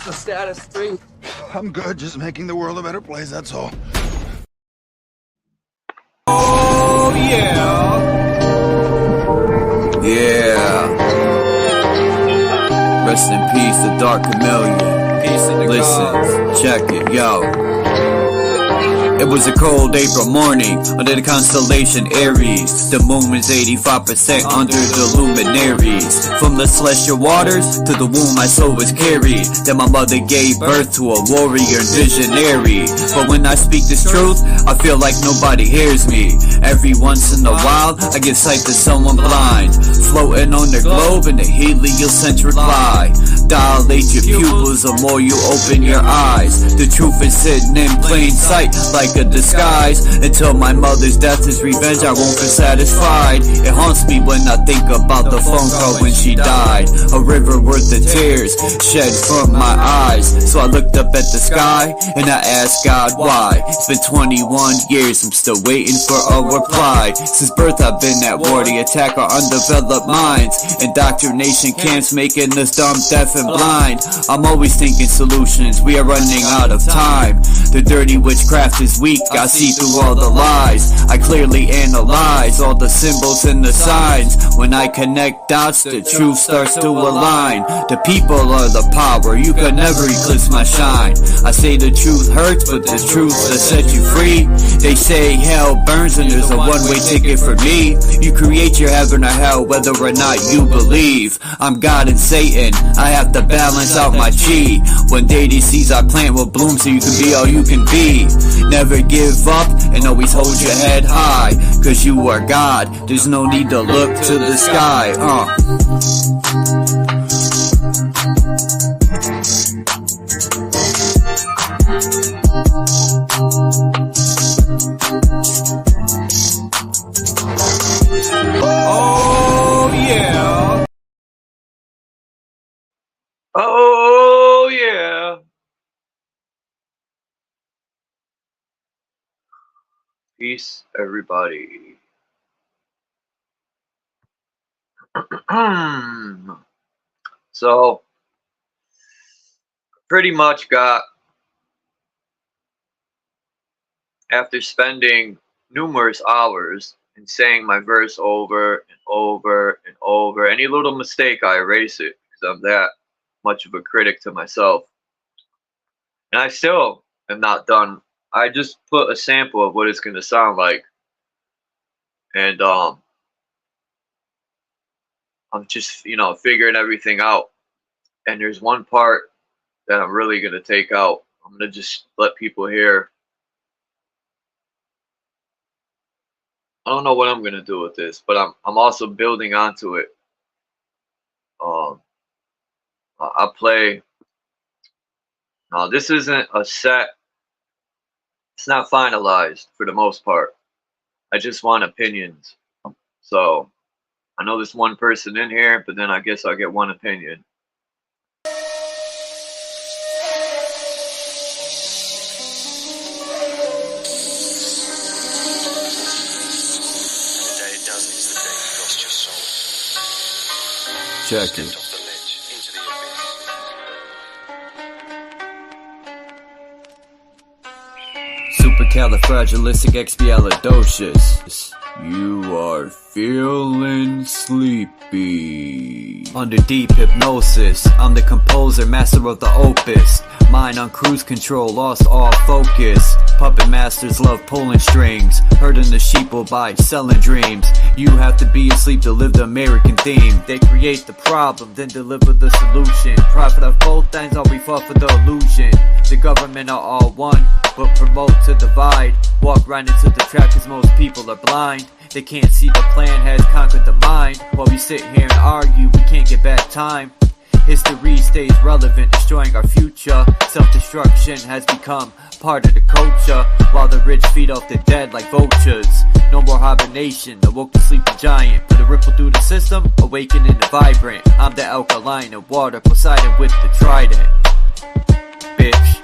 What's the status, 3? I'm good, just making the world a better place, that's all. Oh, yeah. Yeah. Rest in peace, the Dark Chameleon. Peace in the Listen, check it, yo. It was a cold April morning under the constellation Aries. The moon was 85% under the luminaries. From the celestial waters to the womb my soul was carried. Then my mother gave birth to a warrior and visionary. But when I speak this truth, I feel like nobody hears me. Every once in a while, I give sight to someone blind, floating on the globe in the heliocentric lie. Dilate your pupils the more you open your eyes. The truth is hidden in plain sight like a disguise. Until my mother's death is revenge, I won't feel satisfied. It haunts me when I think about the phone call when she died. A river worth of tears shed from my eyes. So I looked up at the sky and I asked God why. It's been 21 years, I'm still waiting for a reply. Since birth I've been at war, the attack our undeveloped minds. Indoctrination camps making us dumb, deaf and blind. I'm always thinking solutions, we are running out of time. The dirty witchcraft is weak, I see through all the lies. I clearly analyze all the symbols and the signs. When I connect dots, the truth starts to align. The people are the power, you can never eclipse my shine. I say the truth hurts, but the truth will set you free. They say hell burns and there's a one-way ticket for me. You create your heaven or hell whether or not you believe. I'm God and Satan, I have to balance out my chi. One day these seeds I plant will bloom so you can be all you can be. Never give up and always hold your head high, cause you are God, there's no need to look to the sky. Oh yeah. Oh yeah. Peace, everybody. So, pretty much got, after spending numerous hours and saying my verse over and over and over, any little mistake I erase it because I'm that much of a critic to myself. And I still am not done. I just put a sample of what it's going to sound like. And I'm just, figuring everything out. And there's one part that I'm really going to take out. I'm going to just let people hear. I don't know what I'm going to do with this, but I'm also building onto it. I play. Now, this isn't a set. It's not finalized for the most part. I just want opinions. So I know there's one person in here, but then I guess I'll get one opinion. Check it. Supercalifragilisticexpialidocious. You are feeling sleepy. Under deep hypnosis, I'm the composer, master of the opus. Mind on cruise control, lost all focus. Puppet masters love pulling strings. Herding the sheeple by selling dreams. You have to be asleep to live the American theme. They create the problem, then deliver the solution. Profit of both ends, all we fought for the illusion. The government are all one, but promote to divide. Walk right into the trap cause most people are blind. They can't see the plan has conquered the mind. While we sit here and argue, we can't get back time. History stays relevant, destroying our future. Self-destruction has become part of the culture, while the rich feed off the dead like vultures. No more hibernation, awoke the sleeping giant. Put a ripple through the system, awakening the vibrant. I'm the alkaline of water, Poseidon with the trident. Bitch.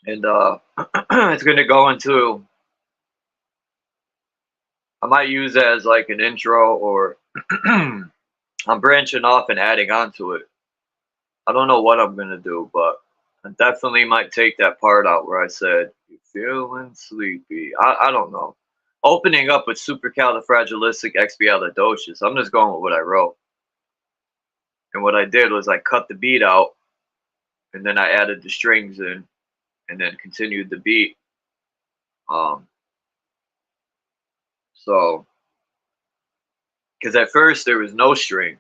And it's gonna go into. I might use it as like an intro, or I'm branching off and adding on to it. I don't know what I'm gonna do, but I definitely might take that part out where I said, "You feeling sleepy?" I don't know. Opening up with supercalifragilisticexpialidocious. I'm just going with what I wrote. And what I did was I cut the beat out, and then I added the strings in, and then continued the beat. So, because at first there was no strings.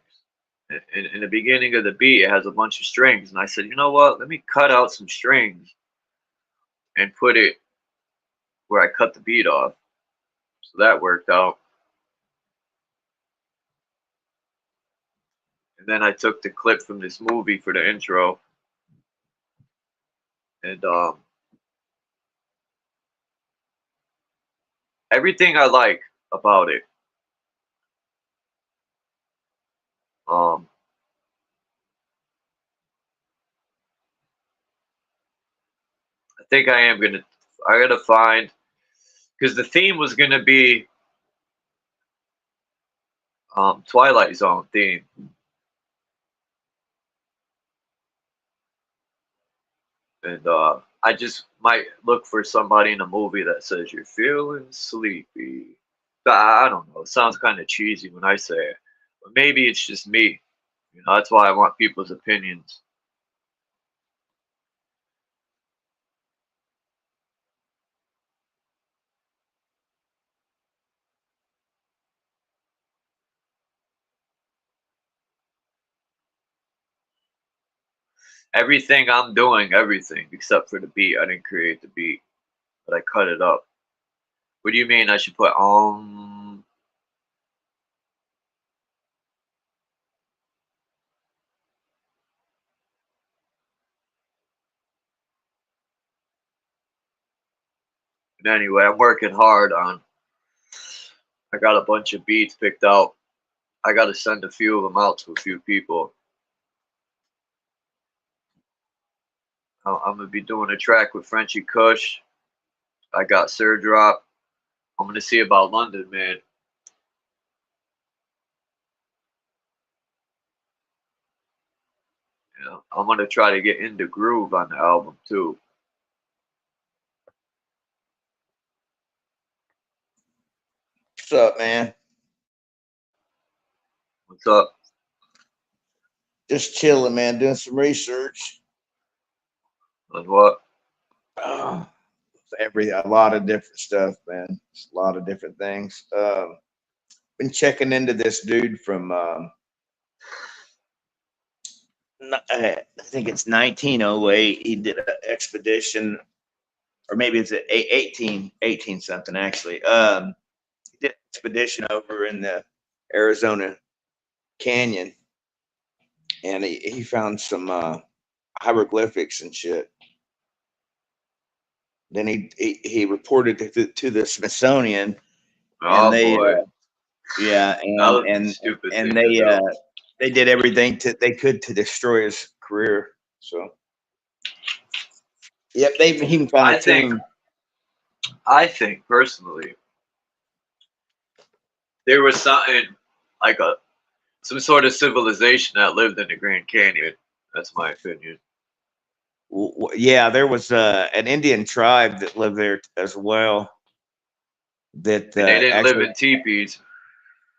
In the beginning of the beat, it has a bunch of strings, and I said, you know what? Let me cut out some strings and put it where I cut the beat off. So that worked out. And then I took the clip from this movie for the intro, and everything I like about it. I think I gotta find, because the theme was gonna be Twilight Zone theme. And I just might look for somebody in a movie that says you're feeling sleepy. I don't know. It sounds kind of cheesy when I say it, but maybe it's just me. You know, that's why I want people's opinions. Everything I'm doing, everything except for the beat. I didn't create the beat, but I cut it up. What do you mean I should put But anyway, I'm working hard on. I got a bunch of beats picked out. I got to send a few of them out to a few people. I'm gonna be doing a track with Frenchie Kush. I got Sir Drop. I'm gonna see about London, man. You know, I'm gonna try to get into groove on the album too. What's up, man? What's up? Just chilling, man. Doing some research. On what? A lot of different stuff, man. Just a lot of different things. Been checking into this dude from I think it's 1908. He did an expedition, or maybe it's 18 something actually. He did an expedition over in the Arizona Canyon, and he found some hieroglyphics and shit. Then he reported to the Smithsonian, and Oh they boy. yeah, and they did everything they could to destroy his career. So yep, they even found a tomb. I think personally there was something like some sort of civilization that lived in the Grand Canyon. That's my opinion. Yeah, there was an Indian tribe that lived there as well. That And they didn't live in teepees.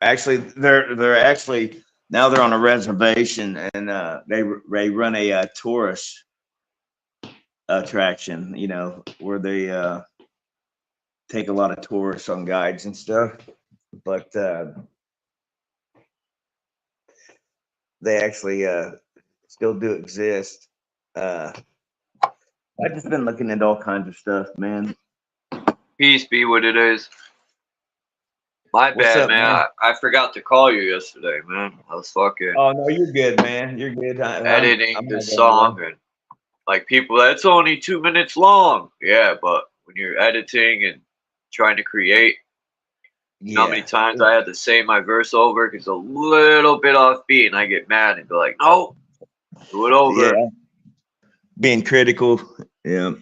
Actually, they're actually now they're on a reservation, and they run a tourist attraction. You know, where they take a lot of tourists on guides and stuff. But they actually still do exist. I've just been looking into all kinds of stuff, man. Peace be what it is. My bad, up, man. I forgot to call you yesterday, man. I was fucking. Oh no, you're good, man. You're good. Editing the song, and like people, that's only 2 minutes long. Yeah, but when you're editing and trying to create, you know how many times I had to say my verse over because a little bit off beat, and I get mad and be like, no, do it over. Yeah. Being critical. Yeah.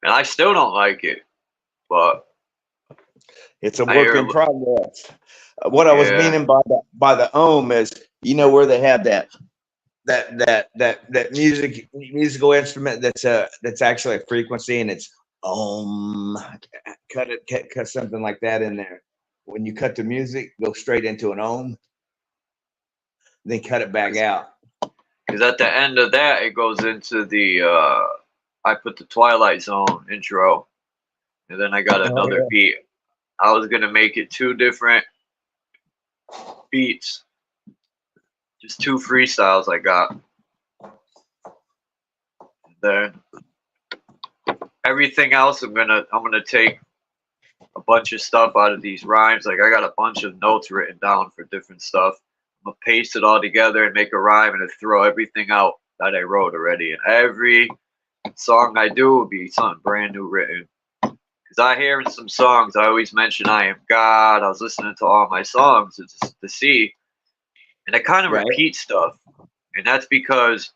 and I still don't like it. But It's a I work hear, in progress. What I was yeah, meaning by the ohm is, you know, where they have that musical instrument that's actually a frequency, and it's ohm. Cut something like that in there. When you cut the music, go straight into an ohm, then cut it back out. because at the end of that, it goes into the I put the Twilight Zone intro, and then I got another beat. I was gonna make it 2 different beats, just 2 freestyles I got. Then everything else, I'm gonna take a bunch of stuff out of these rhymes. Like I got a bunch of notes written down for different stuff. I'm gonna paste it all together and make a rhyme, and throw everything out that I wrote already. And every song I do will be something brand new written. Because I hear in some songs, I always mention I am God. I was listening to all my songs to see, and I kind of repeat stuff. And that's because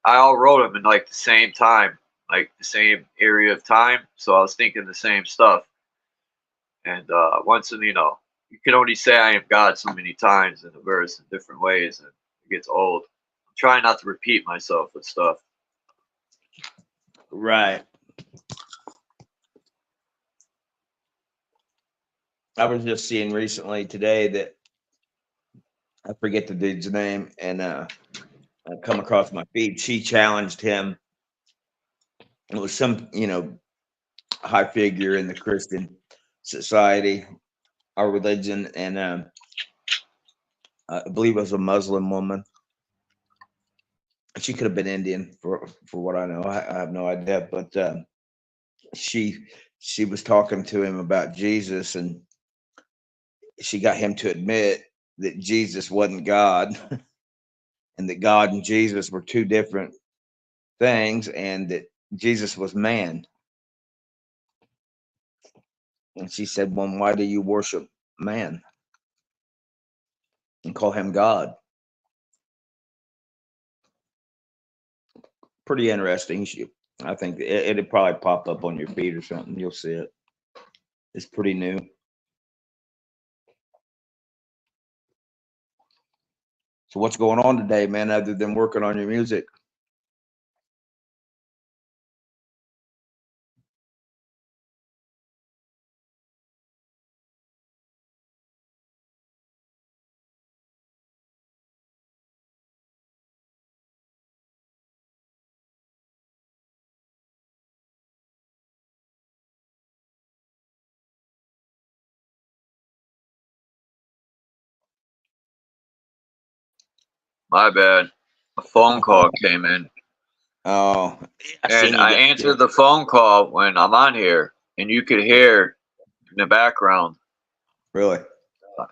I all wrote them in like the same time, like the same area of time. So I was thinking the same stuff. And once in, you know, you can only say I am God so many times in a verse in different ways, and it gets old. I'm trying not to repeat myself with stuff. Right. I was just seeing recently today that I forget the dude's name, and I come across my feed. She challenged him. It was some, you know, high figure in the Christian society, our religion, and I believe it was a Muslim woman. She could have been Indian for what I know. I have no idea, but she was talking to him about Jesus, and she got him to admit that Jesus wasn't God, and that God and Jesus were 2 different things, and that Jesus was man. And she said, "Well, why do you worship man and call him God?" Pretty interesting. I think it'd probably pop up on your feed or something. You'll see it. It's pretty new. So what's going on today, man, other than working on your music? My bad. A phone call came in. Oh, And I answered the phone call when I'm on here, and you could hear in the background. Really?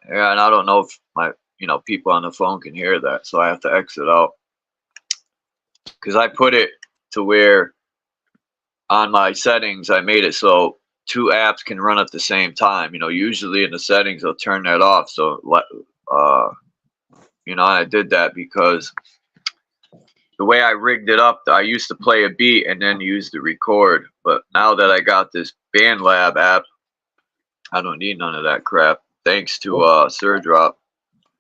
Yeah, and I don't know if my, you know, people on the phone can hear that, so I have to exit out. Because I put it to where on my settings, I made it so 2 apps can run at the same time. You know, usually in the settings, they'll turn that off. So, you know, I did that because the way I rigged it up, I used to play a beat and then use the record. But now that I got this BandLab app, I don't need none of that crap. Thanks to SurDrop.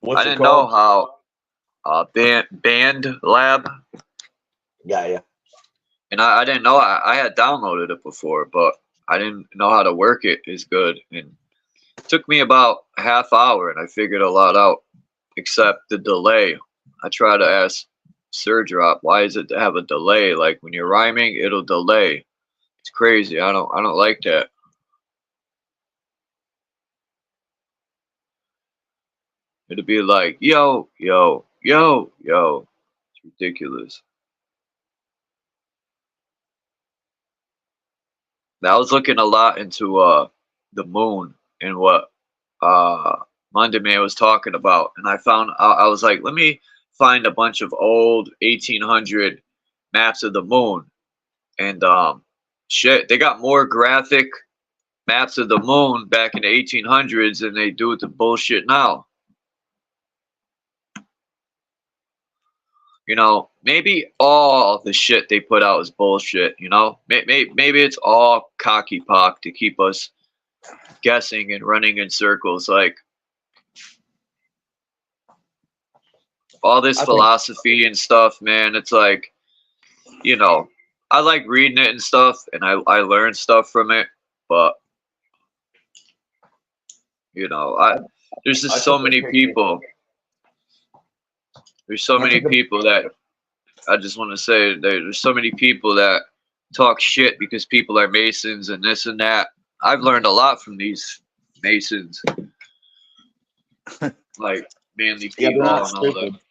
I didn't know how BandLab. Yeah. And I didn't know I had downloaded it before, but I didn't know how to work it as good. And it took me about a half hour, and I figured a lot out, except the delay. I try to ask SurDrop, why is it to have a delay? Like when you're rhyming, it'll delay. It's crazy. I don't like that. It'll be like, yo, yo, yo, yo. It's ridiculous. Now, I was looking a lot into the moon and what Monday Man was talking about, and I found I was like, let me find a bunch of old 1800 maps of the moon, and shit, they got more graphic maps of the moon back in the 1800s than they do with the bullshit now. you know, maybe all the shit they put out is bullshit, you know? Maybe it's all cocky pock to keep us guessing and running in circles. Like, all this I think philosophy and stuff, man, it's like, you know, I like reading it and stuff, and I learn stuff from it, but, you know, there's I just so took a many picture. people. There's so I many took a people that I just want to say there's so many people that talk shit because people are Masons and this and that. I've learned a lot from these Masons, like manly yeah, they're people not and all that. stupid.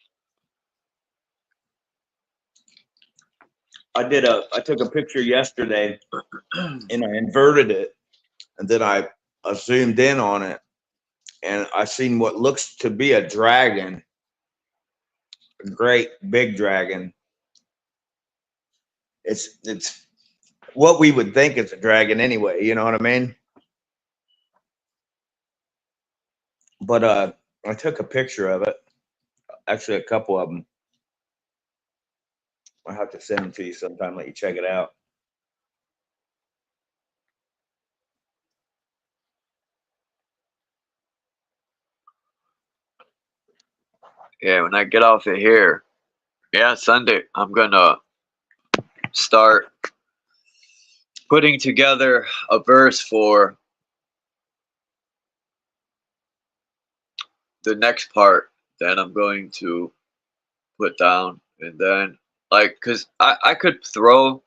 I took a picture yesterday and I inverted it, and then I zoomed in on it, and I seen what looks to be a dragon, a great big dragon. It's what we would think is a dragon anyway, you know what I mean? But I took a picture of it, actually a couple of them. I'll have to send them to you sometime, let you check it out. Yeah, when I get off of here, yeah, Sunday, I'm gonna start putting together a verse for the next part that I'm going to put down, and then like, cause I could throw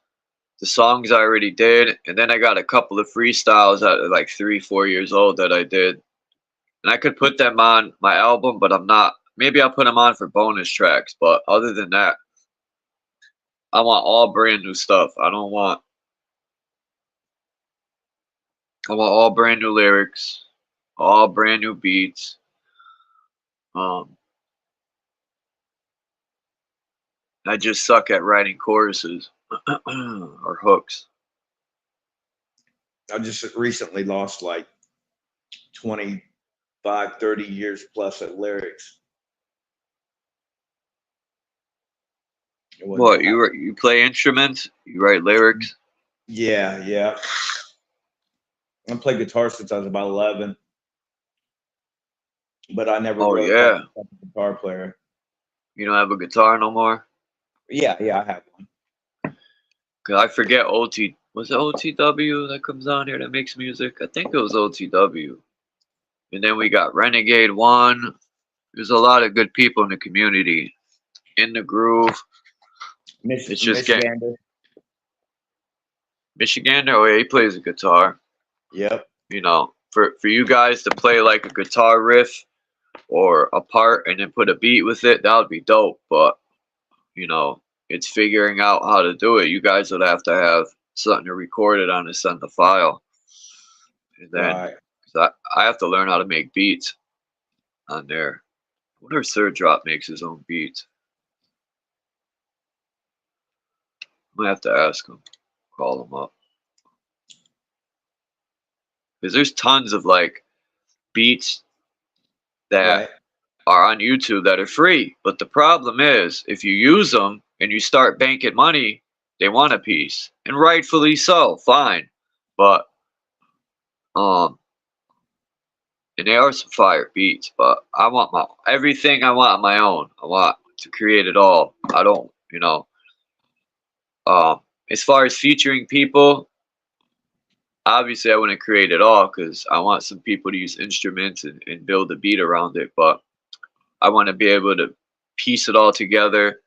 the songs I already did, and then I got a couple of freestyles at like 3-4 years old that I did, and I could put them on my album, but I'm not. Maybe I'll put them on for bonus tracks, but other than that, I want all brand new stuff. I want all brand new lyrics, all brand new beats. I just suck at writing choruses or hooks. I just recently lost like 25, 30 years plus of lyrics. What, you play instruments? You write lyrics? Yeah. I played guitar since I was about 11, but I never Oh really yeah. became a guitar player. You don't have a guitar no more? Yeah, I have one. Cause I forget OT. Was it OTW that comes on here that makes music? I think it was OTW. And then we got Renegade One. There's a lot of good people in the community. In the Groove. It's just Michigander. Michigander. Oh yeah, he plays a guitar. Yep. You know, for you guys to play like a guitar riff or a part and then put a beat with it, that would be dope. But you know, it's figuring out how to do it. You guys would have to have something to record it on and send the file. And then Right. 'cause I have to learn how to make beats on there. I wonder if Third Drop makes his own beats. I'm gonna have to ask him, call him up. Because there's tons of like beats that Right. are on YouTube that are free. But the problem is, if you use them and you start banking money, they want a piece, and rightfully so. Fine, but and they are some fire beats. But I want everything I want on my own. I want to create it all. I don't, you know. As far as featuring people, obviously I wouldn't create it all because I want some people to use instruments and build a beat around it. But I want to be able to piece it all together,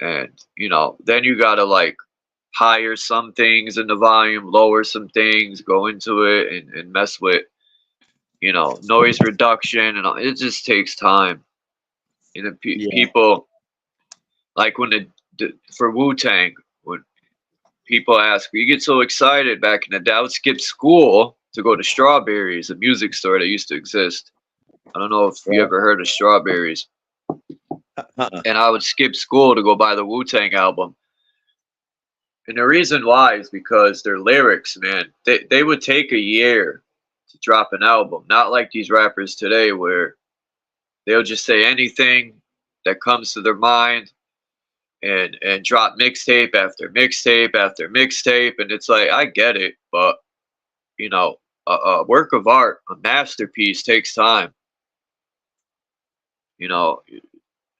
and you know, then you gotta like higher some things in the volume, lower some things, go into it and mess with, you know, noise reduction and all. It just takes time. And then Yeah. people like when for Wu-Tang, when people ask, you get so excited back in the day, I would skip school to go to Strawberries, a music store that used to exist. I don't know if you ever heard of Strawberries. And I would skip school to go buy the Wu-Tang album. And the reason why is because their lyrics, man, they would take a year to drop an album. Not like these rappers today where they'll just say anything that comes to their mind and drop mixtape after mixtape after mixtape, and it's like, I get it, but you know, a work of art, a masterpiece takes time. You know,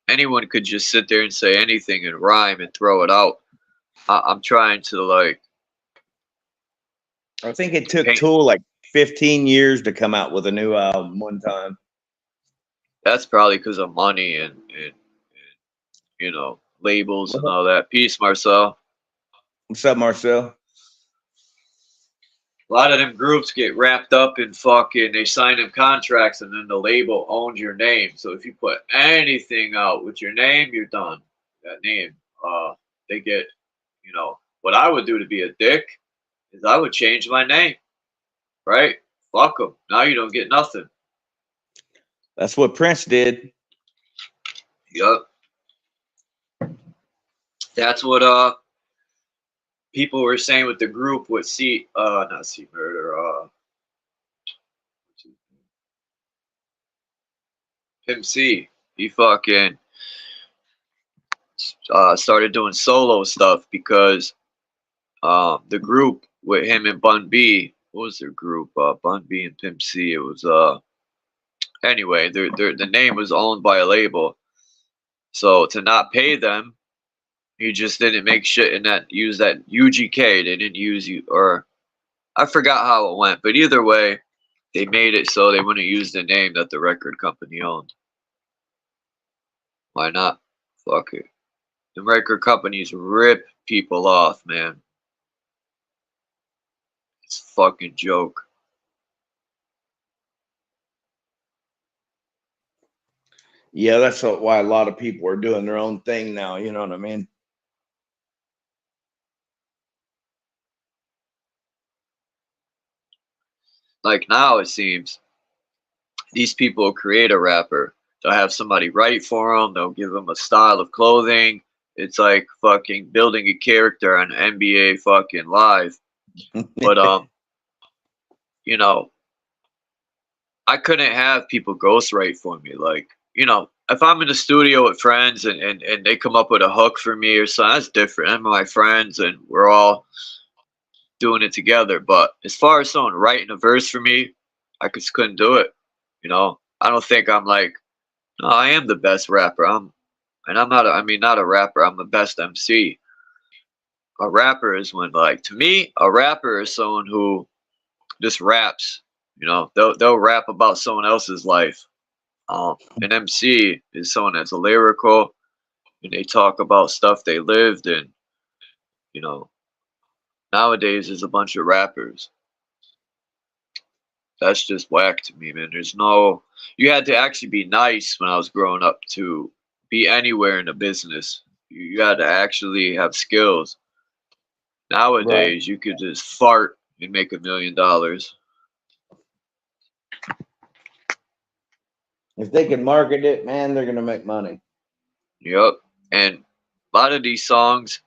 anyone could just sit there and say anything and rhyme and throw it out. I'm trying to like. I think it took paint. Tool like 15 years to come out with a new album one time. That's probably because of money and you know, labels and all that. Peace, Marcel. What's up, Marcel? A lot of them groups get wrapped up in fucking, they sign them contracts and then the label owns your name. So if you put anything out with your name, you're done. That name, they get, you know, what I would do to be a dick is I would change my name, right? Fuck them. Now you don't get nothing. That's what Prince did. Yup. That's what people were saying with the group with not C Murder, Pimp C. He fucking started doing solo stuff because the group with him and Bun B, what was their group? Bun B and Pimp C. It was anyway, the name was owned by a label. So to not pay them, he just didn't make shit and that use that UGK. They didn't use you, or I forgot how it went, but either way, they made it so they wouldn't use the name that the record company owned. Why not? Fuck it. The record companies rip people off, man. It's a fucking joke. Yeah, that's why a lot of people are doing their own thing now. You know what I mean? Like now it seems these people create a rapper. They'll have somebody write for them. They'll give them a style of clothing. It's like fucking building a character on NBA fucking Live. But you know, I couldn't have people ghostwrite for me. Like, you know, if I'm in the studio with friends and they come up with a hook for me or something, that's different. I'm my friends and we're all doing it together. But as far as someone writing a verse for me, I just couldn't do it. You know, I don't think I'm like, no, I am the best rapper. I'm not not a rapper. I'm the best MC. A rapper is when, like, to me, a rapper is someone who just raps. You know, they'll rap about someone else's life. An MC is someone that's lyrical and they talk about stuff they lived, and you know, nowadays there's a bunch of rappers. That's just whack to me, man. You had to actually be nice when I was growing up to be anywhere in the business. You had to actually have skills. Nowadays, you could just fart and make $1 million. If they can market it, man, they're gonna make money. Yep. And a lot of these songs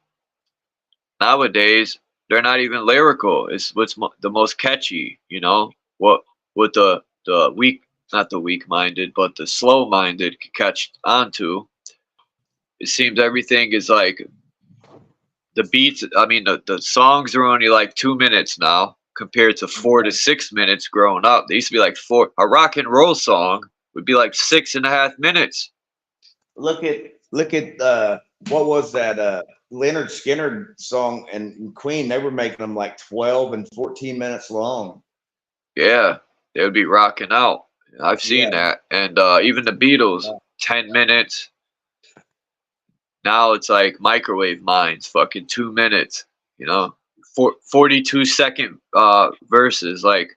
nowadays, they're not even lyrical. It's what's the most catchy, you know? What the weak, not the weak-minded, but the slow-minded can catch onto. It seems everything is like the beats. I mean, the songs are only like 2 minutes now compared to 4 to 6 minutes growing up. They used to be like a rock and roll song would be like 6.5 minutes. Look at what was that Leonard Skinner song and Queen? They were making them like 12 and 14 minutes long. Yeah, they would be rocking out. I've seen that, and even the Beatles, 10 minutes. Now it's like Microwave Minds, fucking 2 minutes. You know, 42-second verses. Like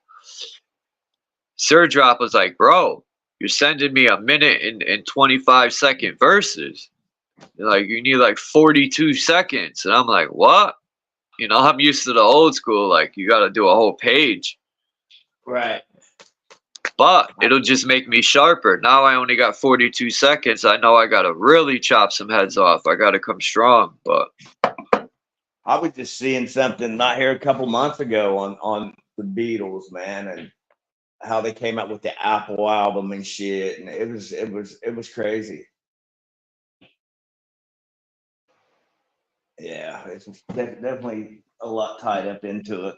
Sir Drop was like, bro, you're sending me 1 minute and 25-second verses. Like, you need like 42 seconds. And I'm like, what? You know, I'm used to the old school. Like, you got to do a whole page. Right. But it'll just make me sharper. Now I only got 42 seconds. I know I got to really chop some heads off. I got to come strong. But I was just seeing something not here a couple months ago on the Beatles, man, and how they came out with the Apple album and shit, and it was crazy. Yeah, it's definitely a lot tied up into it.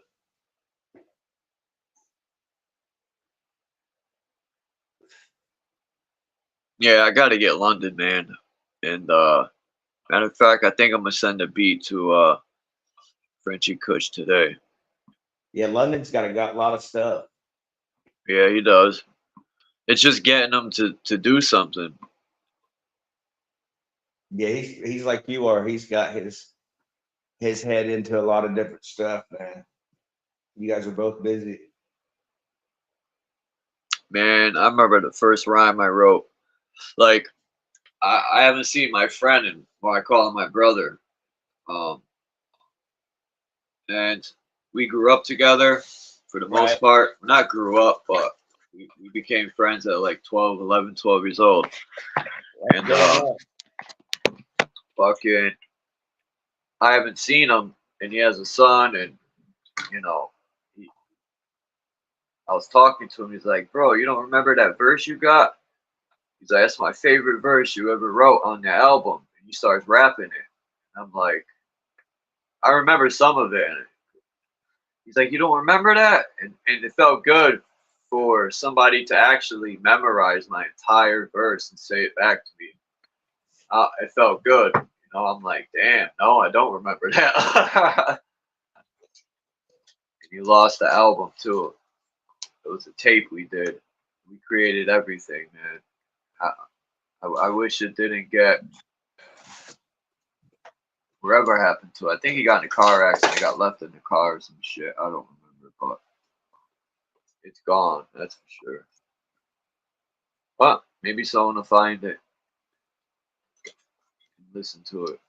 Yeah, I gotta get London, man. And matter of fact, I think I'm gonna send a beat to Frenchie Kush today. Yeah, London's got a lot of stuff. Yeah, he does. It's just getting him to do something. Yeah, he's like you are. He's got his head into a lot of different stuff, man. You guys are both busy. Man, I remember the first rhyme I wrote. Like, I haven't seen my friend, and well, I call him my brother. And we grew up together for the most Right. part. Not grew up, but we became friends at like 12, 11, 12 years old. And fucking, I haven't seen him, and he has a son, and you know, I was talking to him. He's like, "Bro, you don't remember that verse you got?" He's like, "That's my favorite verse you ever wrote on the album." And he starts rapping it. And I'm like, "I remember some of it." And he's like, "You don't remember that?" And it felt good for somebody to actually memorize my entire verse and say it back to me. It felt good. You know, I'm like, damn, no, I don't remember that. And you lost the album too. It was a tape we did. We created everything, man. I wish it didn't get whatever happened to it. I think he got in a car accident. He got left in the car or some shit. I don't remember, but it's gone. That's for sure. But maybe someone will find it and listen to it.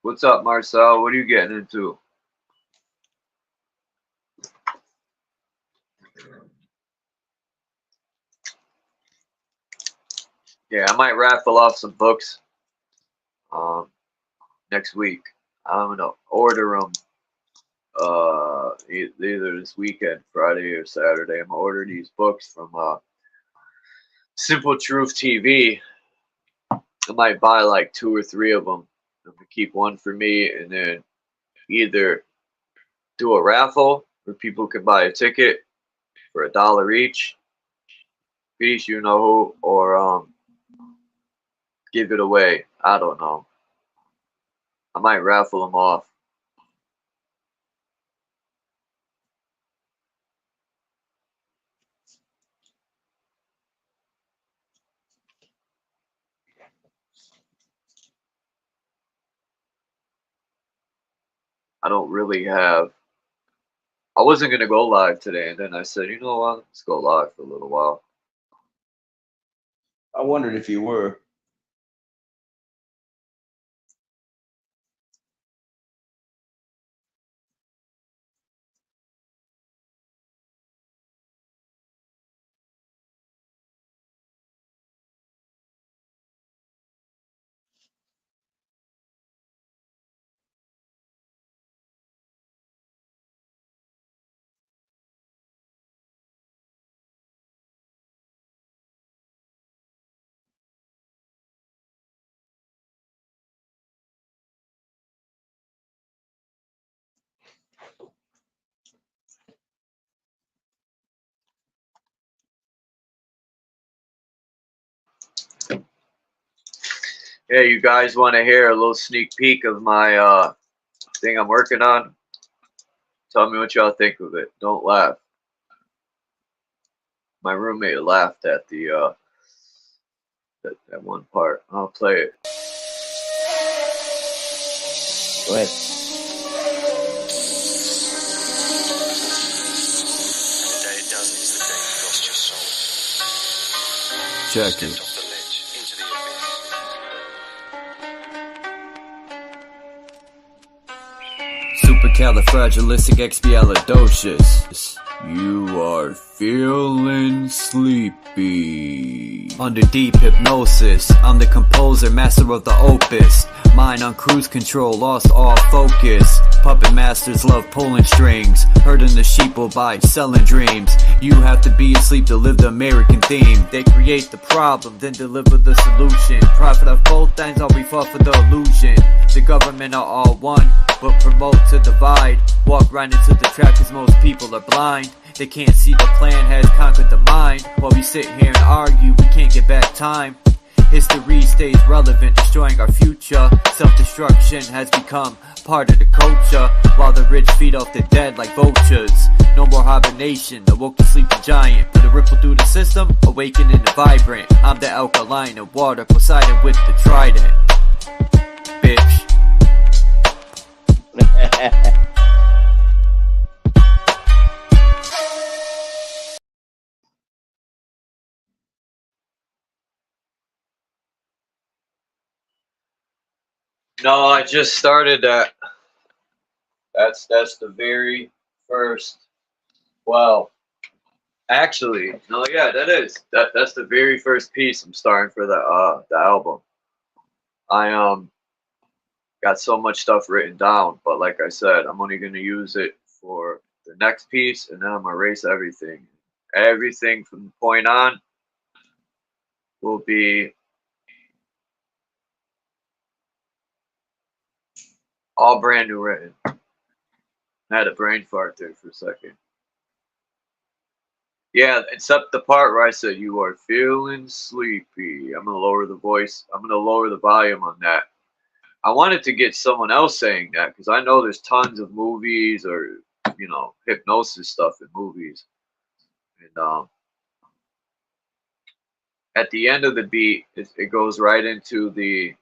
What's up, Marcel? What are you getting into? Yeah, I might raffle off some books next week. I'm gonna order them either this weekend, Friday or Saturday. I'm gonna order these books from Simple Truth TV. I might buy like 2 or 3 of them. I'm gonna keep one for me, and then either do a raffle where people can buy a ticket for $1 each, you know who, or give it away. I don't know. I might raffle them off. I don't really have. I wasn't gonna go live today, and then I said, you know what? Let's go live for a little while. I wondered if you were. Hey, you guys want to hear a little sneak peek of my thing I'm working on? Tell me what y'all think of it. Don't laugh. My roommate laughed at the that one part. I'll play it. Go ahead. Check it. Supercalifragilisticexpialidocious. You are feeling sleepy. Under deep hypnosis, I'm the composer, master of the opus. Mind on cruise control, lost all focus. Puppet masters love pulling strings, herding the sheeple by selling dreams. You have to be asleep to live the American theme. They create the problem, then deliver the solution. Profit of both ends, I'll be far for the illusion. The government are all one, but promote to divide. Walk right into the trap cause most people are blind. They can't see the plan has conquered the mind. While we sit here and argue, we can't get back time. History stays relevant, destroying our future. Self-destruction has become part of the culture, while the rich feed off the dead like vultures. No more hibernation, awoke to sleep the giant. Put a ripple through the system, awakening the vibrant. I'm the alkaline of water, Poseidon with the trident. Bitch. No, I just started that. That's the very first. Well, actually, no, yeah, that's the very first piece I'm starting for the album. I got so much stuff written down, but like I said, I'm only gonna use it for the next piece, and then I'm gonna erase everything. Everything from the point on will be all brand new written. I had a brain fart there for a second. Yeah, except the part where I said you are feeling sleepy. I'm gonna lower the voice. I'm gonna lower the volume on that. I wanted to get someone else saying that because I know there's tons of movies or hypnosis stuff in movies, and at the end of the beat, it goes right into the.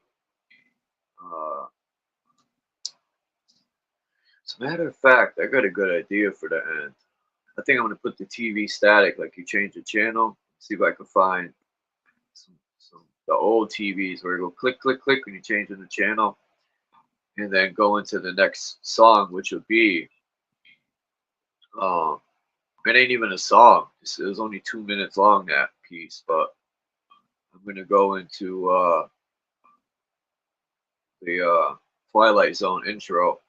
As a matter of fact, I got a good idea for the end. I think I'm gonna put the TV static, like you change the channel. See if I can find some the old TVs where you go click click click when you change in the channel, and then go into the next song, which would be um, it ain't even a song. It was only 2 minutes long, that piece, but I'm gonna go into the Twilight Zone intro,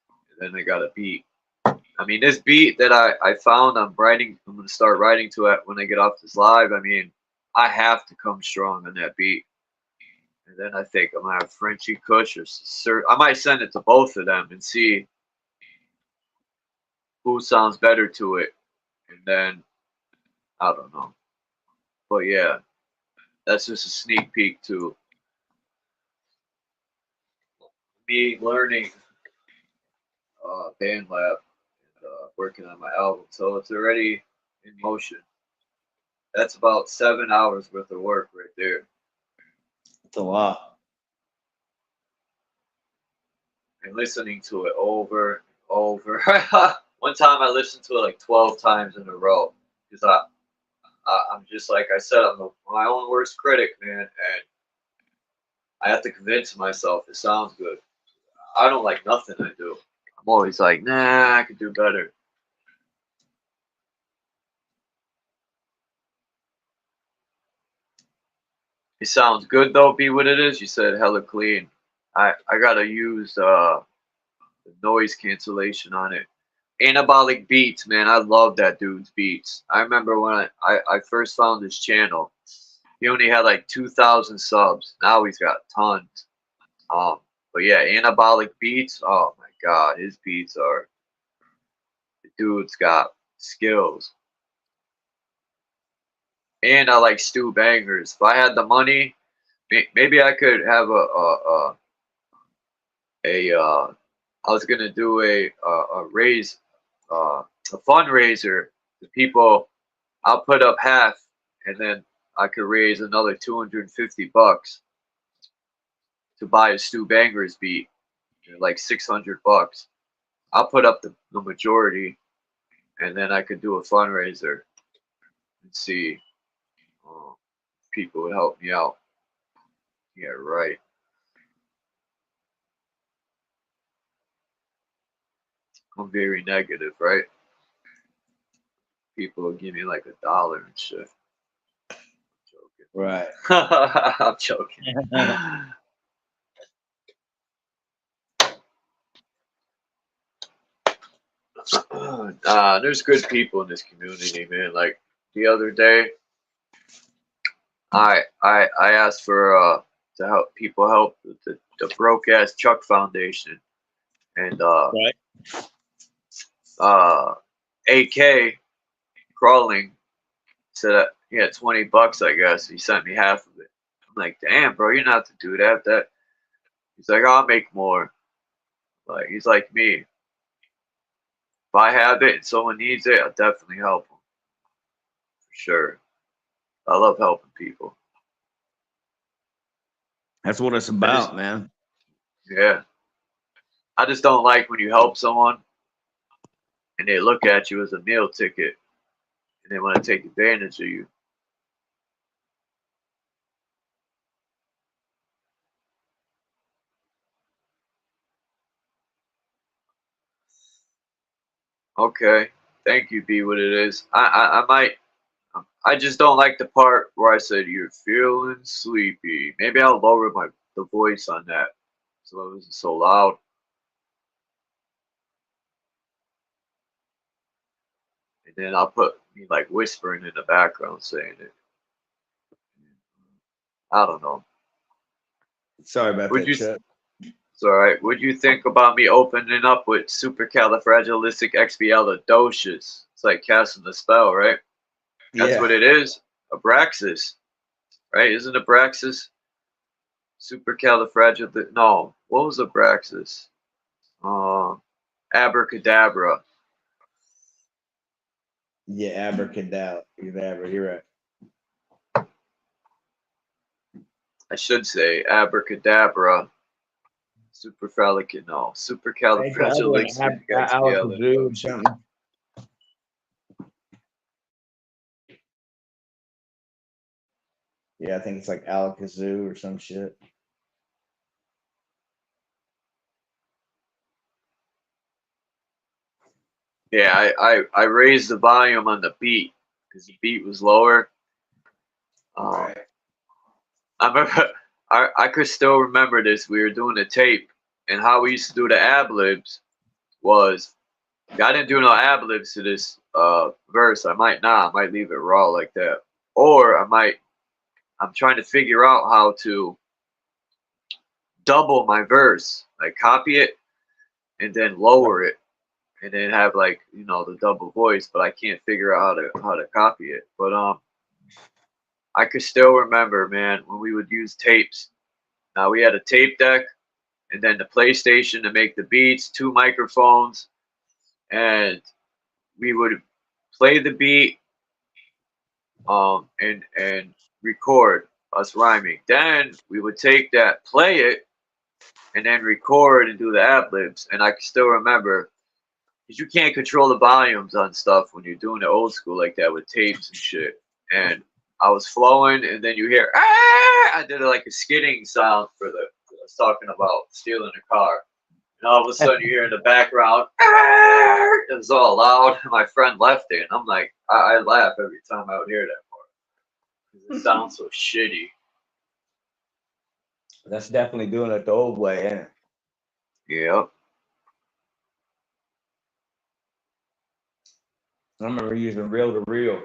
and then I got a beat. I mean, this beat that I found, I'm gonna start writing to it when I get off this live. I mean, I have to come strong on that beat. And then I think I'm gonna have Frenchie Kush or Sir. I might send it to both of them and see who sounds better to it. And then I don't know. But yeah, that's just a sneak peek to me learning band lab and working on my album. So it's already in motion. That's about 7 hours worth of work right there. It's a lot. And listening to it over and over. One time I listened to it like 12 times in a row because I'm just like I said, I'm my own worst critic, man, and I have to convince myself it sounds good. I don't like nothing I do. I'm always like, nah, I could do better. It sounds good though. Be what it is. You said hella clean. I gotta use the noise cancellation on it. Anabolic Beats, man, I love that dude's beats. I remember when I first found his channel, he only had like 2,000 subs. Now he's got tons. But yeah, Anabolic Beats, oh my god, his beats are, the dude's got skills. And I like Stu Bangers. If I had the money, maybe I could have I was gonna do a raise a fundraiser to people. I'll put up half, and then I could raise another $250 to buy a Stu Bangers beat, like $600. I'll put up the majority, and then I could do a fundraiser and see if people would help me out. Yeah, right. I'm very negative, right? people will give me like $1 and shit. I'm joking. Right. I'm joking. There's good people in this community, man. Like the other day, I asked for to help people help the broke ass Chuck Foundation, and AK Crawling said he had $20, I guess. He sent me half of it. I'm like, damn, bro, you don't have to do that. He's like, I'll make more. Like, he's like me. If I have it and someone needs it, I'll definitely help them. For sure. I love helping people. That's what it's about, man. Yeah. I just don't like when you help someone and they look at you as a meal ticket and they want to take advantage of you. Okay. Thank you, B, what it is. I just don't like the part where I said you're feeling sleepy. Maybe I'll lower the voice on that so it wasn't so loud. And then I'll put me like whispering in the background saying it. I don't know. Sorry about that, Chuck. It's alright. What'd you think about me opening up with supercalifragilisticexpialidocious? It's like casting the spell, right? That's what it is. Abraxas. Right? Isn't Abraxas? Supercalifragilistic. No. What was Abraxas? Abracadabra. Yeah, abracadabra. You're right. I should say abracadabra. Supercalifragilisticexpialidocious. Yeah, I think it's like Alakazoo or some shit. Yeah, I raised the volume on the beat because the beat was lower. Right. I remember, I could still remember this. We were doing a tape, and how we used to do the ad-libs was, I didn't do no ad-libs to this verse. I might not. I might leave it raw like that. Or I'm trying to figure out how to double my verse. Like copy it and then lower it. And then have like, the double voice, but I can't figure out how to copy it. But I could still remember, man, when we would use tapes. Now we had a tape deck and then the PlayStation to make the beats, 2 microphones, and we would play the beat and record us rhyming. Then we would take that, play it, and then record and do the ad-libs. And I can still remember, because you can't control the volumes on stuff when you're doing it old school like that with tapes and shit. And I was flowing, and then you hear, ah! I did like a skidding sound I was talking about stealing a car. And all of a sudden you hear in the background, ah! It was all loud. And my friend left it, and I'm like, I laugh every time I would hear that part. Because it sounds so shitty. That's definitely doing it the old way, ain't it? Yep. I remember using reel to reel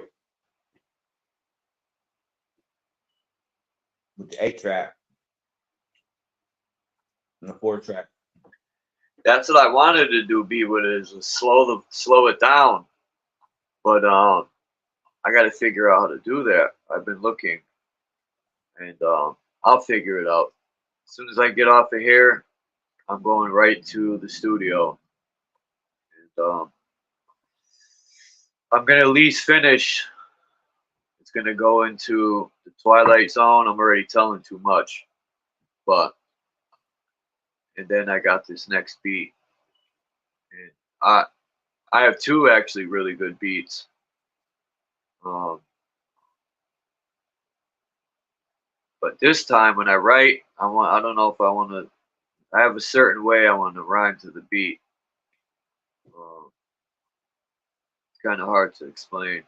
with the 8-track and the 4-track. That's what I wanted to do, B, with it, is slow it down. But I got to figure out how to do that. I've been looking, and I'll figure it out. As soon as I get off of here, I'm going right to the studio. And I'm going to at least finish. It's going to go into the Twilight Zone. I'm already telling too much. And then I got this next beat. And I have 2 actually really good beats. But this time when I write, I don't know if I want to, I have a certain way I want to rhyme to the beat. kind of hard to explain.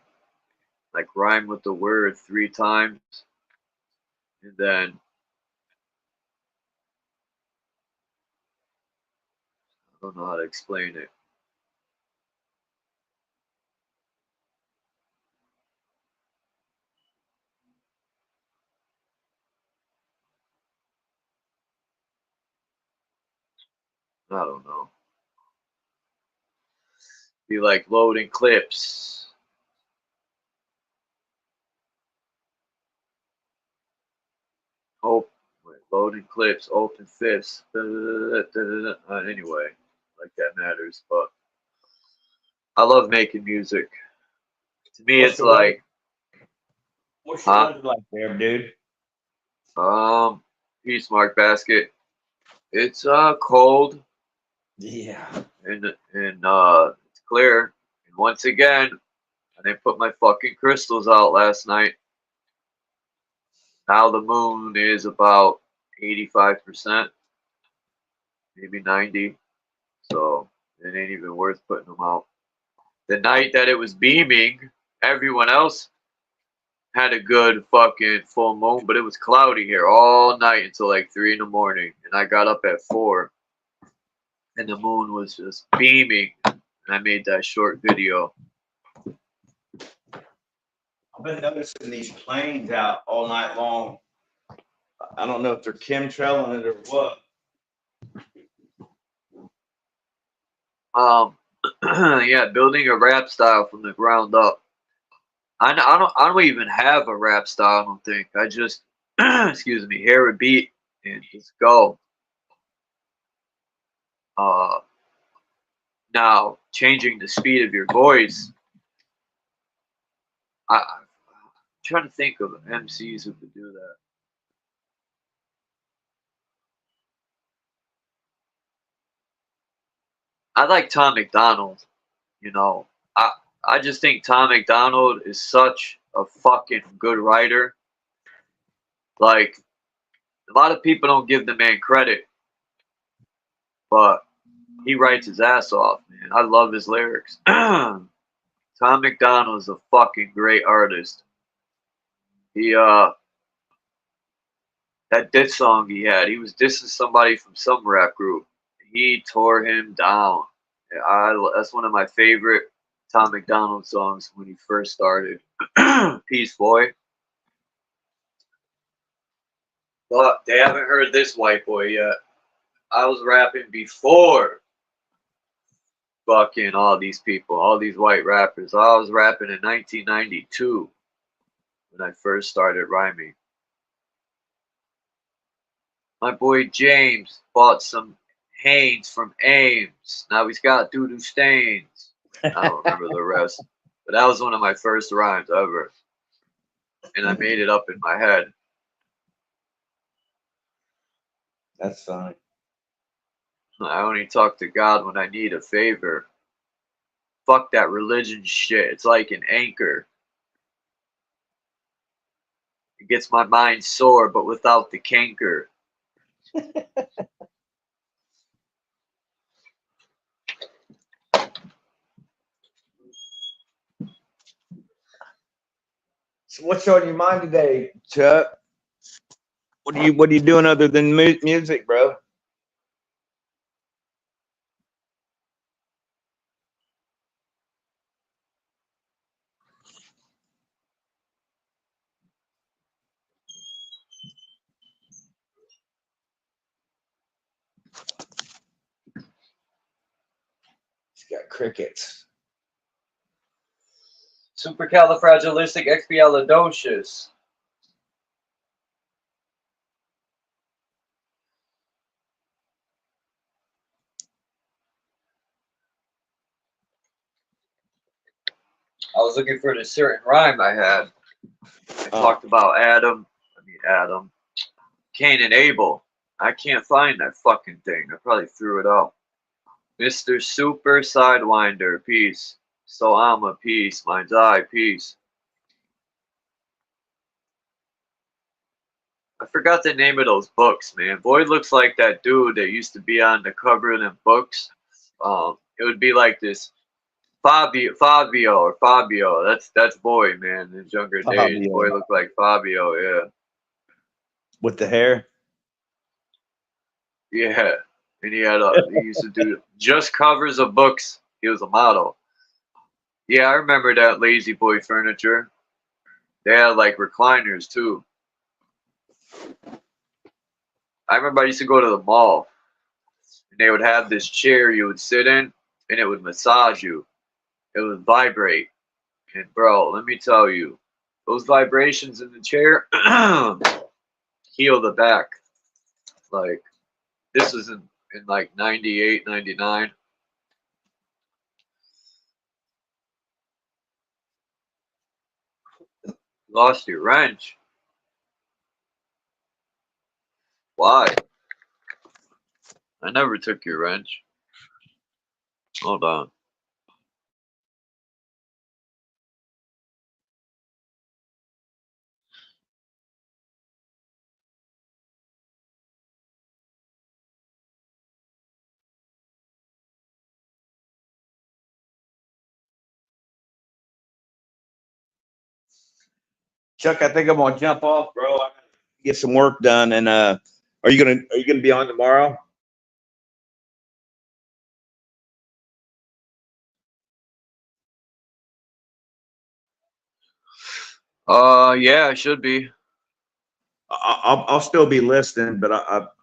Like rhyme with the word 3 times, and then I don't know how to explain it. I don't know. Be like loading clips. Oh, wait, loading clips, open fists. Anyway, like that matters. But I love making music. To me, What's it's the weather- like, What's your weather like there, dude? Peace Mark Basket. It's cold Yeah. and it's clear. And once again, I didn't put my fucking crystals out last night. Now the moon is about 85%, maybe 90. So it ain't even worth putting them out. The night that it was beaming, everyone else had a good fucking full moon, but it was cloudy here all night until like 3 in the morning. And I got up at 4 and the moon was just beaming. And I made that short video. I've been noticing these planes out all night long. I don't know if they're chemtrailing it or what. Yeah, building a rap style from the ground up. I don't even have a rap style. I don't think. I just excuse me, hear a beat and just go. Now changing the speed of your voice. I'm trying to think of MCs who could do that. I like Tom McDonald. You know, I just think Tom McDonald is such a fucking good writer. Like, a lot of people don't give the man credit, but he writes his ass off, man. I love his lyrics. Tom McDonald is a fucking great artist. He that diss song he had, he was dissing somebody from some rap group. He tore him down. That's one of my favorite Tom McDonald songs when he first started. Peace, boy. But they haven't heard this white boy yet. I was rapping before fucking all these people, all these white rappers. I was rapping in 1992 when I first started rhyming. My boy James bought some Hanes from Ames. Now he's got doo-doo stains. I don't remember the rest. But that was one of my first rhymes ever. And I made it up in my head. That's fine. I only talk to God when I need a favor. Fuck that religion shit. It's like an anchor. It gets my mind sore, but without the canker. So what's on your mind today, Chuck? What are you doing other than music, bro? He's got crickets. Supercalifragilisticexpialidocious. I was looking for this certain rhyme I had. I talked about Adam, Cain and Abel. I can't find that fucking thing. I probably threw it out. Mr. Super Sidewinder, peace. So I'm a peace, mind's eye, peace. I forgot the name of those books, man. Boy looks like that dude that used to be on the cover of them books. It would be like this Fabio. That's boy, man. In his younger days, Fabio. boy looked like Fabio. Yeah, With the hair. yeah. And he used to do just covers of books. He was a model. Yeah, I remember that Lazy Boy furniture. They had like recliners too. I remember I used to go to the mall, and they would have this chair you would sit in, and it would massage you. It would vibrate. And bro, let me tell you, those vibrations in the chair heal the back. Like, this was in like 98, 99. Lost your wrench. Why? I never took your wrench. Hold on. Chuck, I think I'm gonna jump off, bro. I gotta get some work done. And are you gonna be on tomorrow? Yeah, I should be. I'll still be listening, but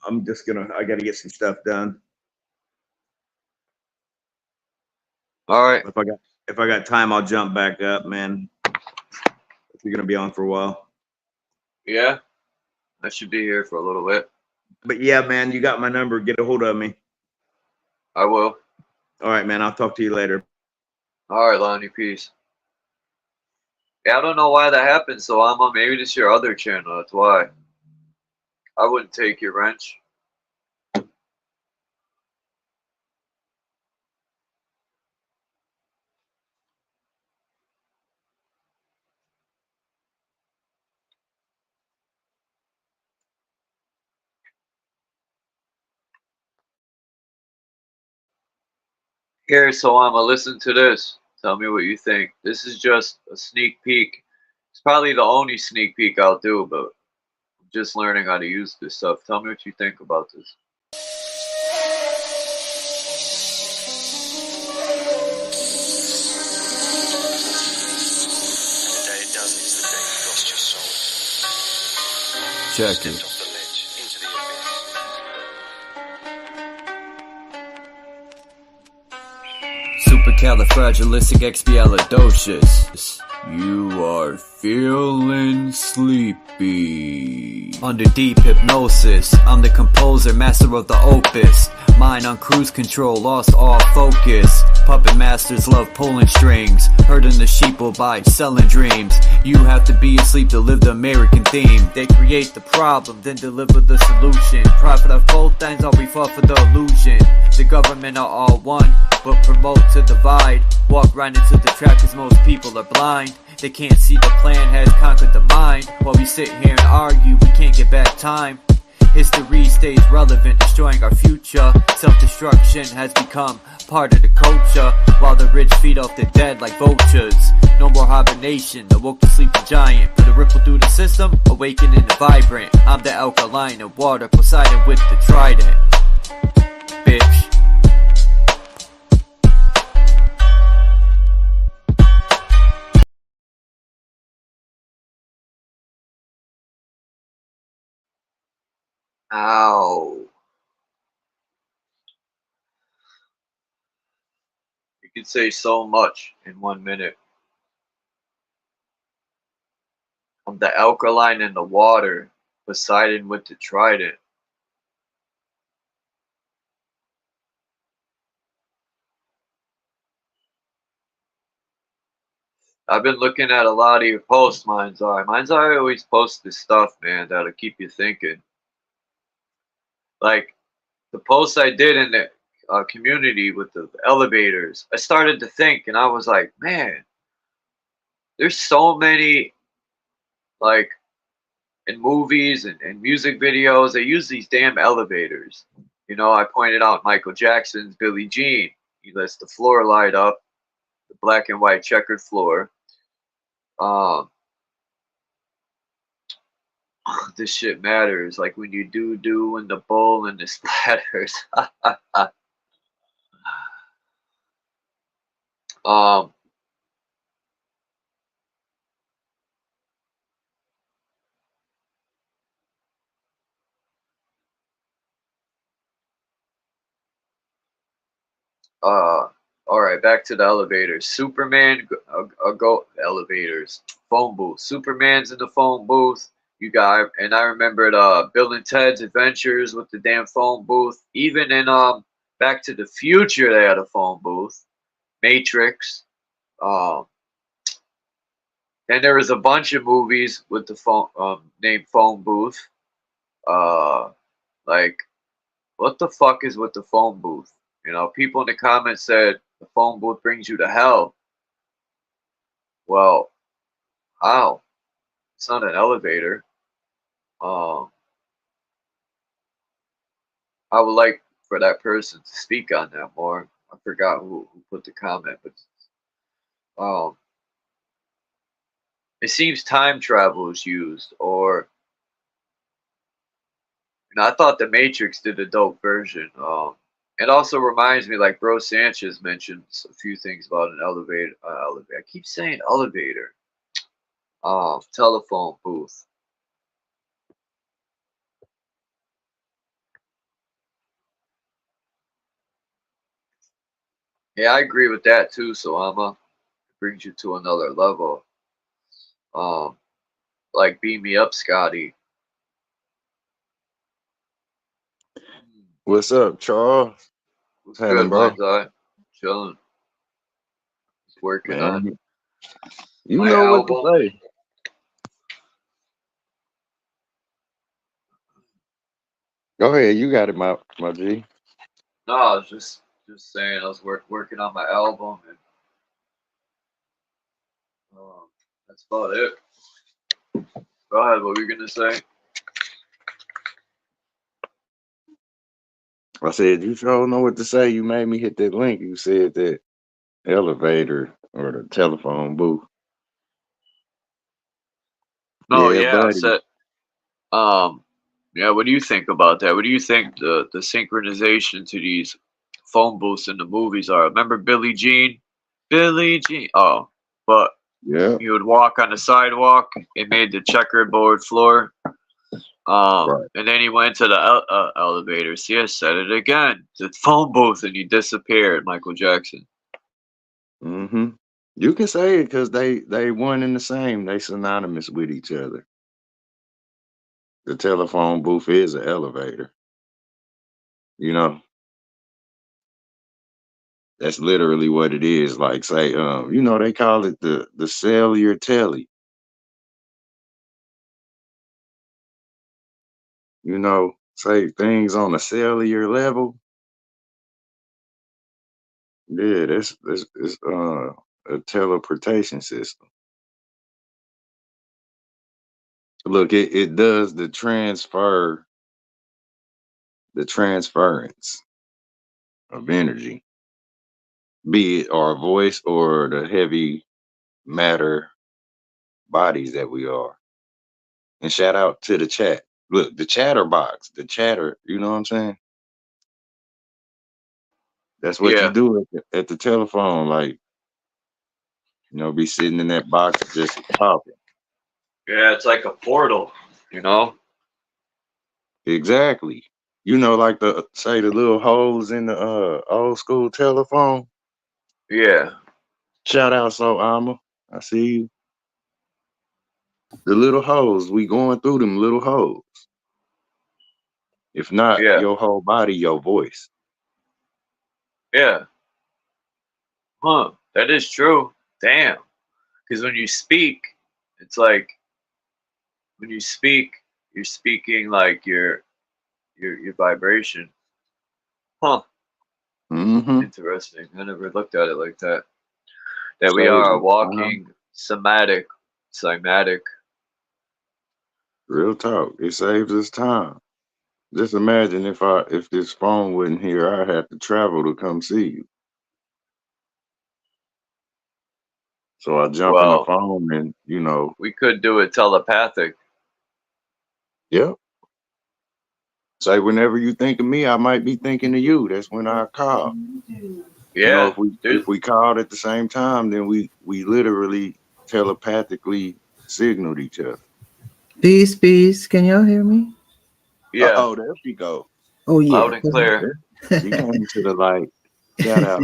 I'm just I gotta get some stuff done. All right. If I got time, I'll jump back up, man. If you're gonna be on for a while. Yeah, I should be here for a little bit. But yeah, man, you got my number. Get a hold of me. I will. All right, man. I'll talk to you later. All right, Lonnie. Peace. Yeah, I don't know why that happened, so I'm on. Maybe this your other channel. That's why. I wouldn't take your wrench. Here, so I'm gonna listen to this. Tell me what you think. This is just a sneak peek. It's probably the only sneak peek I'll do, but I'm just learning how to use this stuff. Tell me what you think about this. Check it. Supercalifragilisticexpialidocious. You are feeling sleepy. Under deep hypnosis, I'm the composer, master of the opus. Mind on cruise control, lost all focus. Puppet masters love pulling strings, herding the sheeple by selling dreams. You have to be asleep to live the American theme. They create the problem, then deliver the solution. Profit of both ends, all we fought for the illusion. The government are all one, but promote to divide. Walk right into the trap cause most people are blind. They can't see the plan has conquered the mind. While we sit here and argue, we can't get back time. History stays relevant, destroying our future. Self-destruction has become part of the culture, while the rich feed off the dead like vultures. No more hibernation, awoke to sleep the giant. Put a ripple through the system, awakening and vibrant. I'm the alkaline of water, Poseidon with the trident. Bitch. Ow. You could say so much in 1 minute. I'm the alkaline in the water, Poseidon with the trident. I've been looking at a lot of your posts, Mind's Eye. Mind's Eye always posts this stuff, man, that'll keep you thinking. Like, the post I did in the community with the elevators, I started to think, and I was like, man, there's so many, like, in movies and music videos, they use these damn elevators. You know, I pointed out Michael Jackson's Billie Jean. He lets the floor light up. the black and white checkered floor. This shit matters. Like when you do in the bowl and the splatters. All right, back to the elevators. Superman, go elevators. Phone booth. Superman's in the phone booth. You got, and I remembered Bill and Ted's Adventures with the damn phone booth. Even in Back to the Future, they had a phone booth. Matrix. Then there was a bunch of movies with the phone named Phone Booth. Like, what the fuck is with the phone booth? You know, people in the comments said the phone booth brings you to hell. Well, how? It's not an elevator. I would like for that person to speak on that more. I forgot who put the comment, but it seems time travel is used, or I thought the Matrix did a dope version. It also reminds me, like Bro Sanchez mentioned a few things about an elevator. Elevator. I keep saying elevator. Telephone booth. Yeah, I agree with that too, Salama. It brings you to another level. Like beam me up, Scotty. What's up, Charles? What's happening, Good, bro? Mind's chilling. Just working on Man, you my know what to album. say. Go ahead, you got it, my G. No, I was just saying I was working on my album, and that's about it. Go ahead, what were you gonna say? I said, you sure know what to say. You made me hit that link. You said that elevator or the telephone booth. No, Yeah, yeah, I buddy. said, yeah. What do you think about that? What do you think the synchronization to these phone booths in the movies are? Remember Billie Jean? Billie Jean. Oh, but Yeah, you would walk on the sidewalk. It made the checkerboard floor. right. And then he went to the elevator. See, I said it again. The phone booth, and he disappeared. Michael Jackson. Mm-hmm. You can say it because they one and the same. They synonymous with each other. The telephone booth is an elevator. You know, that's literally what it is. Like say, you know, they call it the cellular telly. You know, say things on a cellular level. Yeah, that's it's a teleportation system. Look, it does the transference of energy, be it our voice or the heavy matter bodies that we are. And shout out to the chat. Look, the chatter box, the chatter, you know what I'm saying? That's what you Yeah, do at the telephone, like, you know, be sitting in that box just talking. yeah. It's like a portal, you know. Exactly. You know, like the say the little holes in the old school telephone. Yeah, Shout out so Alma. I see you. The little holes, we going through them little holes. If not yeah, your whole body, your voice. yeah. Huh? That is true. Damn. Because when you speak, it's like when you speak, you're speaking like your vibration. Huh? Mm-hmm. Interesting. I never looked at it like that. That we Saves are us time. walking cymatic. Real talk. It saves us time. Just imagine if this phone wasn't here, I'd have to travel to come see you. So I jump in the Well, phone and, you know, we could do it telepathic. yep. Say whenever you think of me, I might be thinking of you. That's when I call. You know, Yeah, if we called at the same time, then we literally telepathically signaled each other. Peace, peace. Can y'all hear me? yeah, There she go. Oh yeah. loud and clear. She came to the light. Shout out.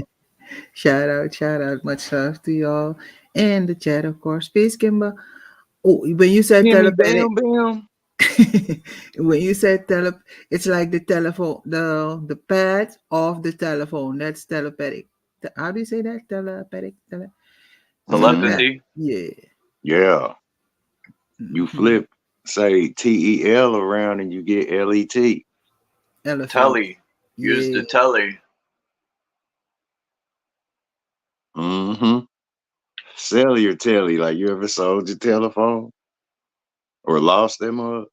Shout out, shout out. Much love to y'all. And the chat, of course. Peace, Kimba. Oh, when you said Gimme telepathic, bam bam. when you said it's like the telephone, the pad of the telephone. That's telepathic. How do you say that? Telepathic. Mhm. Telepathy. Yeah. Yeah. You Mhm. flip, say TEL around and you get LET. Elephant. Telly. Use Yeah. the telly. Mm-hmm. Sell your telly. Like you ever sold your telephone or lost them up?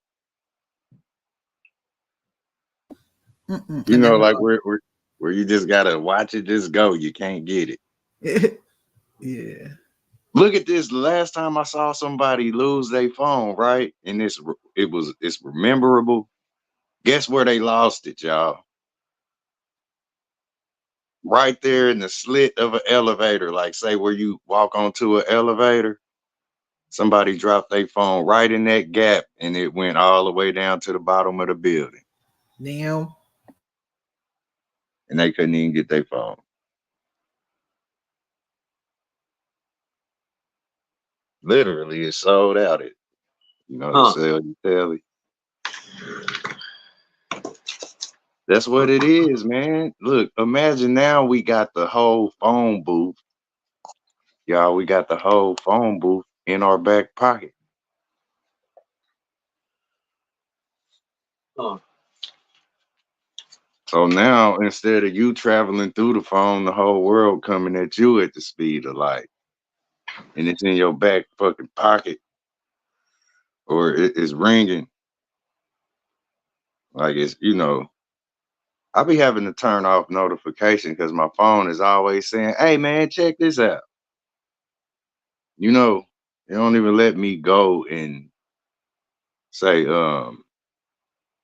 I You know, never like where you just gotta watch it just go. You can't get it. lost. Yeah. Look at this. The last time I saw somebody lose their phone, right? And it's memorable. Guess where they lost it, y'all? Right there in the slit of an elevator. Like say where you walk onto an elevator. Somebody dropped their phone right in that gap and it went all the way down to the bottom of the building. Now. And they couldn't even get their phone. Literally, it sold out. It, you know, to Huh. sell your telly. That's what it is, man. Look, imagine now we got the whole phone booth. Y'all, we got the whole phone booth in our back pocket. Huh. So now, instead of you traveling through the phone, the whole world coming at you at the speed of light. And it's in your back fucking pocket or it's ringing. Like it's, you know, I be having to turn off notification because my phone is always saying, hey man, check this out. You know, they don't even let me go and say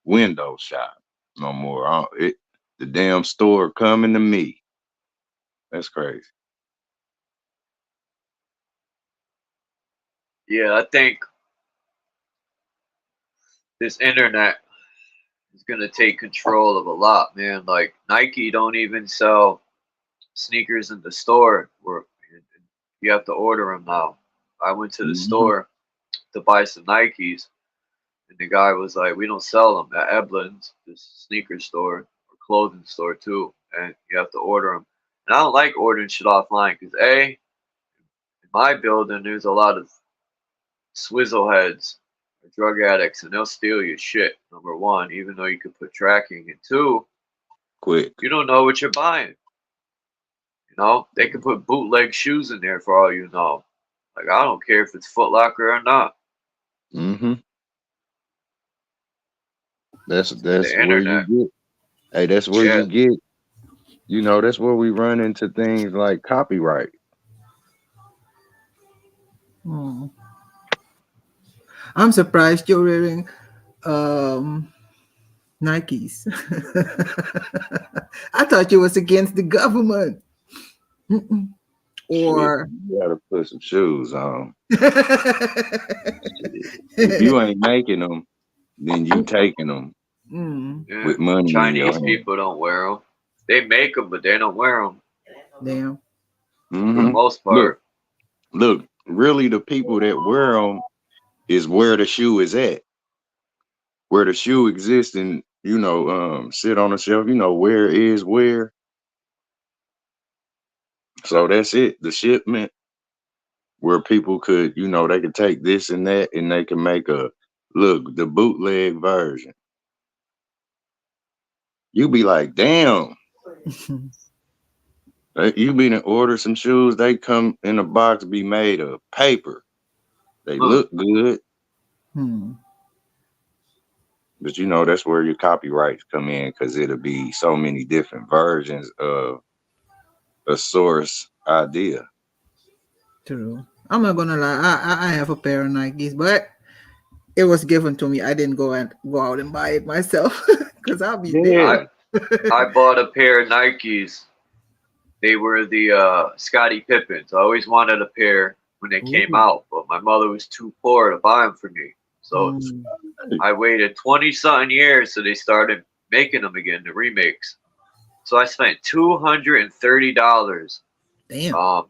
window shop no more. The damn store coming to me. That's crazy. Yeah, I think this internet is gonna take control of a lot, man. Like Nike don't even sell sneakers in the store, where you have to order them now. I went to the Mm-hmm. store to buy some Nikes, and the guy was like, "We don't sell them at Eblin's, this sneaker store or clothing store too, and you have to order them." And I don't like ordering shit offline because in my building there's a lot of swizzle heads or drug addicts, and they'll steal your shit. Number one, even though you could put tracking, and two, Quick. you don't know what you're buying. You know, they could put bootleg shoes in there for all you know. Like I don't care if it's Foot Locker or not. Mm-hmm. That's The where you internet, get. Hey, that's where yeah, you get. You know, that's where we run into things like copyright. Hmm. I'm surprised you're wearing um Nikes. I thought you was against the government. Mm-mm. Shit, Or you gotta put some shoes on. Shit. If you ain't making them, then you taking them mm, yeah. with money in your Chinese hand. people don't wear them. They make them, but they don't wear them damn. for the Mm-hmm. most Look, part. look. Really, the people that wear them is where the shoe is at, where the shoe exists, and you know, sit on the shelf. You know where is where. So that's it. The shipment where people could, you know, they could take this and that, and they can make a look the bootleg version. You be like, damn. You be to order some shoes. They come in a box, be made of paper. They Huh. look good, Hmm. but you know that's where your copyrights come in because it'll be so many different versions of a source idea. True. I'm not gonna lie. I have a pair of Nikes, but it was given to me. I didn't go out and buy it myself because I'll be Yeah. there. I bought a pair of Nikes. They were the Scottie Pippens. I always wanted a pair when they came Ooh. out, but my mother was too poor to buy them for me. So Mm, I waited 20 something years so they started making them again, the remakes. So I spent $230. damn.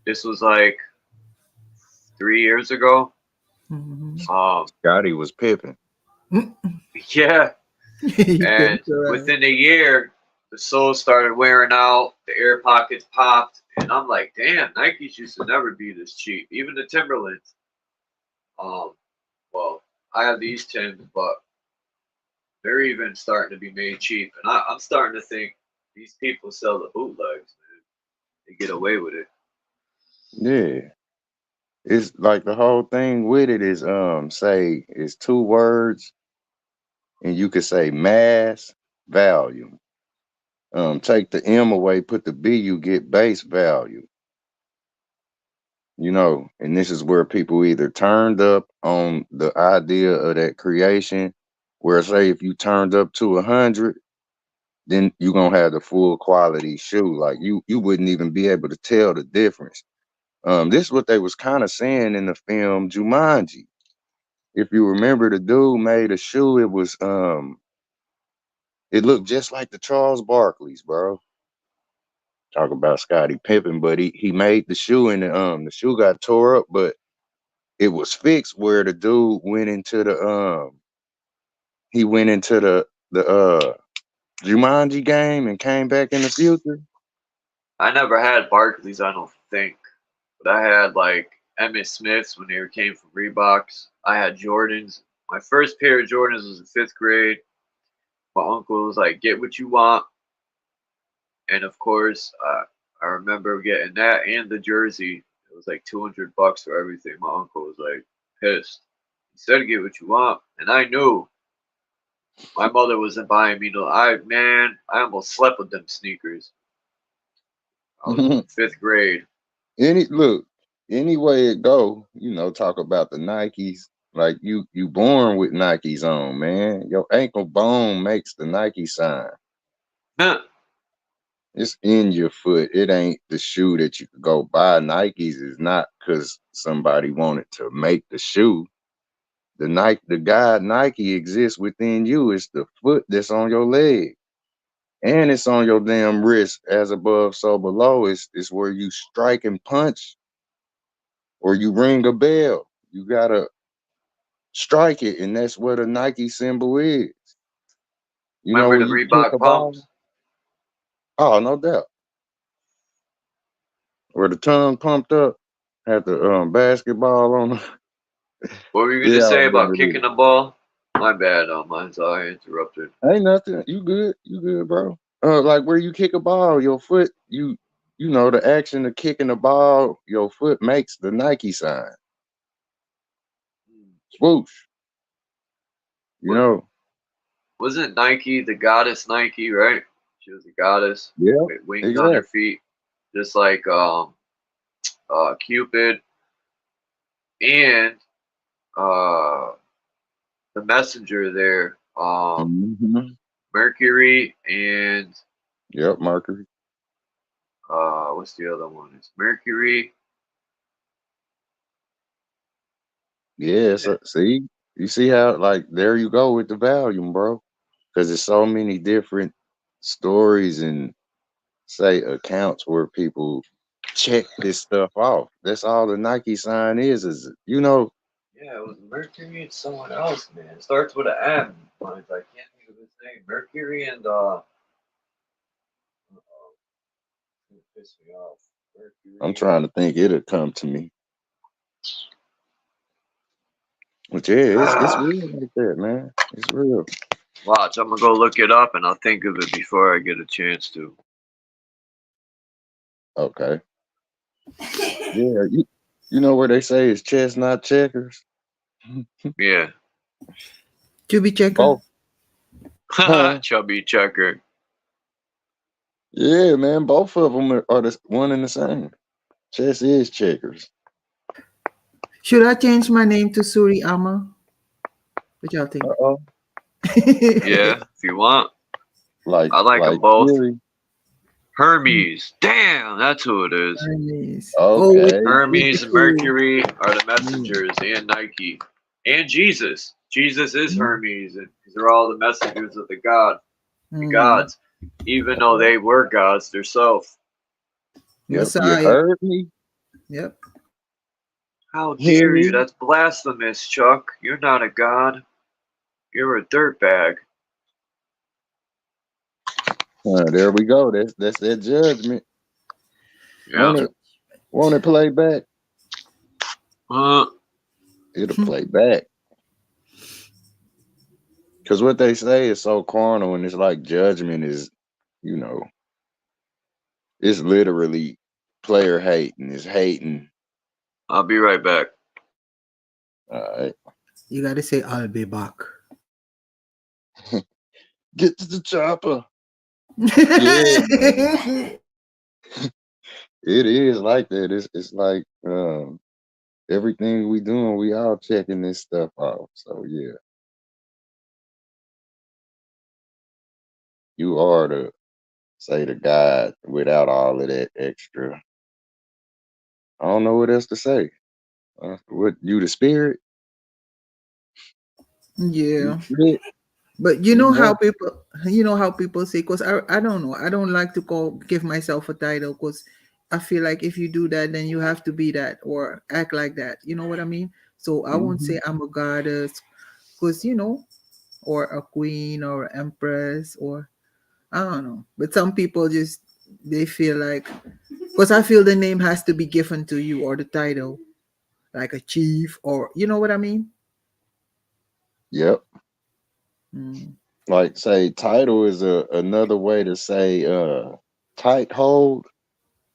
This was like 3 years ago. Mhm. Scotty was pipping. Yeah. You And think you're right. within a year, the soles started wearing out, the air pockets popped, and I'm like, damn, Nikes used to never be this cheap. Even the Timberlands. Well, I have these Timbs, but they're even starting to be made cheap. And I'm starting to think these people sell the bootlegs, man. They get away with it. Yeah. It's like the whole thing with it is say it's two words and you could say mass value. Take the M away, put the B, you get base value. You know, and this is where people either turned up on the idea of that creation, where say if you turned up to 100, then you're gonna have the full quality shoe. Like you wouldn't even be able to tell the difference. This is what they was kind of saying in the film Jumanji. If you remember, the dude made a shoe. It looked just like the Charles Barkley's, bro. Talk about Scottie Pippen, but he made the shoe and the shoe got tore up, but it was fixed where the dude went into the Jumanji game and came back in the future. I never had Barclays, I don't think. But I had like Emmitt Smiths when they came from Reeboks. I had Jordans. My first pair of Jordans was in 5th grade. My uncle was like, get what you want. And of course, I remember getting that and the jersey. It was like $200 for everything. My uncle was like pissed. He said, get what you want. And I knew my mother wasn't buying me no. I almost slept with them sneakers. I was in 5th grade. Any way it go, talk about the Nikes. Like you born with Nikes on, man. Your ankle bone makes the Nike sign. Huh. It's in your foot. It ain't the shoe that you could go buy. Nikes is not because somebody wanted to make the shoe. The God Nike exists within you. It's the foot that's on your leg. And it's on your damn wrist, as above, so below. It's where you strike and punch or you ring a bell. You gotta strike it, and that's what a Nike symbol is. You know, Remember when the you kick Reebok a ball, pumps? oh, no doubt. Where the tongue pumped up, had the basketball on. What were you Yeah, gonna I say about remember kicking the ball? My bad, mine's I interrupted. that. Ain't nothing. You good? You good, bro? Like where you kick a ball, your foot, you know the action of kicking the ball, your foot makes the Nike sign. Swoosh. You What know. wasn't Nike the goddess Nike, right? She was a goddess Yeah. with wings on her Exactly. feet, just like Cupid and uh the messenger there, Mm-hmm. Mercury and Yep, Mercury. what's the other one? It's Mercury. Yeah. So, see, you see how like there you go with the volume, bro. Because there's so many different stories and say accounts where people check this stuff off. That's all the Nike sign is Yeah, it was Mercury and someone else, man. It starts with an M. I can't think of his name. Mercury and it pissed me off. I'm Mercury. trying to think it'll come to me. But yeah, it's Ah, real like that, man. It's real. watch, I'm gonna go look it up and I'll think of it before I get a chance to. Okay. Yeah, you know where they say it's chestnut checkers? Yeah. Chubby checker. Both. Huh? Chubby checker. Yeah, man. Both of them are the one and the same. Chess is checkers. Should I change my name to Suriyama? What y'all think? Uh-oh. Yeah, if you want. Like I like them both. Fury. Hermes. Damn, that's who it is. Hermes. Okay. Hermes and Mercury are the Mm. messengers, and Nike, and Jesus. Jesus is Mm. Hermes, and these are all the messengers of the Mm. gods. Even though they were gods themselves. Yep. You Messiah. heard me? Yep. How Hear dare you? me? That's blasphemous, Chuck. You're not a god. You're a dirtbag. There we go. That's that judgment. Yeah. Won't it play back? It'll play back. Because what they say is so carnal, and it's like judgment is, you know, it's literally player hating. It's hating. I'll be right back. All right. You gotta say I'll be back. Get to the chopper. Yeah, man. It is like that. It's like everything we doing, we all checking this stuff out. So yeah. You are the say to God without all of that extra. I don't know what else to say. What you the spirit? Yeah. You spirit? But you know how people say, because I don't know, I don't like to give myself a title, because I feel like if you do that, then you have to be that or act like that. You know what I mean? So I won't say I'm a goddess, because or a queen or empress, or I don't know. But some people just they feel like, because I feel the name has to be given to you, or the title, like a chief, or you know what I mean? Yep. Mm. Like say title is another way to say tight hold.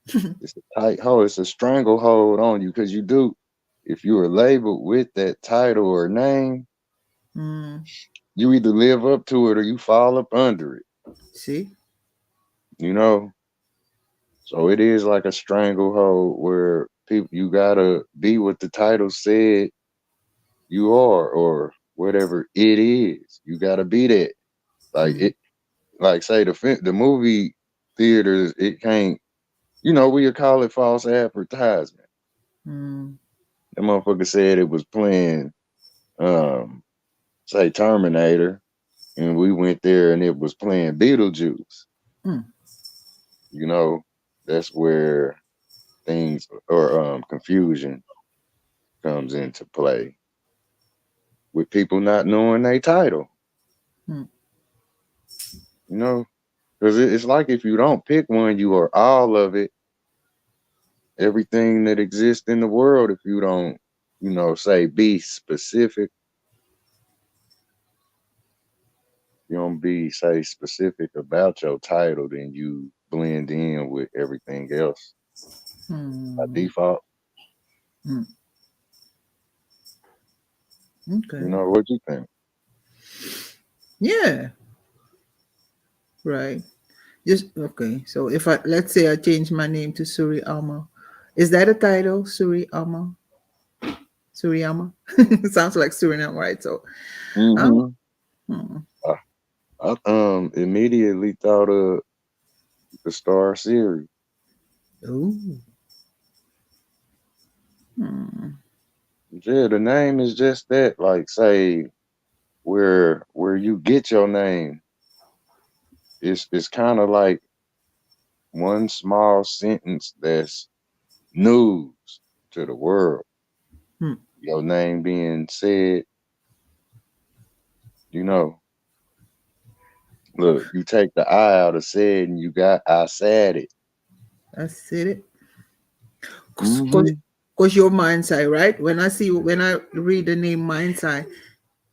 It's a tight hold, it's a stranglehold on you, because you do, if you are labeled with that title or name, Mm. you either live up to it or you fall up under it. See? You know? So it is like a stranglehold where people, you gotta be what the title said you are, or whatever it is. You gotta be that. Like it, like say the movie theaters, it can't. We would call it false advertisement. Mm. The motherfucker said it was playing, say Terminator, and we went there and it was playing Beetlejuice. Mm. That's where things or confusion comes into play with people not knowing their title. Mm. Because it's like if you don't pick one, you are all of it. Everything that exists in the world, if you don't, say be specific. You don't be say specific about your title, then you blend in with everything else by default. Mm. Okay. What you think? Yeah. Right. Just okay. So if let's say I change my name to Suriyama, is that a title? Suriyama. Suriyama. Sounds like Suriname, right? So, Mm-hmm. hmm. I immediately thought of the Star series. Ooh. Hmm. Yeah, the name is just that. Like say where you get your name. It's kind of like one small sentence that's news to the world. Hmm. Your name being said, look, you take the I out of said and you got I said it. I said it. Mm-hmm. Cause your mind's eye, right? When I read the name mind's eye,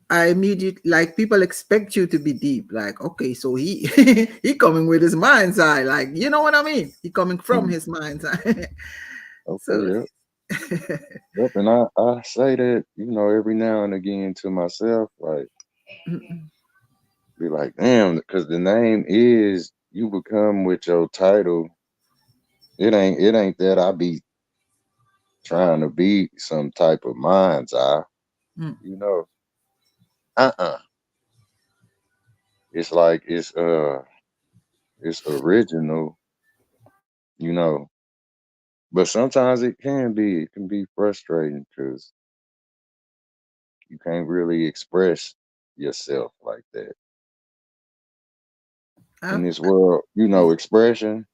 I immediately, like, people expect you to be deep. Like, okay, so he he coming with his mind's eye. Like, you know what I mean? He coming from his mind's eye. Okay, So yep. Yep, and I say that, every now and again to myself, like, be like, damn, because the name is, you become with your title. It ain't that I be trying to be some type of mind's eye, Mm. you know. Uh-uh. It's like it's original, you know. But sometimes it can be frustrating because you can't really express yourself like that. In Uh, this world, you know, expression.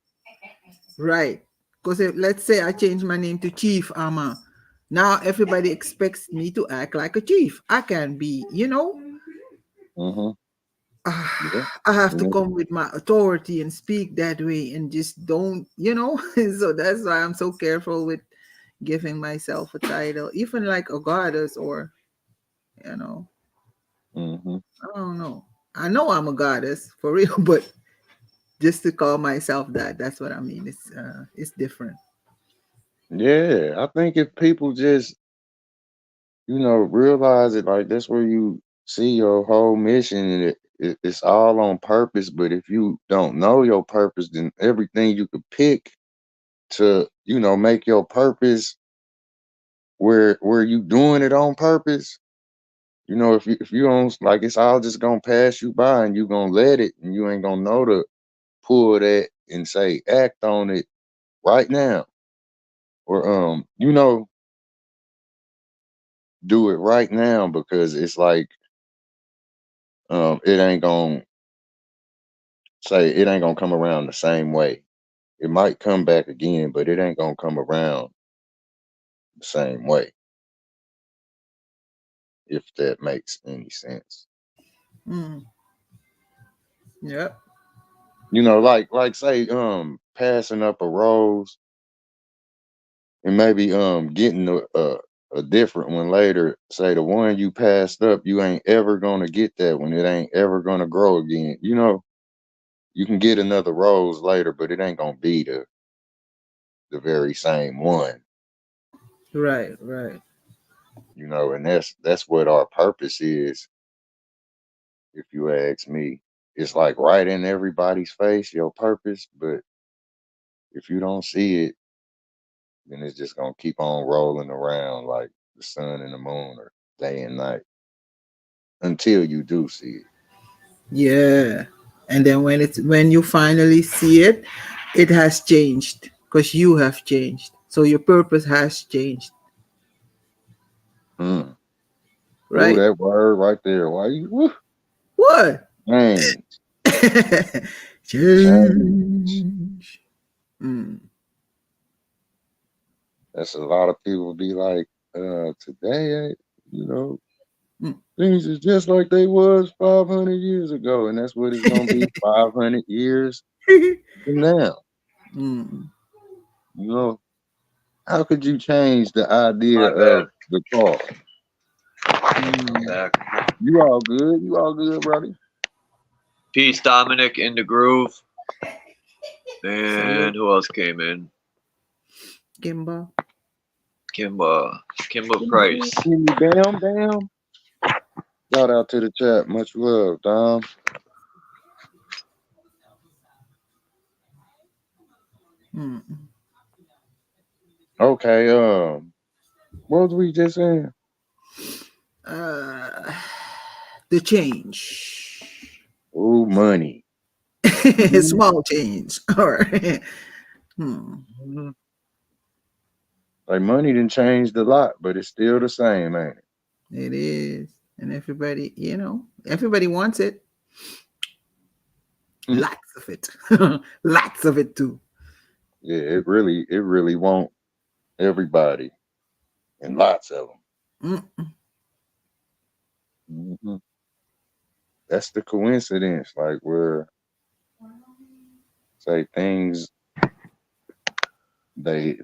right. Because let's say I change my name to Chief Ama. Now everybody expects me to act like a chief. I can be, Mm-hmm. Yeah. I have to Yeah. come with my authority and speak that way and just don't, So that's why I'm so careful with giving myself a title, even like a goddess or, you know, Mm-hmm. I don't know. I know I'm a goddess for real, but just to call myself that, that's what I mean. It's different. Yeah. I think if people just, you know, realize it, like that's where you see your whole mission, and it's all on purpose. But if you don't know your purpose, then everything you could pick to, you know, make your purpose where you doing it on purpose. You know, if you don't, like, it's all just gonna pass you by, and you gonna let it, and you ain't gonna know to pull that and say act on it right now, or you know, do it right now, because it's like it ain't gonna come around the same way. It might come back again, but it ain't gonna come around the same way, if that makes any sense. Mm. Yep. You know, like say passing up a rose, and maybe getting a different one later. Say the one you passed up, you ain't ever gonna get that one. It ain't ever gonna grow again. You know, you can get another rose later, but it ain't gonna be the very same one. Right, right. You know, and that's what our purpose is. If you ask me, it's like right in everybody's face, your purpose. But if you don't see it, then it's just gonna keep on rolling around like the sun and the moon, or day and night, until you do see it. Yeah. And then when you finally see it, it has changed because you have changed. So your purpose has changed, Mm. Ooh, right? that word right there. Why you What? change? Change. Change. Mm. That's a lot of people be like, today, you know, Mm. things is just like they was 500 years ago, and that's what it's gonna be 500 years from now. Mm. You know, how could you change the idea My bad. of the car? I'm Mm. back. You all good? You all good, brother? Peace, Dominic in the groove. Salute, And who else came in? Kimba. Kimba Price. Damn, damn. Shout out to the chat. Much love, Dom. Mm. Okay, what was we just saying? Uh, the change. Ooh, money. Mhm. Small change. All right. Hmm. Mhm. Like money didn't change a lot, but it's still the same, ain't it? It is. And everybody wants it. Mm. Lots of it. Lots of it too. Yeah, it really won't everybody, and lots of Mm. them. That's the coincidence, like where say things they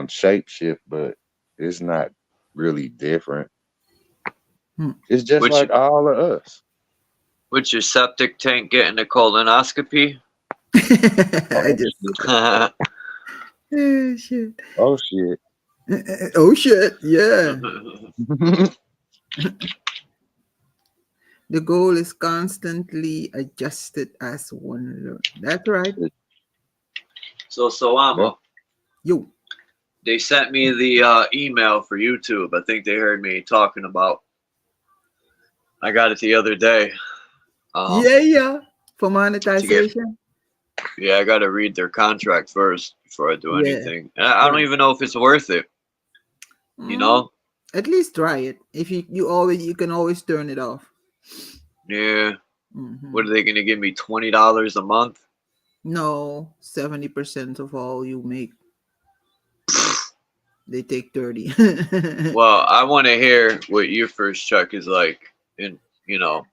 shape shift, but it's not really different. Mm. It's just Which like all of us. which your septic tank getting a colonoscopy? I Oh just shit! oh shit. Oh shit! Oh shit. Yeah. The goal is constantly adjusted as one learn. That's right. so Yep. Amo, Yo. they sent me the email for YouTube. I think they heard me talking about. I got it the other day. Yeah. For To get, monetization. yeah, I got to read their contract first before I do Yeah. anything. And I don't Right. even know if it's worth it. You know? At least try it. If you can always turn it off. Yeah. Mhm. What are they going to give me? $20 a month? No, 70% of all you make. They take 30. Well, I want to hear what your first check is like. And, you know,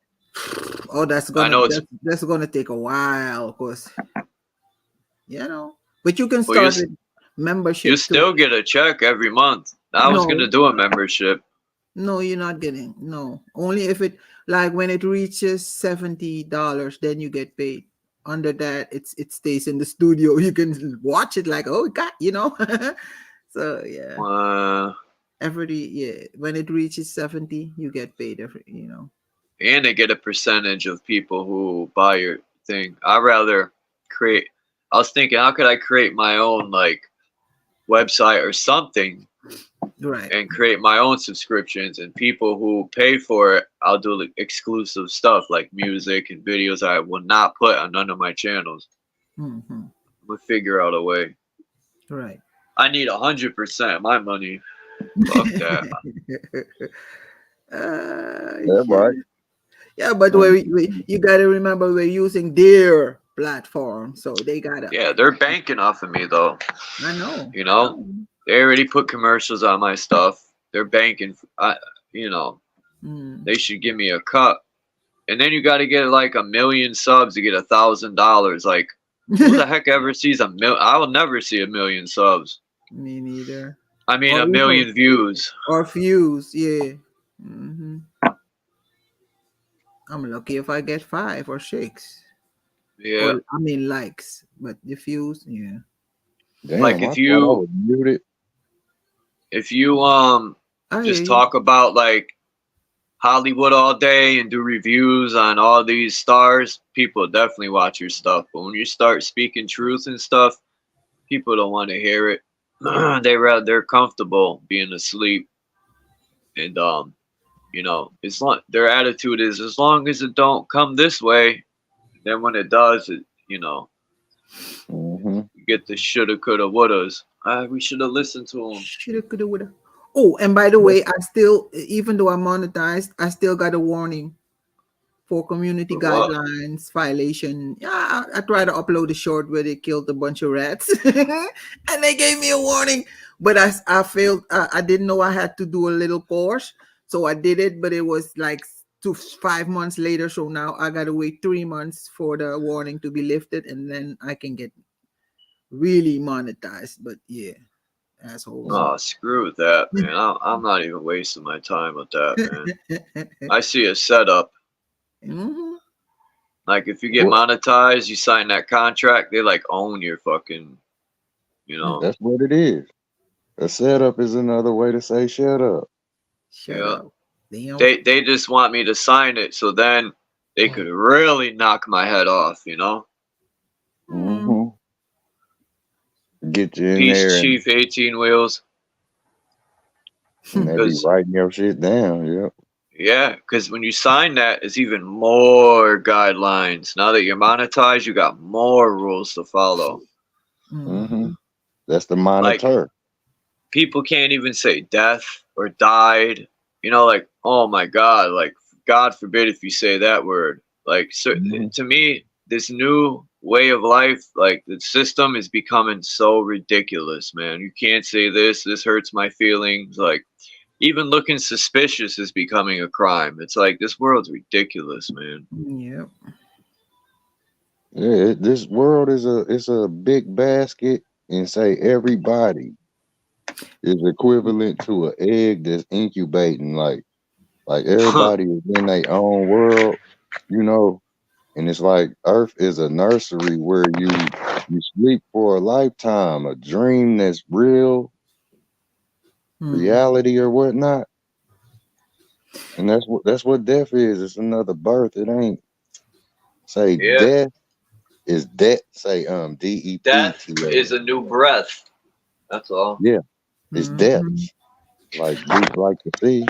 Oh, I know it's, that's gonna take a while, cause but you can well, you, start with you membership too. still get a check every month. I was going to No, do a membership. no, you're not getting only if it like when it reaches $70, then you get paid. Under that, it stays in the studio. You can watch it like, oh God, So yeah, when it reaches 70, you get paid And they get a percentage of people who buy your thing. I rather create. I was thinking, how could I create my own like website or something, Right. and create my own subscriptions, and people who pay for it, I'll do like exclusive stuff like music and videos I will not put on none of my channels. Mm-hmm. We'll figure out a way. Right. I need 100% of my money. Fuck that. That's right. Yeah, but you gotta remember we're using their platform, so they gotta. Yeah, they're banking off of me though. I know. You know, they already put commercials on my stuff. They're banking. They should give me a cut. And then you got to get like 1 million subs to get $1,000. Like, who the heck ever sees a million? I will never see 1 million subs. Me neither. I mean, Or 1 million views. Or views, yeah. Mm-hmm. I'm lucky if I get 5 or 6. Yeah. Or, I mean likes, but the views, yeah. Damn, like if you just talk about like Hollywood all day and do reviews on all these stars, people definitely watch your stuff. But when you start speaking truth and stuff, people don't want to hear it. They're comfortable being asleep, and their attitude is as long as it don't come this way. Then when it does, get the shoulda, coulda, wouldas. We should have listened to them. Shoulda, coulda, woulda. Oh, and by the way, I still, even though I'm monetized, I still got a warning for community guidelines violation. Yeah, I tried to upload a short where they killed a bunch of rats, and they gave me a warning. But I failed. I didn't know I had to do a little course, so I did it. But it was like 5 months later, so now I gotta wait 3 months for the warning to be lifted, and then I can get really monetized. But yeah. Assholes. Oh, screw that, man. I'm not even wasting my time with that, man. I see a setup. Like, if you get monetized, you sign that contract, they like own your fucking, That's what it is. A setup is another way to say shut up. Shut up. They just want me to sign it, so then they could really knock my head off, Get you in Peace there. Chief 18 wheels. And they be writing your shit down, yep. Yeah, because when you sign that, it's even more guidelines. Now that you're monetized, you got more rules to follow. That's the monitor. Like, people can't even say death or died. Like, oh my God, like, God forbid if you say that word. Like, so to me, this new way of life, like, the system is becoming so ridiculous, man. You can't say this hurts my feelings. Like, even looking suspicious is becoming a crime. It's like, this world's ridiculous, man. Yep. Yeah, this world is a big basket, and say everybody is equivalent to an egg that's incubating. Like everybody is in their own world, and it's like Earth is a nursery where you sleep for a lifetime, a dream that's real, reality or whatnot. And that's what death is. It's another birth. It ain't death is death. Say DEath. Death is a new breath. That's all. Yeah, It's Mhm. depths, like deep like the sea.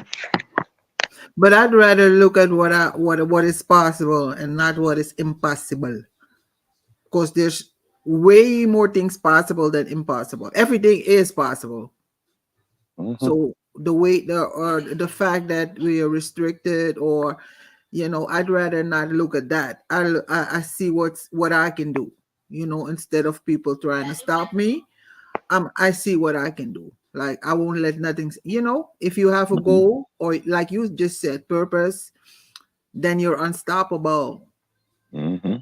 But I'd rather look at what is possible and not what is impossible. Because there's way more things possible than impossible. Everything is possible. Mm-hmm. So the way the fact that we are restricted, or I'd rather not look at that. I see what I can do. Instead of people trying to stop me, I see what I can do. Like, I won't let nothing. If you have a Mm-hmm. goal, or like you just said, purpose, then you're unstoppable. Mm-hmm.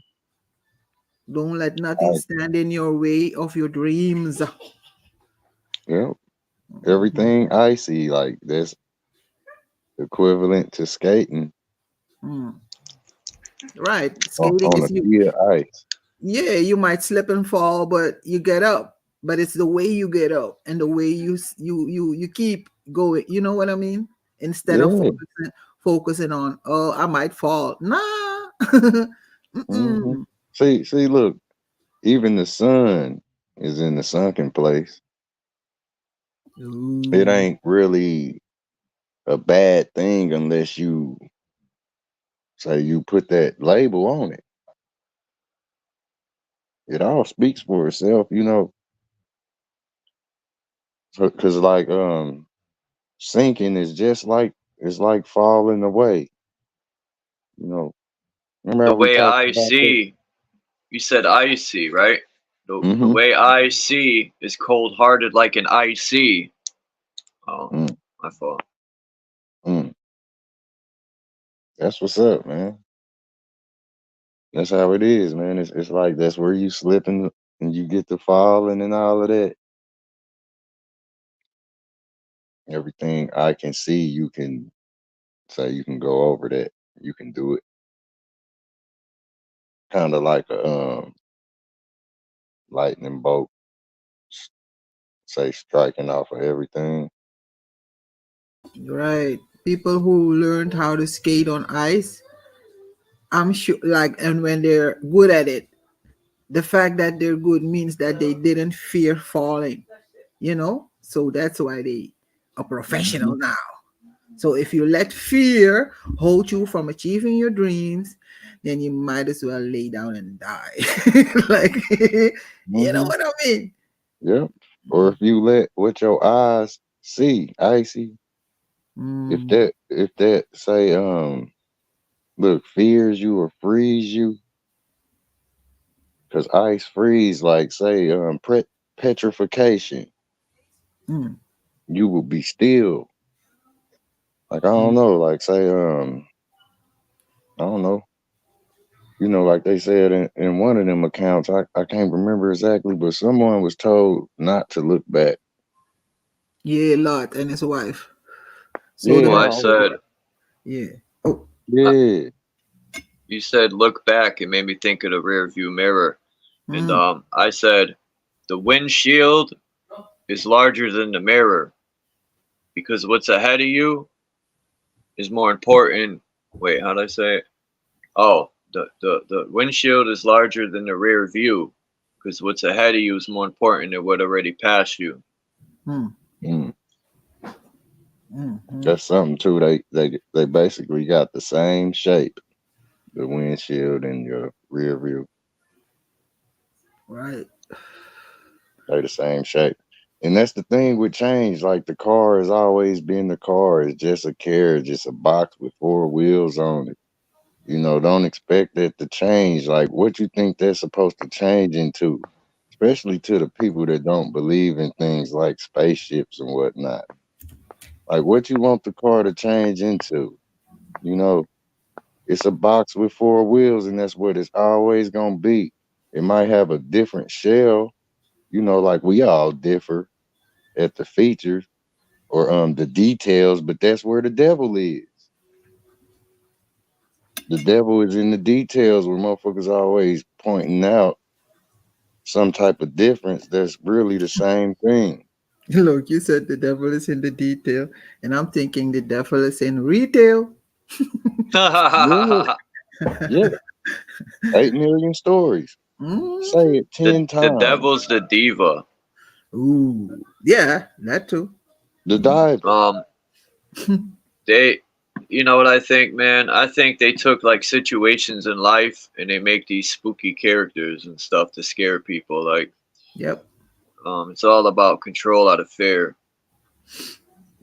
Don't let nothing Like, stand in your way of your dreams. yeah, everything I see, like that's equivalent to skating Mm. Right. Skating on a is sea of ice. yeah, you might slip and fall, but you get up. But it's the way you get up and the way you keep going. You know what I mean? Instead of Yeah. focusing on, oh, I might fall. Nah. Mm-hmm. Mm-mm. See, look, even the sun is in the sunken place. It Ooh. ain't really a bad thing unless you say you put that label on it. It all speaks for itself, because like sinking is just like it's like falling away. You know, remember The how we way talked I about that? see, you said I see, right? The Mm-hmm. way I see is cold hearted like an icy. Oh, Mm, my fault. mm. That's what's up, man. That's how it is, man. It's like that's where you slipping and you get to falling and all of that. Everything I can see, you can say you can go over that. You can do it. Kind of like a lightning bolt, s- say striking off of everything. Right. People who learned how to skate on ice, I'm sure, like, and when they're good at it, the fact that they're good means that they didn't fear falling, So that's why they are Hmm. professional now. So if you let fear hold you from achieving your dreams, then you might as well lay down and die. Like, you know Hmm. what I mean? Yep. Or if you let what your eyes see, icy. Mm, If that say look fears you or freeze you, because ice freeze like say petrification. mm. You will be still. Like I don't Mm. know, like say I don't know. Like they said in one of them accounts, I can't remember exactly, but someone was told not to look back. Yeah, Lot and his wife. So Yeah, Well, that, I said, yeah. Oh, uh, yeah. you said look back. It made me think of the rear view mirror. And mm. I said, the windshield is larger than the mirror because what's ahead of you is more important. Wait, how did I say it? Oh, the windshield is larger than the rear view because what's ahead of you is more important than what already passed you. Mm. Mm, Mm. that's something too. They basically got the same shape, the windshield and your rear view. Right. They the same shape. And that's the thing with change. Like the car has always been the car. It's just a carriage, just a box with four wheels on it. Don't expect it to change. Like what you think that's supposed to change into, especially to the people that don't believe in things like spaceships and whatnot. Like what you want the car to change into, you know, it's a box with four wheels and that's what it's always gonna be. It might have a different shell, like we all differ at the features or the details, but that's where the devil is. The devil is in the details where motherfuckers always pointing out some type of difference that's really the same thing. Look, you said the devil is in the detail, and I'm thinking the devil is in retail. Yeah, the yeah. 8 million stories. Mm. Say it 10 the times. devil's the diva. Ooh, yeah, that too. The diver. They, you know what I think, man? I think they took like situations in life and they make these spooky characters and stuff to scare people. Like, Yep. it's all about control out of fear.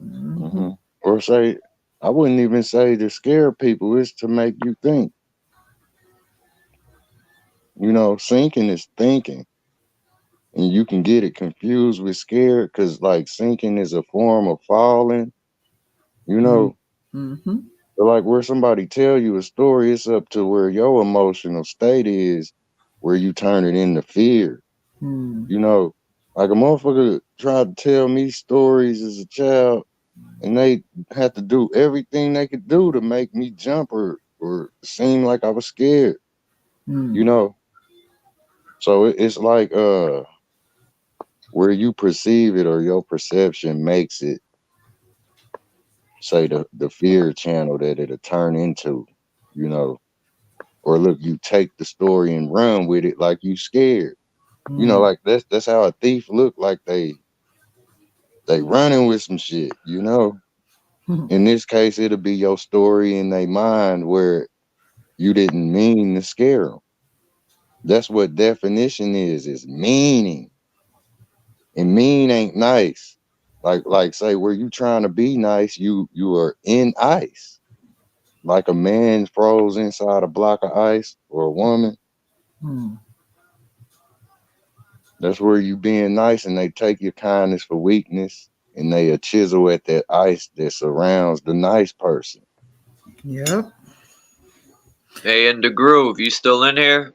Mhm. Hmm. Or say, I wouldn't even say to scare people. It's to make you think. You know, sinking is thinking, and you can get it confused with scared because, like, sinking is a form of falling. You know, Mm-hmm. but like where somebody tell you a story, it's up to where your emotional state is, where you turn it into fear. Mm. You know, like a motherfucker tried to tell me stories as a child, and they had to do everything they could do to make me jump or seem like I was scared. You Mm. know, so it's like where you perceive it or your perception makes it, say the fear channel that it'll turn into. You know, or look, you take the story and run with it like you scared. You know, Mm. like that's how a thief look, like they running with some shit. You know, in this case, it'll be your story in their mind where you didn't mean to scare them. That's what definition is meaning. And mean ain't nice. Like say where you trying to be nice, you are in ice. Like a man froze inside a block of ice or a woman. Mm. That's where you being nice and they take your kindness for weakness and they a chisel at that ice that surrounds the nice person. Yep. Hey, In the Groove, you still in here?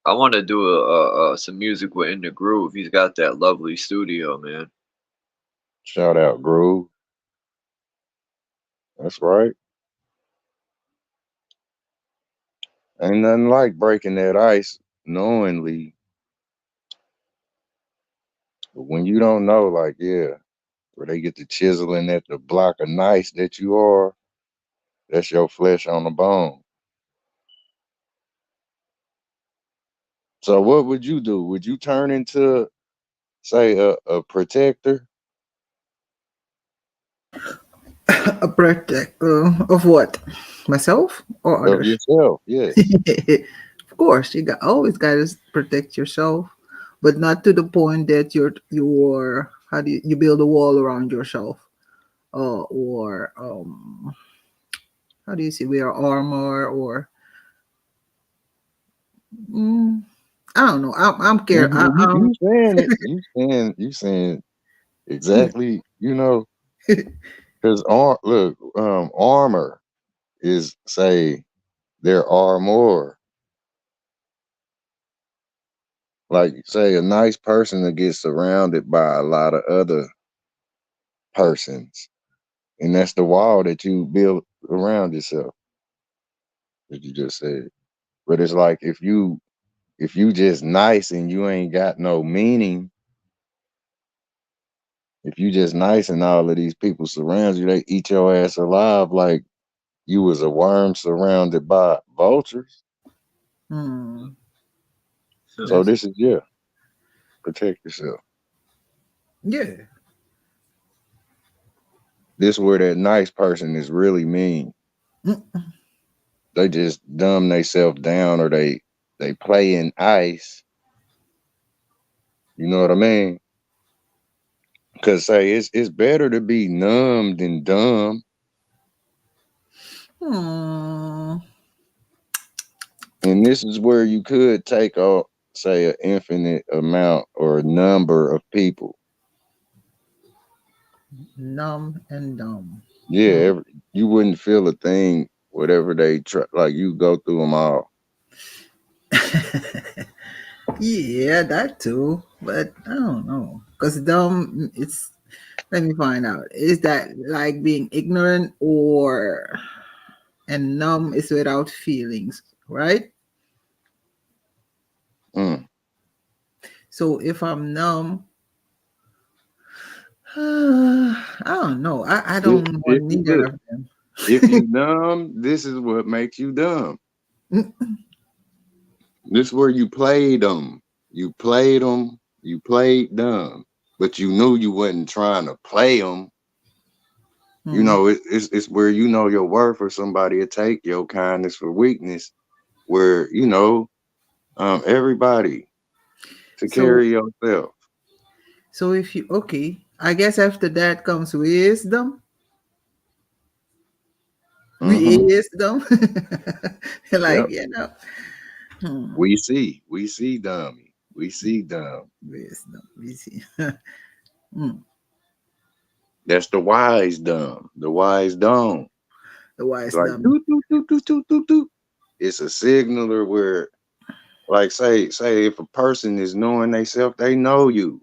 I want to do some music with In the Groove. He's got that lovely studio, man. Shout out Groove. That's right. Ain't nothing like breaking that ice knowingly. But when you don't know, like, yeah, where they get to chiseling at the block of nice that you are, that's your flesh on the bone. So what would you do? Would you turn into, say, a protector A protector of what? Myself or of others? yourself? Yes. Of course, you got always got to protect yourself, but not to the point that you're how do you build a wall around yourself, or how do you say wear armor or mm, I don't know. I'm care. You saying it. You saying exactly, you know, because look, armor is, say, there are more. Like, say, a nice person that gets surrounded by a lot of other persons, and that's the wall that you build around yourself, that you just said. But it's like if you just nice and you ain't got no meaning, if you just nice and all of these people surround you, they eat your ass alive like you was a worm surrounded by vultures. hmm, So that's this is, yeah, protect yourself. yeah. This where that nice person is really mean. Mm, They just dumb themselves down or they play in ice. You know what I mean? Cause say it's better to be numb than dumb. hmm. And this is where you could take a, say, an infinite amount or a number of people. Numb and dumb. Yeah, Hmm. you wouldn't feel a thing, whatever they try. Like you go through them all. Yeah, that too. But I don't know. Because dumb, it's, let me find out. Is that like being ignorant or, and numb is without feelings, right? Mm. So if I'm numb, I don't know. I If, don't want if you neither look, of them. if you dumb, this is what makes you dumb. Mm, This is where you played them. You played them. You played dumb, but you knew you wasn't trying to play them. You know, it's where you know your worth, or somebody will take your kindness for weakness. Where you know, everybody to So carry yourself. so if you okay, I guess after that comes wisdom. Mm-hmm. Wisdom. Yep. Like, you know. We see dummy. We see dumb. Wisdom. We see. That's the wise dumb. The wise don't. The It's wise like dumb. doot, doot, doot, doot, doot, doot, doot. It's a signaler where, like, say if a person is knowing themselves, they know you.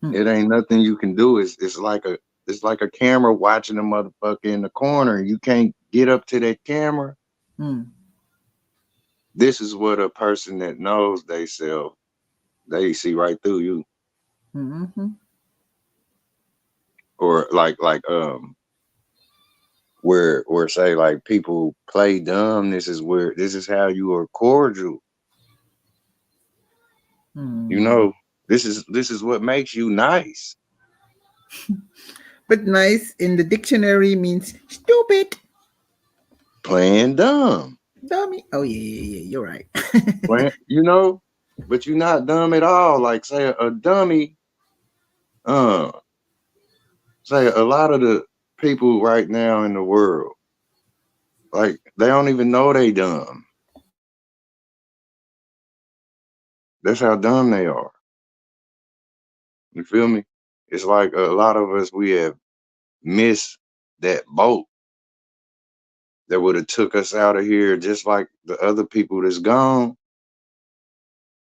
It ain't nothing you can do. It's like a camera watching a motherfucker in the corner. You can't get up to that camera. This is what a person that knows themselves, they see right through you. Or where say like people play dumb. This is how you are cordial. You know, this is what makes you nice. But nice in the dictionary means stupid. Playing dumb. Dummy. Oh yeah. You're right. You know, but you're not dumb at all. Like say a dummy, uh say a lot of the people right now in the world, like they don't even know they dumb. That's how dumb they are. You feel me? It's like a lot of us, we have missed that boat that would have took us out of here, just like the other people that's gone,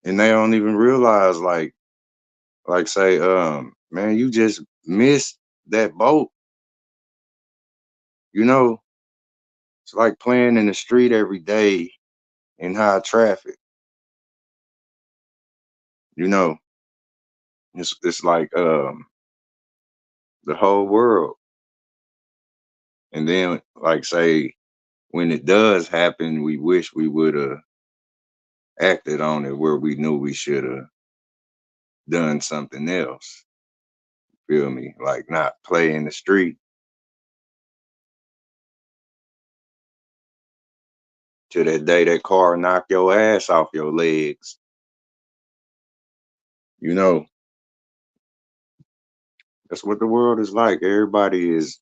and they don't even realize like say man, you just missed that boat. You know, it's like playing in the street every day in high traffic. You know, it's like the whole world. And then like say when it does happen, we wish we would have acted on it where we knew we should have done something else. Feel me? Like not play in the street till that day that car knock your ass off your legs. You know, that's what the world is like. Everybody is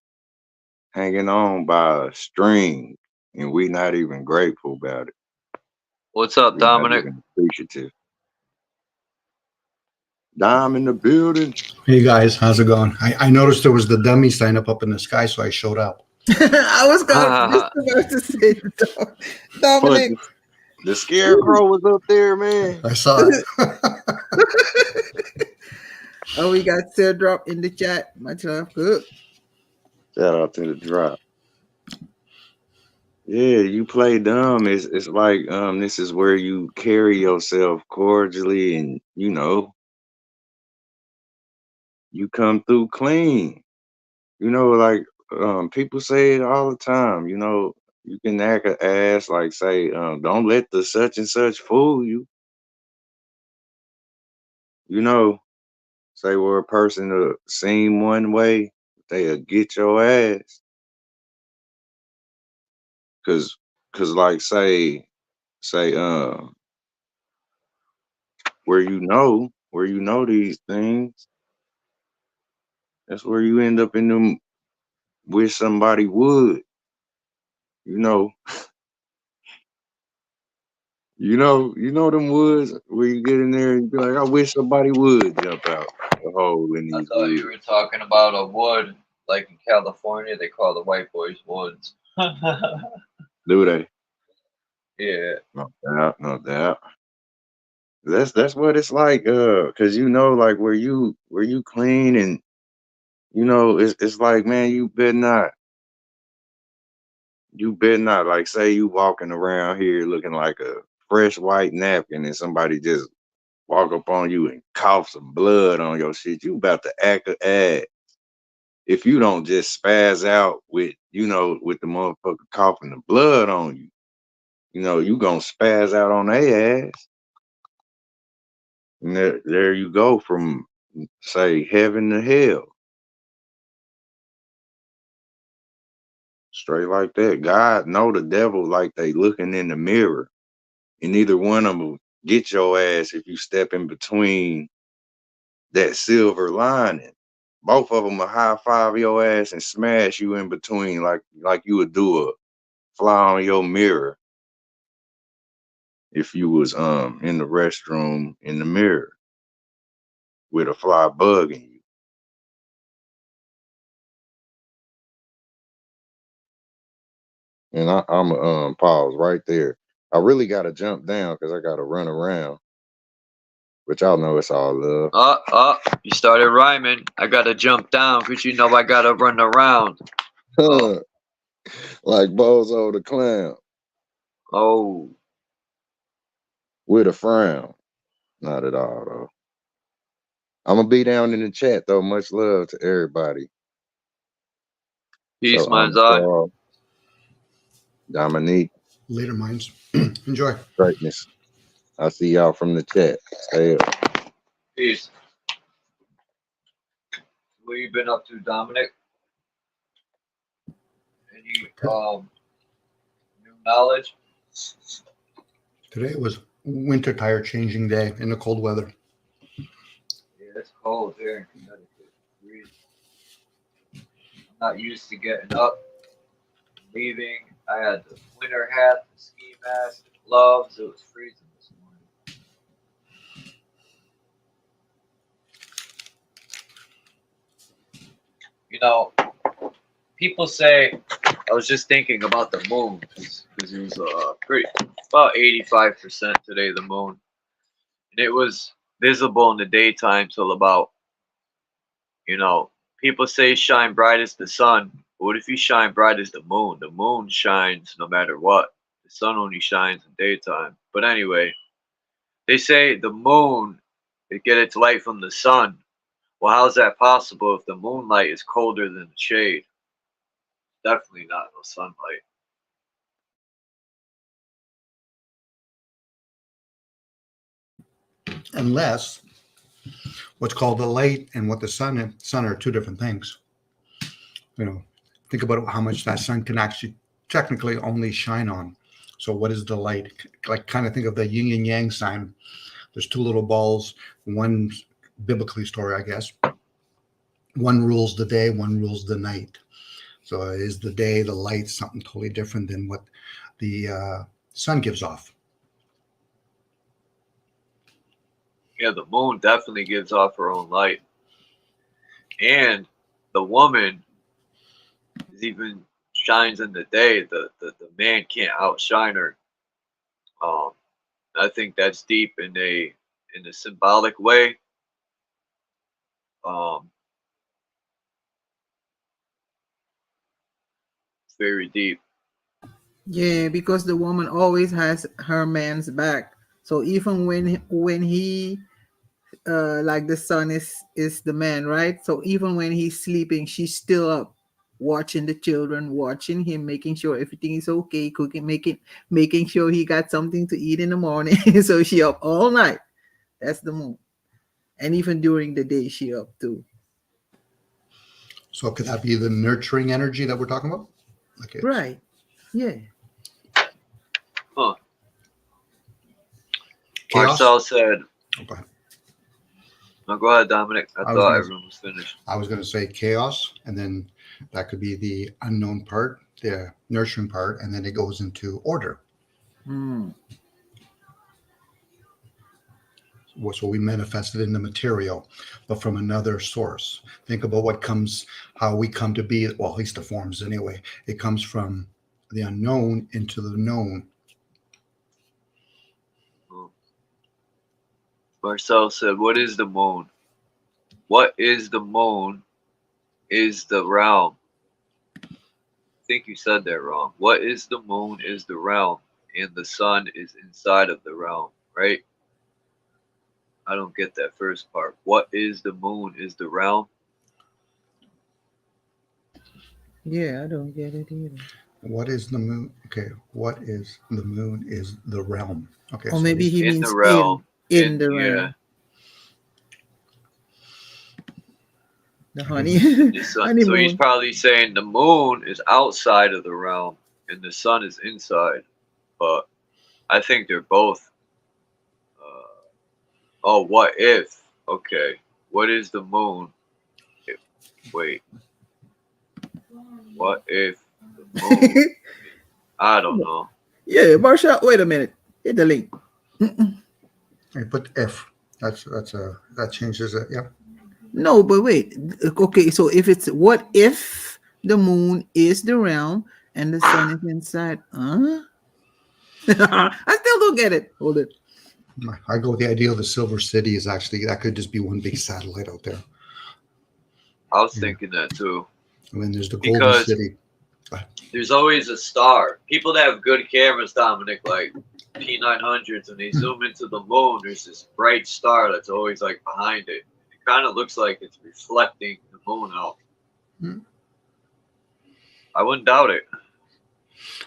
hanging on by a string, and we not even grateful about it. What's up, We're not Dominic? even appreciative. Dime in the building. Hey guys, how's it going? I noticed there was the dummy sign up in the sky, so I showed up. I was just about to say, But Dominic. the scarecrow was up there, man. I saw it. Oh, we got teardrop in the chat. Much love. Good. Shout out to the drop. Yeah, you play dumb. It's like this is where you carry yourself cordially, and you know you come through clean. You know, like people say it all the time. You know, you can act an ass like say, don't let the such and such fool you. You know, say where a person seem one way, they'll get your ass. Cause like say where you know these things, that's where you end up in them. Wish somebody would, you know, you know them woods where you get in there and be like, I wish somebody would jump out the hole in I these thought you woods. were talking about a wood, like in California, they call the white boys woods. Do they? Yeah. No doubt, no doubt. That's what it's like, cause you know, like where you clean, and you know, it's like, man, you better not like say you walking around here looking like a fresh white napkin, and somebody just walk up on you and cough some blood on your shit. You about to act a ad. If you don't just spaz out with, you know, with the motherfucker coughing the blood on you, you know, you gonna spaz out on their ass. And there you go from, say, heaven to hell. Straight like that. God know the devil like they looking in the mirror. And either one of them will get your ass if you step in between that silver lining. Both of them will high five your ass and smash you in between like you would do a fly on your mirror if you was in the restroom in the mirror with a fly bug in you. And I'm a pause right there. I really gotta jump down because I gotta run around. But y'all know it's all love. You started rhyming. I gotta jump down because you know I gotta run around. Like Bozo the Clown Oh, with a frown. Not at all though. I'm gonna be down in the chat though. Much love to everybody. peace, So man's eye. Carl, Dominic, Later, minds. Enjoy. greatness. I see y'all from the chat. Stay up. Peace. What you been up to, Dominic? Any new knowledge? Today was winter tire changing day in the cold weather. Yeah, it's cold here in Connecticut. Freezing. I'm not used to getting up, leaving. I had the winter hat, the ski mask, the gloves. It was freezing this morning. You know, people say, I was just thinking about the moon because it was pretty about 85% today, the moon, and it was visible in the daytime till about, people say shine bright as the sun. But what if you shine bright as the moon? The moon shines no matter what. The sun only shines in daytime. But anyway, they say the moon, it get its light from the sun. Well, how's that possible if the moonlight is colder than the shade? Definitely not no sunlight. Unless what's called the light and what the sun are two different things. Think about how much that sun can actually technically only shine on. So what is the light? Like kind of think of the yin and yang sign. There's two little balls, one biblically story, I guess. One rules the day, one rules the night. So is the day, the light, something totally different than what the sun gives off. Yeah, the moon definitely gives off her own light. And the woman even shines in the day. The man can't outshine her. I think that's deep in a symbolic way. It's very deep. Yeah, because the woman always has her man's back. So even when he like the son is the man, right? So even when he's sleeping, she's still up watching the children, watching him, making sure everything is okay, cooking, making sure he got something to eat in the morning. So she up all night. That's the moon. And even during the day she up too. So could that be the nurturing energy that we're talking about? Okay. Right. Yeah. Huh. Chaos? Marcel said, Oh, go ahead. no, go ahead, Dominic. I thought everyone was finished. I was going to say chaos, and then that could be the unknown part, the nurturing part, and then it goes into order. So we manifested in the material, but from another source. Think about how we come to be, well, at least the forms anyway. It comes from the unknown into the known. Marcel said, what is the moon? What is the moon is the realm. I think you said that wrong. What is the moon is the realm, and the sun is inside of the realm, right? I don't get that first part. What is the moon is the realm? Yeah, I don't get it either. What is the moon? Okay, what is the moon is the realm. Okay, Or maybe he in means the realm. in the realm. Yeah. The honey, The sun, so he's honeymoon. probably saying the moon is outside of the realm and the sun is inside. But I think they're both. Oh, what if? Okay, what is the moon? If, wait, what if the moon? I don't know. Yeah, Marsha. Wait a minute. Hit the link. I put if. That changes it. Yeah. No, but wait. Okay, so if it's what if the moon is the realm and the sun is inside? Huh? I still don't get it. Hold it. I go with the idea of the Silver City is actually that could just be one big satellite out there. I was thinking that too. And then there's the Golden Because City. there's always a star. People that have good cameras, Dominic, like P900s, and they zoom into the moon, there's this bright star that's always like behind it. It kind of looks like it's reflecting the moon out. Hmm. I wouldn't doubt it.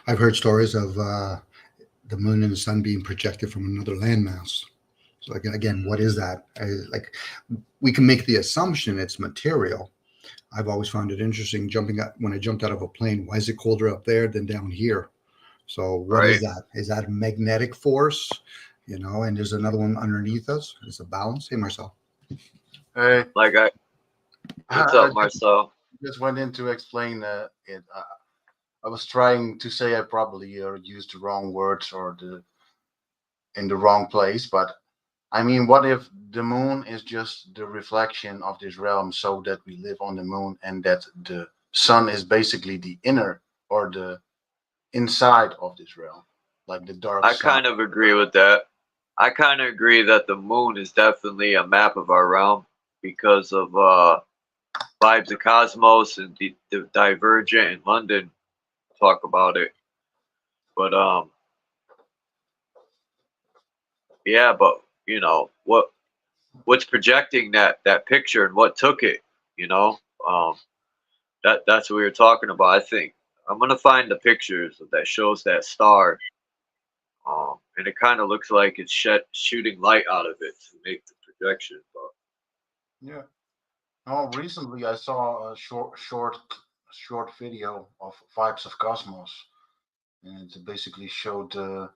I've heard stories of the moon and the sun being projected from another landmass. So again, what is that? We can make the assumption it's material. I've always found it interesting when I jumped out of a plane. Why is it colder up there than down here? So what is that? Is that a magnetic force? And there's another one underneath us. It's a balance. Hey, Marcel. Hey, What's up, Marcel? just went in to explain it. I was trying to say I probably used the wrong words or in the wrong place, but I mean, what if the moon is just the reflection of this realm, so that we live on the moon, and that the sun is basically the inner or the inside of this realm, like the dark I sun. kind of agree with that. I kind of agree that the moon is definitely a map of our realm because of Vibes of Cosmos and the Divergent in London talk about it. But yeah, but what's projecting that picture and what took it, that's what we were talking about. I think I'm gonna find the pictures that shows that star, and it kind of looks like it's shooting light out of it to make the projection. But Yeah. Oh, recently I saw a short video of Vibes of Cosmos, and it basically showed the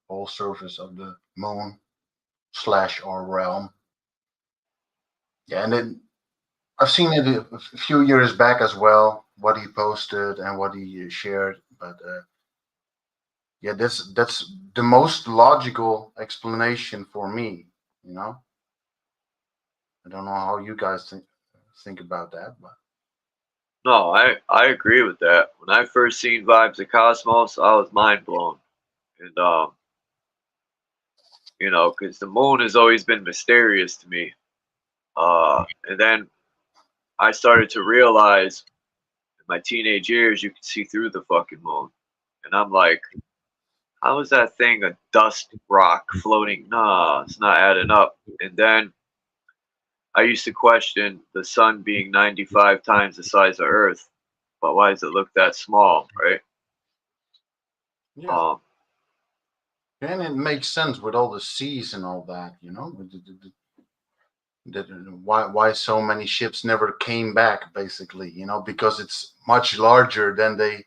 whole surface of the moon / or realm. Yeah, and then I've seen it a few years back as well, what he posted and what he shared. But yeah, that's the most logical explanation for me. I don't know how you guys think about that, but no, I agree with that. When I first seen Vibes of Cosmos, I was mind blown, and because the moon has always been mysterious to me. And then I started to realize in my teenage years you could see through the fucking moon. And I'm like, how is that thing a dust rock floating? Nah, it's not adding up. And then I used to question the sun being 95 times the size of Earth. But why does it look that small, right? yeah. And it makes sense with all the seas and all that, why so many ships never came back, basically, because it's much larger than they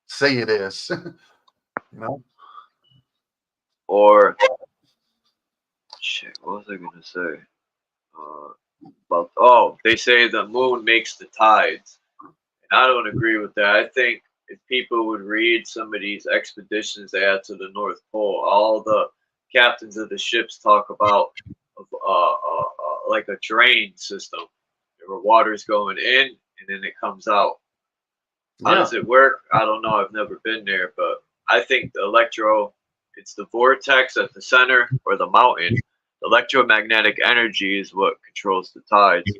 say it is. Or shit, what was I gonna say? They say the moon makes the tides. And I don't agree with that. I think if people would read some of these expeditions they had to the North Pole, all the captains of the ships talk about like a drain system where water's going in and then it comes out. How does it work? I don't know. I've never been there, but I think it's the vortex at the center or the mountain. Electromagnetic energy is what controls the tides.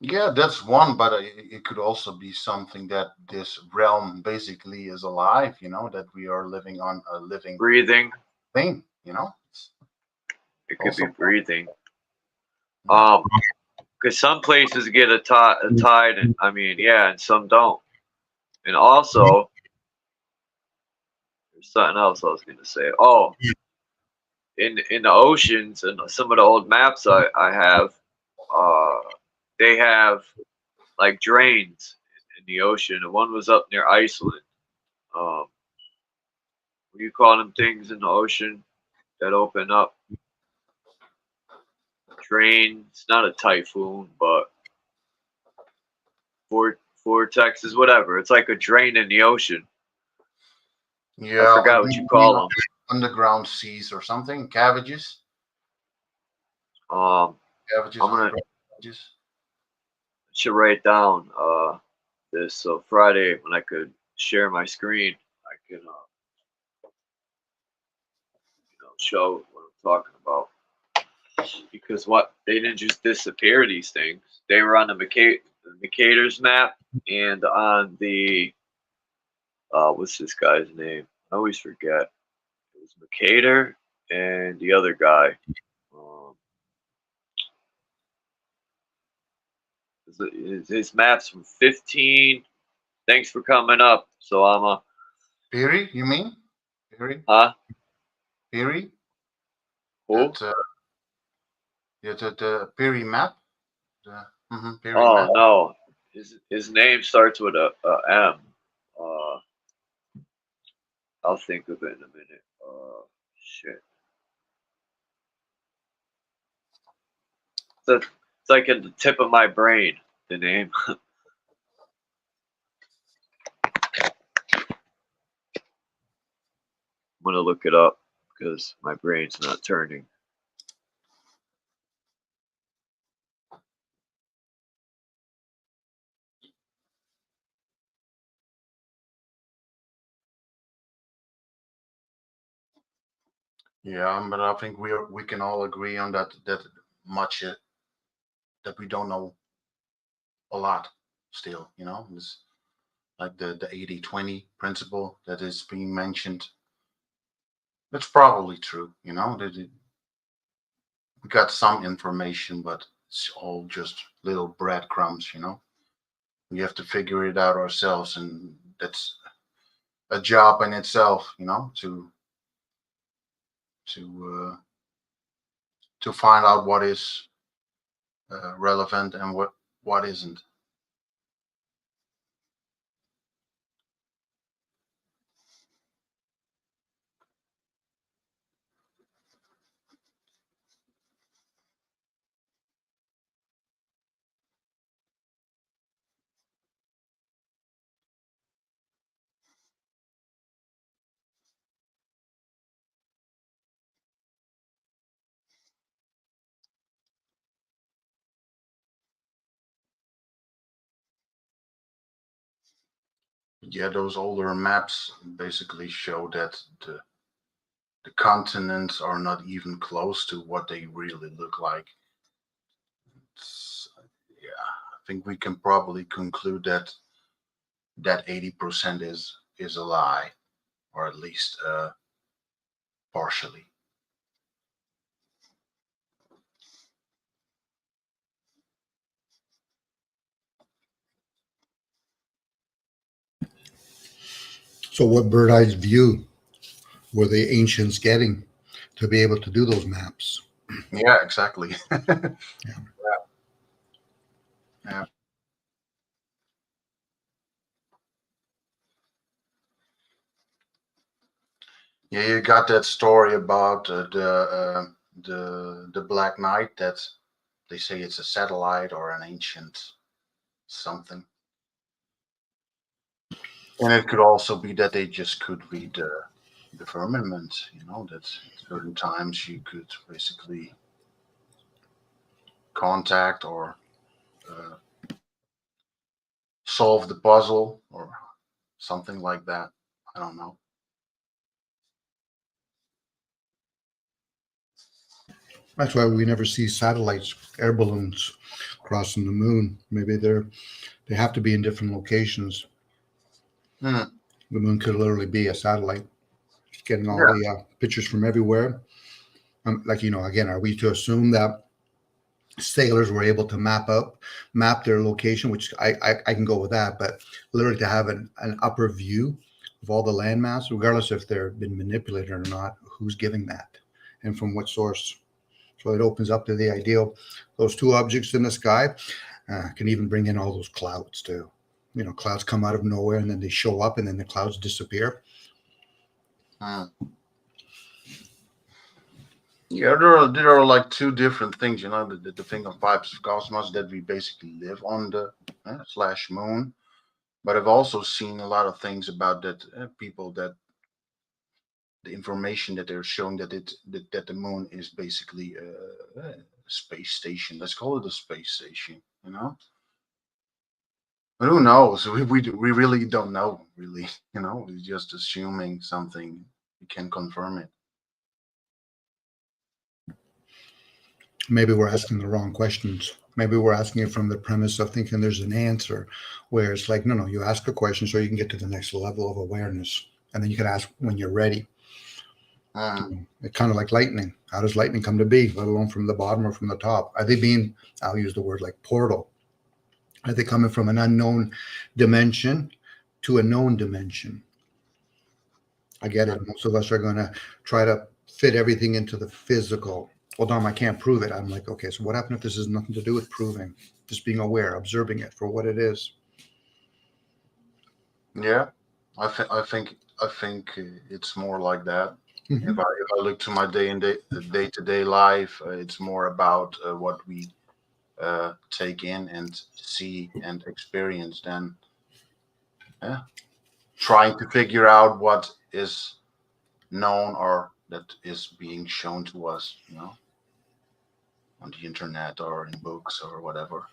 Yeah, that's one, but it could also be something that this realm basically is alive, that we are living on a living breathing thing, It could be breathing. Because some places get a tide, and and some don't. And also, there's something else I was going to say. Oh, in the oceans and some of the old maps I have, they have like drains in the ocean, and one was up near Iceland. What do you call them things in the ocean that open up? Drains, not a typhoon, but vortexes, whatever. It's like a drain in the ocean. Yeah, I forgot what you call them. Underground seas or something. Cabbages. Cabbages. I'm gonna underground cabbages. should write down this so Friday when I could share my screen, I can show what I'm talking about. Because what they didn't just disappear these things; they were on the Mercator's map and on the what's this guy's name? I always forget. It was Mercator and the other guy. His maps from 15. Thanks for coming up. So I'm a Peary, you mean? Peary? huh? Peary? Who? The Peary map? Peary Oh map? no, his name starts with a M. I'll think of it in a minute. Shit. It's like at the tip of my brain. The name. I'm gonna look it up because my brain's not turning. Yeah, but I think we can all agree on that much that we don't know a lot still. It's like the 80-20 principle that is being mentioned. It's probably true. That we got some information, but it's all just little breadcrumbs. We have to figure it out ourselves, and that's a job in itself. To find out what is relevant and what isn't. Yeah, those older maps basically show that the continents are not even close to what they really look like. Yeah, I think we can probably conclude that 80% is a lie, or at least partially. So, what bird eye view were the ancients getting to be able to do those maps? Yeah, exactly. Yeah. Yeah. Yeah, you got that story about the Black Knight that they say it's a satellite or an ancient something. And it could also be that they just could read the firmament, that certain times you could basically contact or solve the puzzle or something like that. I don't know. That's why we never see satellites, air balloons crossing the moon. Maybe they have to be in different locations. The moon could literally be a satellite, getting all the pictures from everywhere. Again, are we to assume that sailors were able to map their location, which I can go with that, but literally to have an upper view of all the landmass, regardless if they're been manipulated or not, who's giving that and from what source? So it opens up to the idea of those two objects in the sky. Can even bring in all those clouds too. You know, clouds come out of nowhere and then they show up and then the clouds disappear. Yeah, there are like two different things, you know, the thing of pipes of cosmos, that we basically live on the slash moon. But I've also seen a lot of things about that people, that the information that they're showing, that the moon is basically a space station. Let's call it a space station, you know. But who knows? We really don't know, really. You know, we're just assuming something. We can confirm it. Maybe we're asking the wrong questions. Maybe we're asking it from the premise of thinking there's an answer, where it's like, no, you ask a question so you can get to the next level of awareness. And then you can ask when you're ready. It's kind of like lightning. How does lightning come to be, let alone from the bottom or from the top? Are they being, I'll use the word like portal. Are they coming from an unknown dimension to a known dimension? I get it. Most of us are going to try to fit everything into the physical. Well, Dom, I can't prove it. I'm like, okay, so what happened if this has nothing to do with proving? Just being aware, observing it for what it is. Yeah, I think it's more like that. If I look to my day-to-day life, it's more about what we take in and see and experience than trying to figure out what is known or that is being shown to us, you know, on the internet or in books or whatever.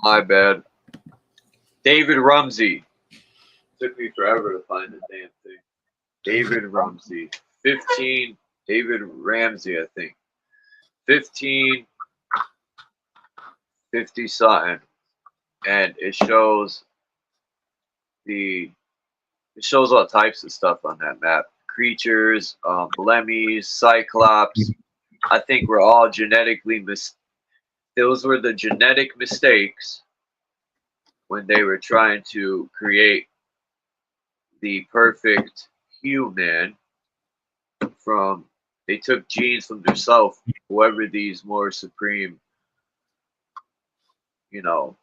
My bad. David Rumsey. Took me forever to find the damn thing. David Rumsey. 15. David Ramsey, I think. 50 something. And it shows all types of stuff on that map. Creatures, Blemmies, Cyclops. I think we're all genetically those were the genetic mistakes when they were trying to create the perfect human. They took genes from themselves, whoever these more supreme, you know,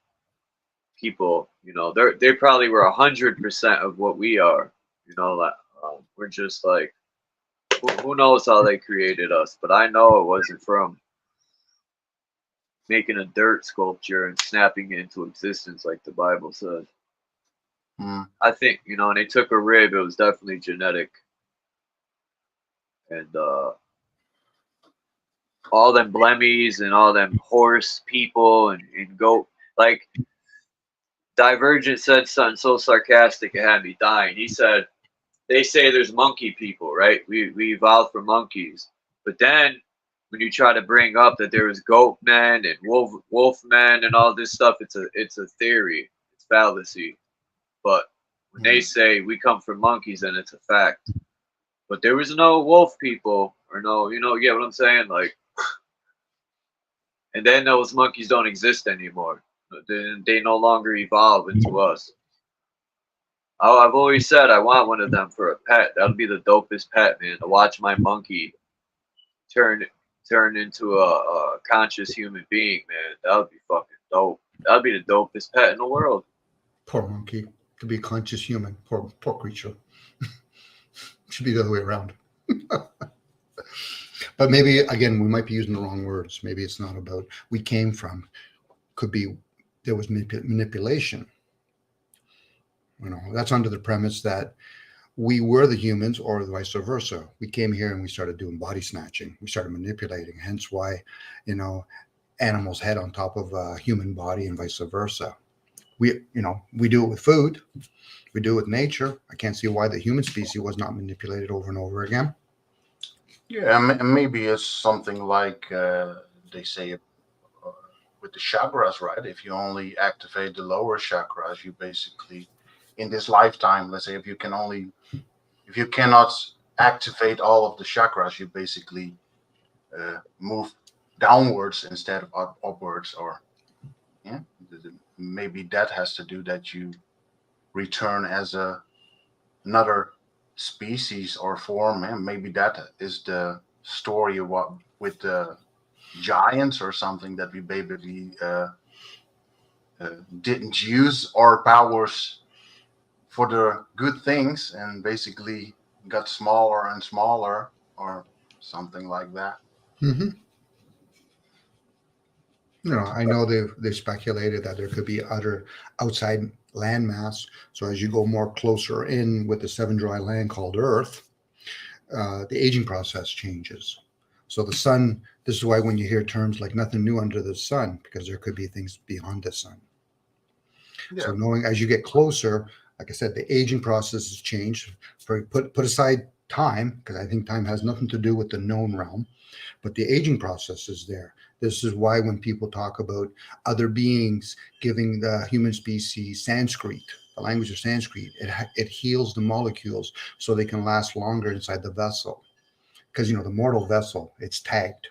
people, you know, they probably were 100% of what we are, you know, that we're just like, who knows how they created us, but I know it wasn't from making a dirt sculpture and snapping it into existence like the Bible says. I think, you know, and they took a rib, it was definitely genetic. And all them blemmies and all them horse people and goat, like Divergent said something so sarcastic it had me dying. He said, they say there's monkey people, right? We evolved from monkeys. But then when you try to bring up that there was goat men and wolf men and all this stuff, it's a theory. It's fallacy. But when they say we come from monkeys, then it's a fact. But there was no wolf people or no, you know, you get what I'm saying? Like, and then those monkeys don't exist anymore. They no longer evolve into us. I've always said I want one of them for a pet. That would be the dopest pet, man. To watch my monkey turn into a conscious human being, man. That would be fucking dope. That would be the dopest pet in the world. Poor monkey. To be a conscious human. Poor creature. Should be the other way around. But maybe, again, we might be using the wrong words. Maybe it's not about we came from. Could be there was manipulation. You know, that's under the premise that we were the humans or vice versa. We came here and we started doing body snatching. We started manipulating. Hence why, you know, animals head on top of a human body and vice versa. We do it with food. We do it with nature. I can't see why the human species was not manipulated over and over again. Yeah, and maybe it's something like they say with the chakras, right? If you only activate the lower chakras, you basically, in this lifetime, let's say if you cannot activate all of the chakras, you basically move downwards instead of upwards, or maybe that has to do that you return as another species or form, and maybe that is the story with the giants or something, that we basically didn't use our powers for the good things and basically got smaller and smaller or something like that. Hmm. I know they've speculated that there could be other outside landmass. So as you go more closer in with the seven dry land called Earth, the aging process changes. So the sun, this is why when you hear terms like nothing new under the sun, because there could be things beyond the sun. Yeah. So knowing as you get closer, like I said, the aging process has changed. Put aside time, because I think time has nothing to do with the known realm, but the aging process is there. This is why when people talk about other beings giving the human species Sanskrit, the language of Sanskrit, it heals the molecules so they can last longer inside the vessel. Because the mortal vessel, it's tagged.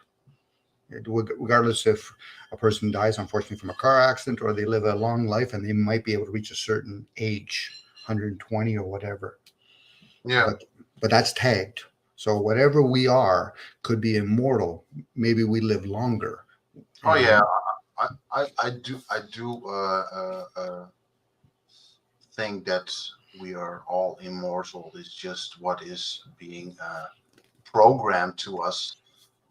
Regardless if a person dies unfortunately from a car accident or they live a long life and they might be able to reach a certain age, 120 or whatever. Yeah. But that's tagged. So whatever we are could be immortal. Maybe we live longer. Oh yeah, I do think that we are all immortal. It's just what is being programmed to us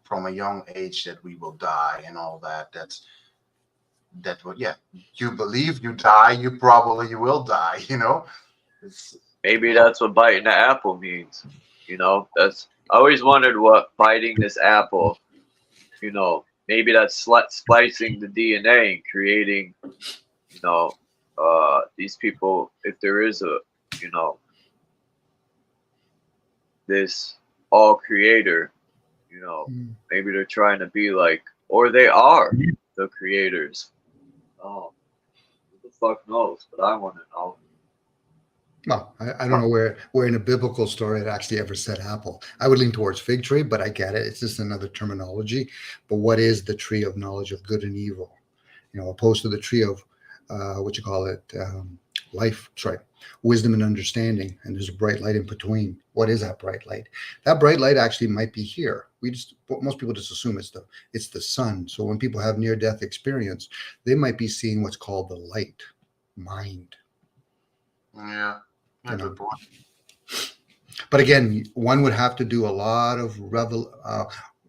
from a young age that we will die and all that. That what you believe you die, you probably will die. Maybe that's what biting the apple means. That's I always wondered what biting this apple. Maybe that's splicing the DNA and creating. These people. If there is this all creator, maybe they're trying to be like, or they are the creators. Oh, who the fuck knows? But I want to know. Well, I don't know where in a biblical story it actually ever said apple. I would lean towards fig tree, but I get it. It's just another terminology. But what is the tree of knowledge of good and evil? Opposed to the tree of wisdom and understanding. And there's a bright light in between. What is that bright light? That bright light actually might be here. Most people just assume it's the sun. So when people have near-death experience, they might be seeing what's called the light mind. Yeah. Good point. But again, one would have to do a lot of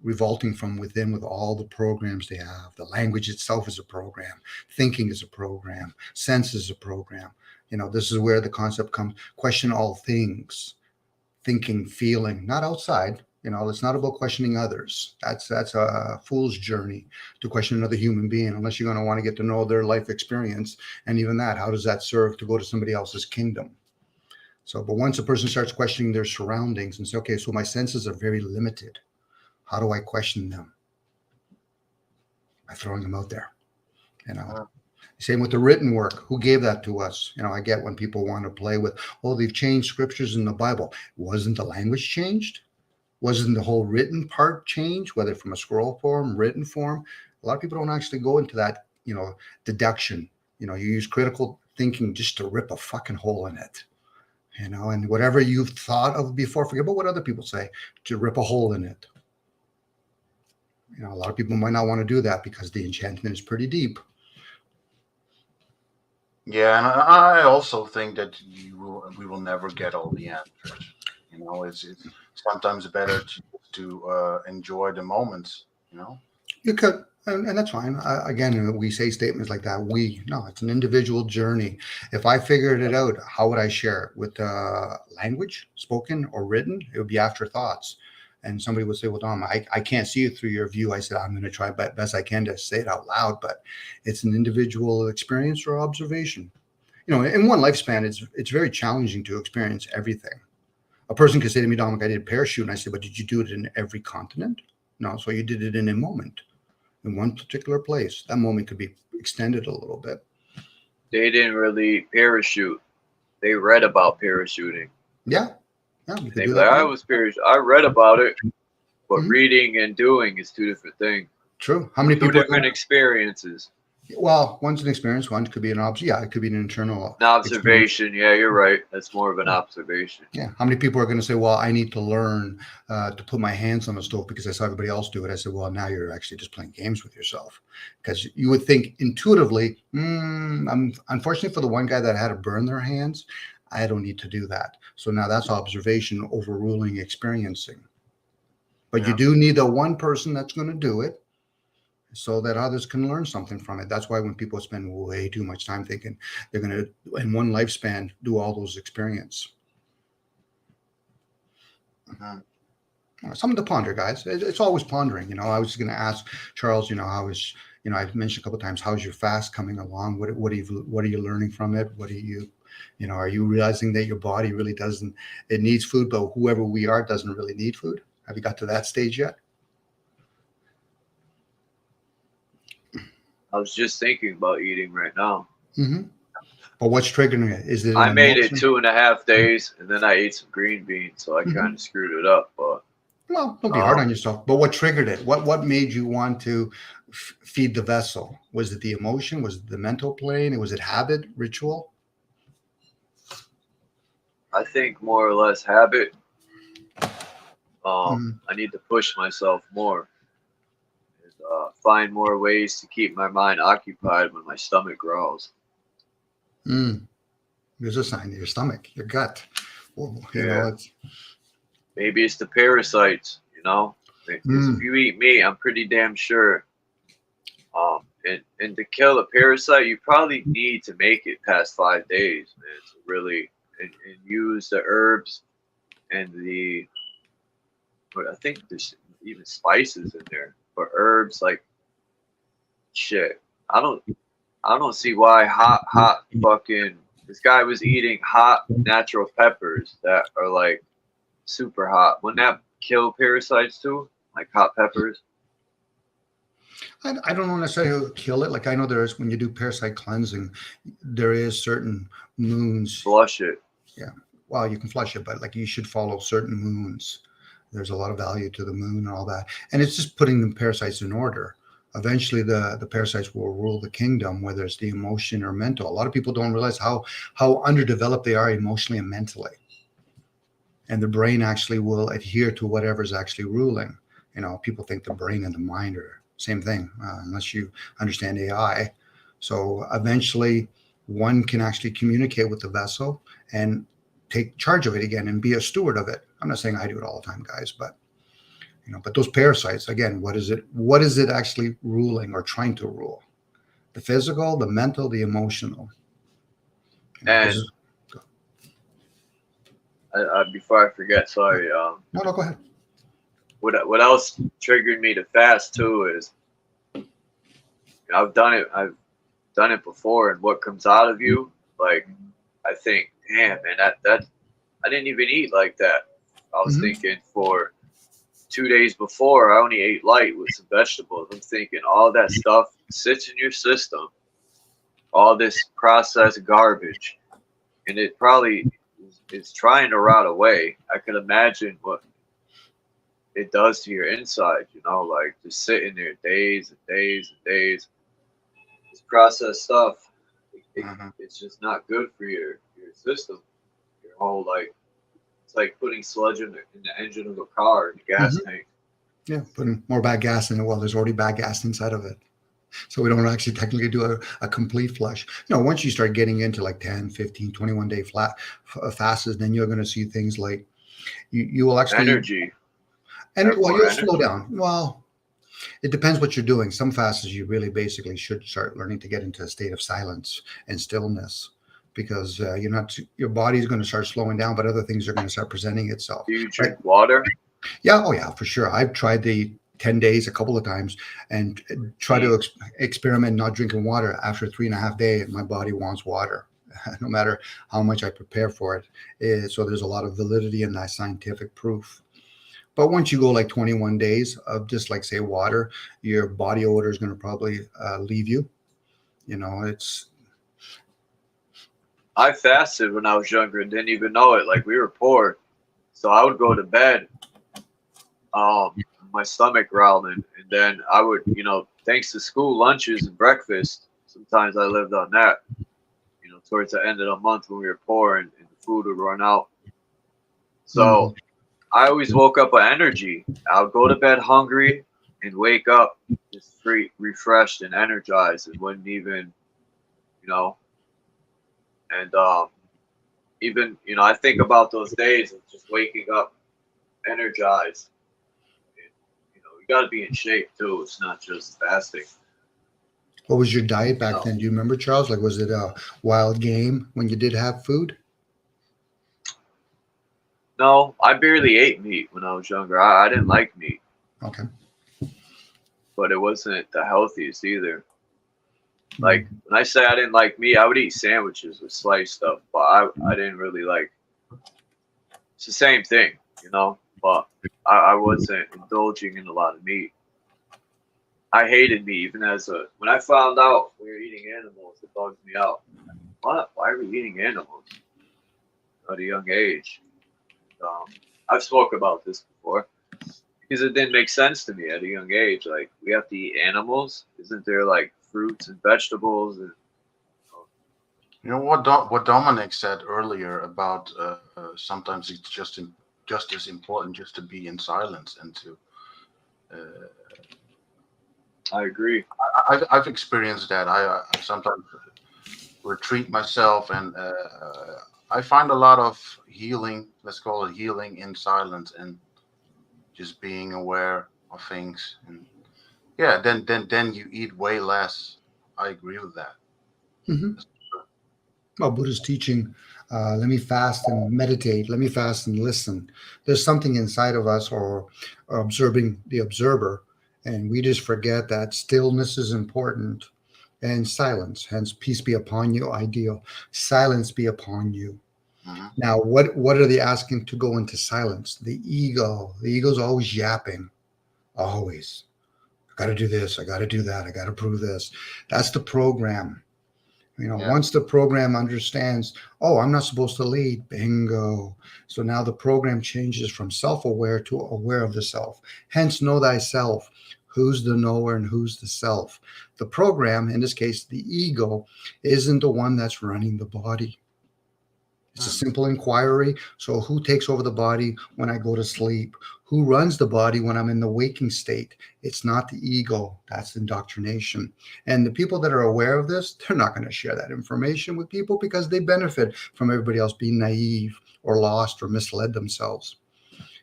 revolting from within with all the programs they have. The language itself is a program. Thinking is a program. Sense is a program. This is where the concept comes. Question all things. Thinking, feeling, not outside. It's not about questioning others. That's a fool's journey to question another human being, unless you're going to want to get to know their life experience. And even that, how does that serve to go to somebody else's kingdom? So, but once a person starts questioning their surroundings and say, okay, so my senses are very limited. How do I question them? By throwing them out there. Same with the written work. Who gave that to us? I get when people want to play with, they've changed scriptures in the Bible. Wasn't the language changed? Wasn't the whole written part changed, whether from a scroll form, written form? A lot of people don't actually go into that, deduction. You use critical thinking just to rip a fucking hole in it. And whatever you've thought of before, forget about what other people say, to rip a hole in it. A lot of people might not want to do that because the enchantment is pretty deep. Yeah, and I also think that we will never get all the answers. It's sometimes better to enjoy the moments. You could, and that's fine. Again, we say statements like that. It's an individual journey. If I figured it out, how would I share it? With language, spoken or written? It would be afterthoughts. And somebody would say, well, Dom, I can't see it through your view. I said, I'm going to try best I can to say it out loud, but it's an individual experience or observation. In one lifespan, it's very challenging to experience everything. A person could say to me, Dominic, I did parachute. And I said, but did you do it in every continent? No, so you did it in a moment, in one particular place. That moment could be extended a little bit. They didn't really parachute. They read about parachuting. Yeah. I was parachute. I read about it, but reading and doing is two different things. True. How many two people? Different experiences. Well, one's an experience, one could be an yeah, it could be an internal An observation. Yeah, you're right. That's more of an observation. Yeah. How many people are going to say, well, I need to learn to put my hands on the stove because I saw everybody else do it? I said, well, now you're actually just playing games with yourself, because you would think intuitively, unfortunately for the one guy that had to burn their hands, I don't need to do that. So now that's observation overruling experiencing. But you do need the one person that's going to do it so that others can learn something from it. That's why when people spend way too much time thinking they're going to, in one lifespan, do all those experiences. Something to ponder, guys. It's always pondering. You know, I was going to ask Charles, you know, how is, you know, I've mentioned a couple of times, how's your fast coming along? What are you learning from it? What are you know, are you realizing that your body really doesn't, it needs food, but whoever we are doesn't really need food? Have you got to that stage yet? I was just thinking about eating right now. Mm-hmm. But what's triggering it? Is it? I made it 2.5 days, and then I ate some green beans, so I kind of screwed it up. But well, don't be hard on yourself. But what triggered it? What made you want to feed the vessel? Was it the emotion? Was it the mental plane? Was it habit, ritual? I think more or less habit. I need to push myself more. Find more ways to keep my mind occupied when my stomach growls. There's a sign of your stomach, your gut. Well, you know, maybe it's the parasites, you know. If you eat meat, I'm pretty damn sure. And to kill a parasite, you probably need to make it past 5 days, man, to really and use the herbs and I think there's even spices in there. But herbs, like, shit, I don't see why hot fucking, this guy was eating hot natural peppers that are like super hot. Wouldn't that kill parasites too? Like hot peppers? I don't know necessarily kill it. Like, I know there's, when you do parasite cleansing, there is certain moons. Flush it. Yeah. Well, you can flush it, but like you should follow certain moons. There's a lot of value to the moon and all that. And it's just putting the parasites in order. Eventually the parasites will rule the kingdom, whether it's the emotion or mental. A lot of people don't realize how underdeveloped they are emotionally and mentally. And the brain actually will adhere to whatever's actually ruling. You know, people think the brain and the mind are same thing, unless you understand AI. So eventually one can actually communicate with the vessel and take charge of it again and be a steward of it. I'm not saying I do it all the time, guys, but you know, but those parasites, again, what is it actually ruling or trying to rule? The physical, the mental, the emotional. You know, and before I forget, sorry. No, go ahead. What else triggered me to fast too is, I've done it before, and what comes out of you, like, I think, damn, man, that I didn't even eat like that. I was thinking for 2 days before, I only ate light with some vegetables. I'm thinking all that stuff sits in your system, all this processed garbage, and it probably is trying to rot away. I can imagine what it does to your inside, you know, like just sitting there days and days and days. This processed stuff, it's just not good for your system. Your whole, like, it's like putting sludge in the engine of a car, in the gas tank. Yeah, putting more bad gas in it. Well, there's already bad gas inside of it. So we don't actually technically do a complete flush. You know, once you start getting into like 10, 15, 21 day fasts, then you're going to see things like you will actually energy. And well, you'll slow down. Well, it depends what you're doing. Some fasts you really basically should start learning to get into a state of silence and stillness, because your body is going to start slowing down, but other things are going to start presenting itself. Do you drink water? Yeah. Oh yeah, for sure. I've tried the 10 days a couple of times and try to experiment not drinking water. After 3.5 days, my body wants water, no matter how much I prepare for it. So there's a lot of validity in that scientific proof. But once you go like 21 days of just like, say, water, your body odor is going to probably leave you. You know, I fasted when I was younger and didn't even know it. Like, we were poor. So I would go to bed, my stomach growling. And then I would, you know, thanks to school lunches and breakfast, sometimes I lived on that. You know, towards the end of the month when we were poor and the food would run out. So I always woke up with energy. I would go to bed hungry and wake up just free, refreshed and energized, and wouldn't even, you know, and even, you know, I think about those days of just waking up energized. And, you know, you got to be in shape too. It's not just fasting. What was your diet back No. then? Do you remember, Charles? Like, was it a wild game when you did have food? No, I barely ate meat when I was younger. I didn't like meat, Okay. but it wasn't the healthiest either. Hmm. Like when I say I didn't like meat, I would eat sandwiches with sliced stuff, but I didn't really like. It's the same thing, you know. But I wasn't indulging in a lot of meat. I hated meat even as a. When I found out we were eating animals, it bugged me out. What? Why are we eating animals at a young age? I've spoke about this before because it didn't make sense to me at a young age. Like we have to eat animals. Isn't there like fruits and vegetables and You know what what Dominic said earlier about sometimes it's just as important just to be in silence and to. I agree. I've experienced that. I sometimes retreat myself, and I find a lot of healing. Let's call it healing in silence and just being aware of things. And yeah, then you eat way less. I agree with that. Hmm. Well, Buddha's teaching, let me fast and meditate, let me fast and listen. There's something inside of us or observing the observer, and we just forget that stillness is important and silence. Hence, peace be upon you, ideal. Silence be upon you. Mhm. Now, what are they asking to go into silence? The ego. The ego's always yapping, always. I got to do this. I got to do that. I got to prove this. That's the program. You know, Yeah. once the program understands, oh, I'm not supposed to lead, bingo. So now the program changes from self-aware to aware of the self. Hence, know thyself. Who's the knower and who's the self? The program, in this case, the ego, isn't the one that's running the body. It's a simple inquiry. So who takes over the body when I go to sleep? Who runs the body when I'm in the waking state? It's not the ego. That's indoctrination. And the people that are aware of this, they're not going to share that information with people because they benefit from everybody else being naive or lost or misled themselves.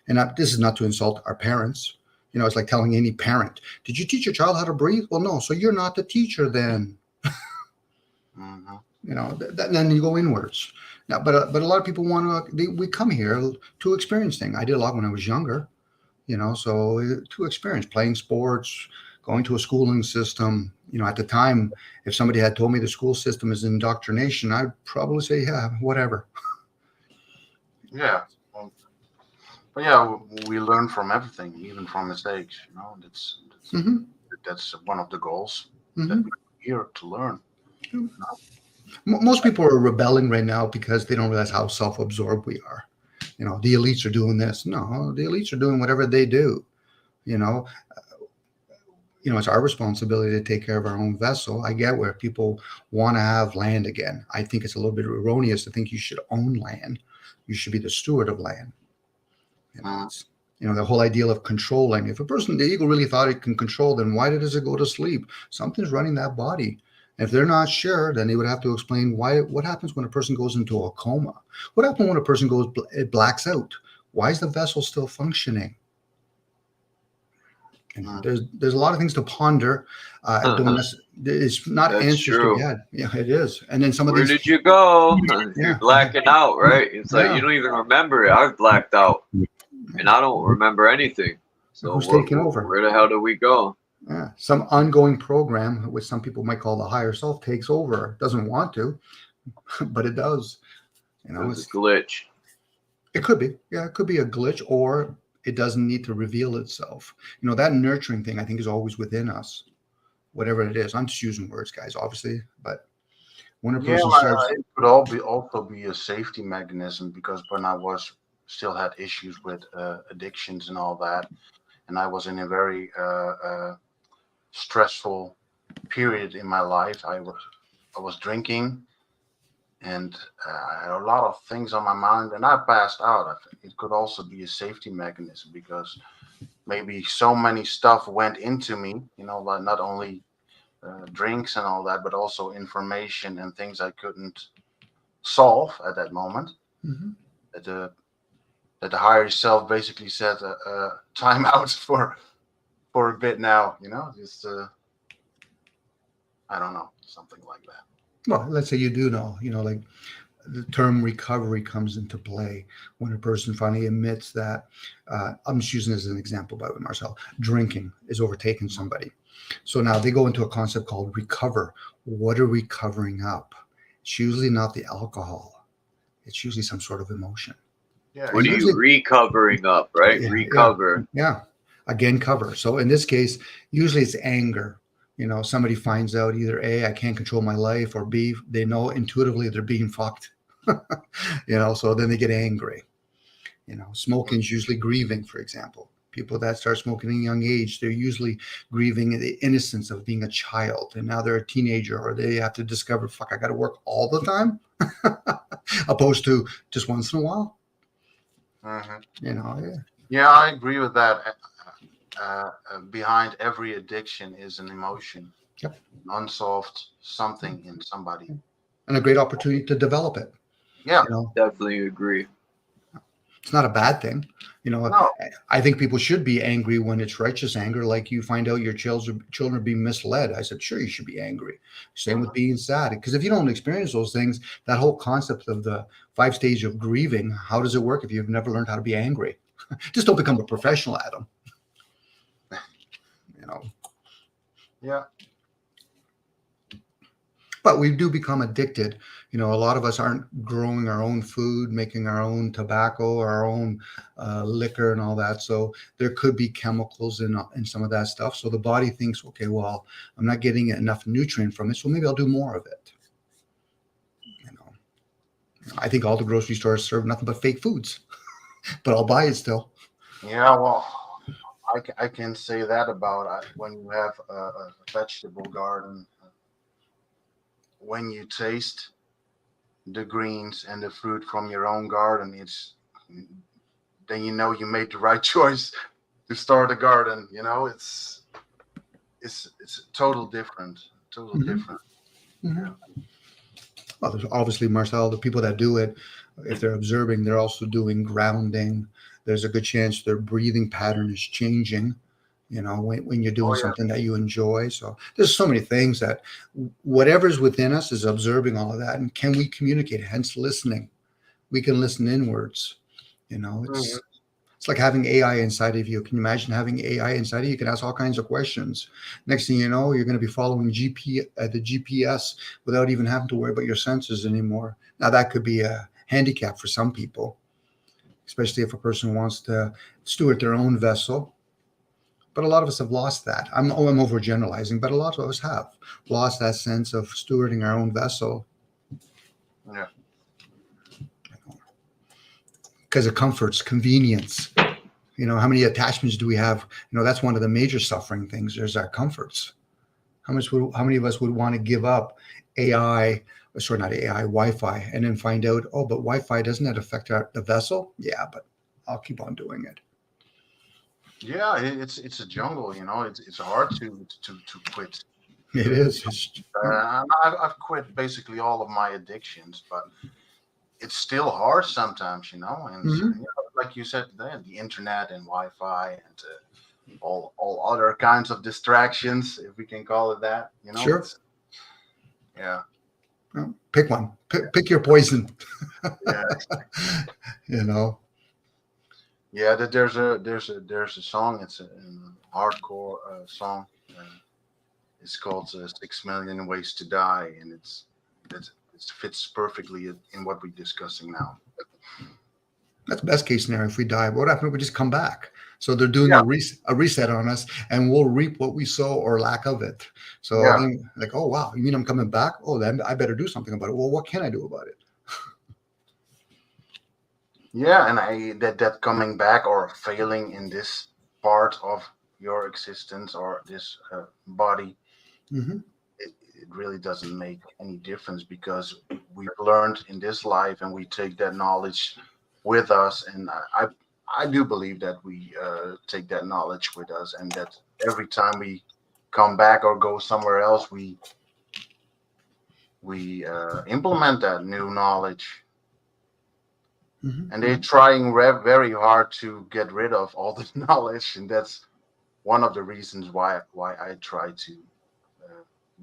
And this is not to insult our parents. You know, it's like telling any parent, did you teach your child how to breathe? Well, no. So you're not the teacher then. Mm-hmm. You know, then you go inwards. Now, but a lot of people want to. We come here to experience things. I did a lot when I was younger. You know, so to experience playing sports, going to a schooling system. You know, at the time, if somebody had told me the school system is indoctrination, I'd probably say, yeah, whatever. Yeah. But yeah, we learn from everything, even from mistakes. You know, Mm-hmm. that's one of the goals Mm-hmm. that we're here to learn. Most people are rebelling right now because they don't realize how self-absorbed we are. You know, the elites are doing this. No, the elites are doing whatever they do. You know, it's our responsibility to take care of our own vessel. I get where people want to have land again. I think it's a little bit erroneous to think you should own land. You should be the steward of land. The whole ideal of controlling. If the ego really thought it can control, then why does it go to sleep? Something's running that body. If they're not sure, then they would have to explain what happens when a person goes into a coma. What happens when a person it blacks out? Why is the vessel still functioning? There's a lot of things to ponder. It's not That's answers true. to get. Yeah, it is. And then some of Where these. did you go? Yeah. You're blacking out, right? It's like you don't even remember it. I've blacked out, and I don't remember anything. So who's taking over? Where the hell do we go? Yeah, some ongoing program, which some people might call the higher self, takes over. Doesn't want to, but it does. It's a glitch. It could be. Yeah, it could be a glitch, or it doesn't need to reveal itself. That nurturing thing, I think, is always within us, whatever it is. I'm just using words, guys, obviously, but when a person starts, it could also be a safety mechanism, because when I still had issues with addictions and all that, and I was in a very stressful period in my life, I was drinking, and I had a lot of things on my mind, and I passed out. It could also be a safety mechanism because maybe so many stuff went into me, like not only drinks and all that, but also information and things I couldn't solve at that moment. Mhm. That the higher self basically said, time out for a bit now, just I don't know, something like that. Well, let's say you do know, like the term recovery comes into play when a person finally admits that, I'm just using this as an example, by the way, Marcel, drinking is overtaking somebody. So now they go into a concept called recover. What are we covering up? It's usually not the alcohol. It's usually some sort of emotion. Yeah, What are you recovering up, right? Yeah, Recover. yeah. Again, cover. So in this case, usually it's anger. Somebody finds out either A, I can't control my life, or B, they know intuitively they're being fucked. So then they get angry. Smoking is usually grieving, for example. People that start smoking at a young age, they're usually grieving the innocence of being a child. And now they're a teenager, or they have to discover, fuck, I got to work all the time, opposed to just once in a while. Yeah. Yeah, I agree with that. Behind every addiction is an emotion. Yep. Unsolved something in somebody. And a great opportunity to develop it. Yeah. Definitely agree. It's not a bad thing. No. I think people should be angry when it's righteous anger, like you find out your children are being misled. I said, sure, you should be angry. Same with being sad. Because if you don't experience those things, that whole concept of the 5 stages of grieving, how does it work if you've never learned how to be angry? Just don't become a professional at them. Yeah. But we do become addicted. A lot of us aren't growing our own food, making our own tobacco, our own liquor and all that. So there could be chemicals in some of that stuff. So the body thinks, okay, well, I'm not getting enough nutrient from it, so maybe I'll do more of it. I think all the grocery stores serve nothing but fake foods, but I'll buy it still. Yeah, well, I can say that about when you have a vegetable garden. When you taste the greens and the fruit from your own garden, then you made the right choice to start a garden. It's total different. Different. Mm-hmm. Well, there's obviously, Marcel, the people that do it, if they're observing, they're also doing grounding. There's a good chance their breathing pattern is changing, when you're doing something that you enjoy. So there's so many things that whatever's within us is observing all of that. And can we communicate? Hence listening. We can listen inwards. It's like having AI inside of you. Can you imagine having AI inside of you? You can ask all kinds of questions. Next thing you know, you're going to be following the GPS without even having to worry about your senses anymore. Now, that could be a handicap for some people, especially if a person wants to steward their own vessel. But a lot of us have lost that. I'm overgeneralizing, but a lot of us have lost that sense of stewarding our own vessel. Yeah. Because of comforts, convenience. How many attachments do we have? That's one of the major suffering things. There's our comforts. How many of us would want to give up Wi-Fi, and then find out, oh, but Wi-Fi, doesn't that affect the vessel? Yeah, but I'll keep on doing it. Yeah, it's a jungle. It's hard to quit. It is. I've quit basically all of my addictions, but it's still hard sometimes, and like you said, the internet and Wi-Fi and all other kinds of distractions, if we can call it that. Sure. Yeah. Well, pick one. Pick your poison. Yeah. Yeah, there's a song. It's a hardcore song. It's called 6 Million Ways to Die, and it fits perfectly in what we're discussing now. That's the best case scenario. If we die, what happens if we just come back? So they're doing a reset on us, and we'll reap what we sow or lack of it. So then, like, oh wow, you mean I'm coming back? Oh, then I better do something about it. Well, what can I do about it? Yeah, and that coming back or failing in this part of your existence or this body Mhm. it really doesn't make any difference because we've learned in this life and we take that knowledge with us. And I do believe that we take that knowledge with us, and that every time we come back or go somewhere else, we implement that new knowledge. Mhm. And they're trying very hard to get rid of all the knowledge, and that's one of the reasons why I try to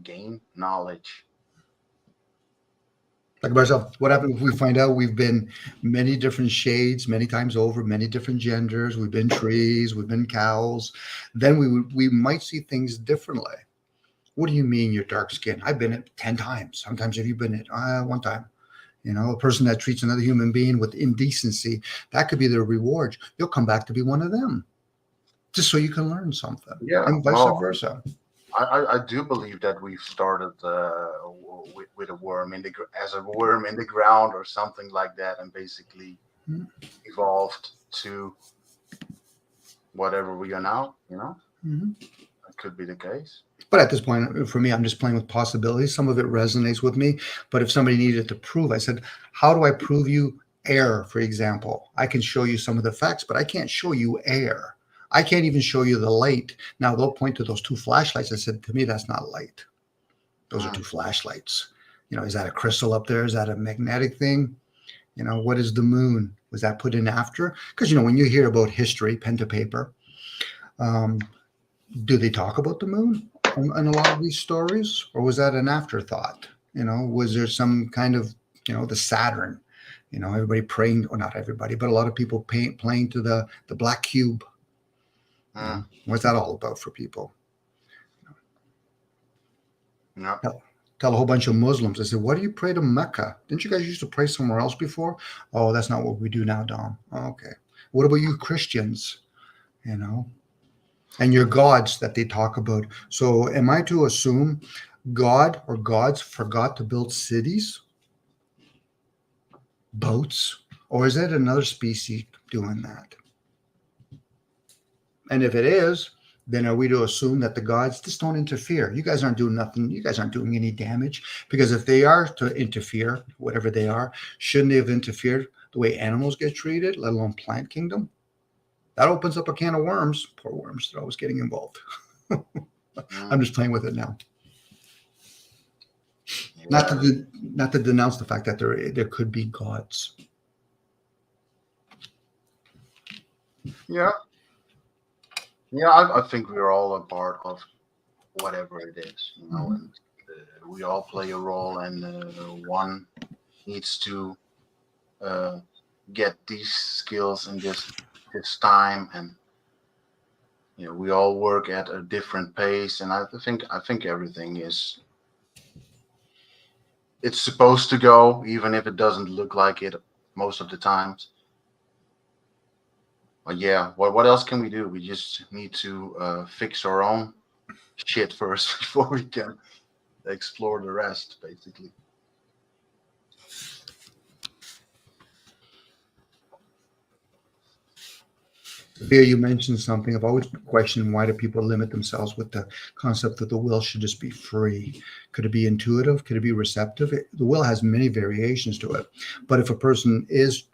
gain knowledge. Like myself, what happens if we find out we've been many different shades, many times over, many different genders? We've been trees, we've been cows. Then we might see things differently. What do you mean you're dark skinned? I've been it 10 times. Sometimes have you been it? One time. You know, a person that treats another human being with indecency, that could be their reward. You'll come back to be one of them, just so you can learn something, Yeah, and vice no, versa. I do believe that we've started with a worm in as a worm in the ground or something like that, and basically Mhm. evolved to whatever we are now. Mhm. That could be the case. But at this point, for me, I'm just playing with possibilities. Some of it resonates with me. But if somebody needed to prove, I said, how do I prove you air, for example? I can show you some of the facts, but I can't show you air. I can't even show you the light. Now, they'll point to those two flashlights. I said, to me, that's not light. Those are two flashlights. You know, is that a crystal up there? Is that a magnetic thing? You know, what is the moon? Was that put in after? Because, you know, when you hear about history, pen to paper, um, do they talk about the moon in a lot of these stories, or was that an afterthought? You know, was there some kind of, you know, the Saturn, you know, everybody praying, or not everybody, but a lot of people playing to the black cube. You know, what's that all about for people? No. Tell a whole bunch of Muslims. I said, why do you pray to Mecca? Didn't you guys used to pray somewhere else before? Oh, that's not what we do now, Dom. Oh, okay. What about you Christians? You know, and your gods that they talk about. So am I to assume God or gods forgot to build cities, boats, or is it another species doing that? And if it is, then are we to assume that the gods just don't interfere? You guys aren't doing nothing. You guys aren't doing any damage. Because if they are to interfere, whatever they are, shouldn't they have interfered the way animals get treated, let alone plant kingdom? That opens up a can of worms. Poor worms, they're always getting involved. I'm just playing with it now. Not to denounce the fact that there could be gods. Yeah. I think we're all a part of whatever it is, and we all play a role, and one needs to get these skills in this time, and we all work at a different pace, and I think everything it's supposed to go, even if it doesn't look like it most of the times. But yeah, what else can we do? We just need to fix our own shit first before we can explore the rest, basically. Here you mentioned something. I've always questioned, why do people limit themselves with the concept that the will should just be free? Could it be intuitive? Could it be receptive? The will has many variations to it. But if a person is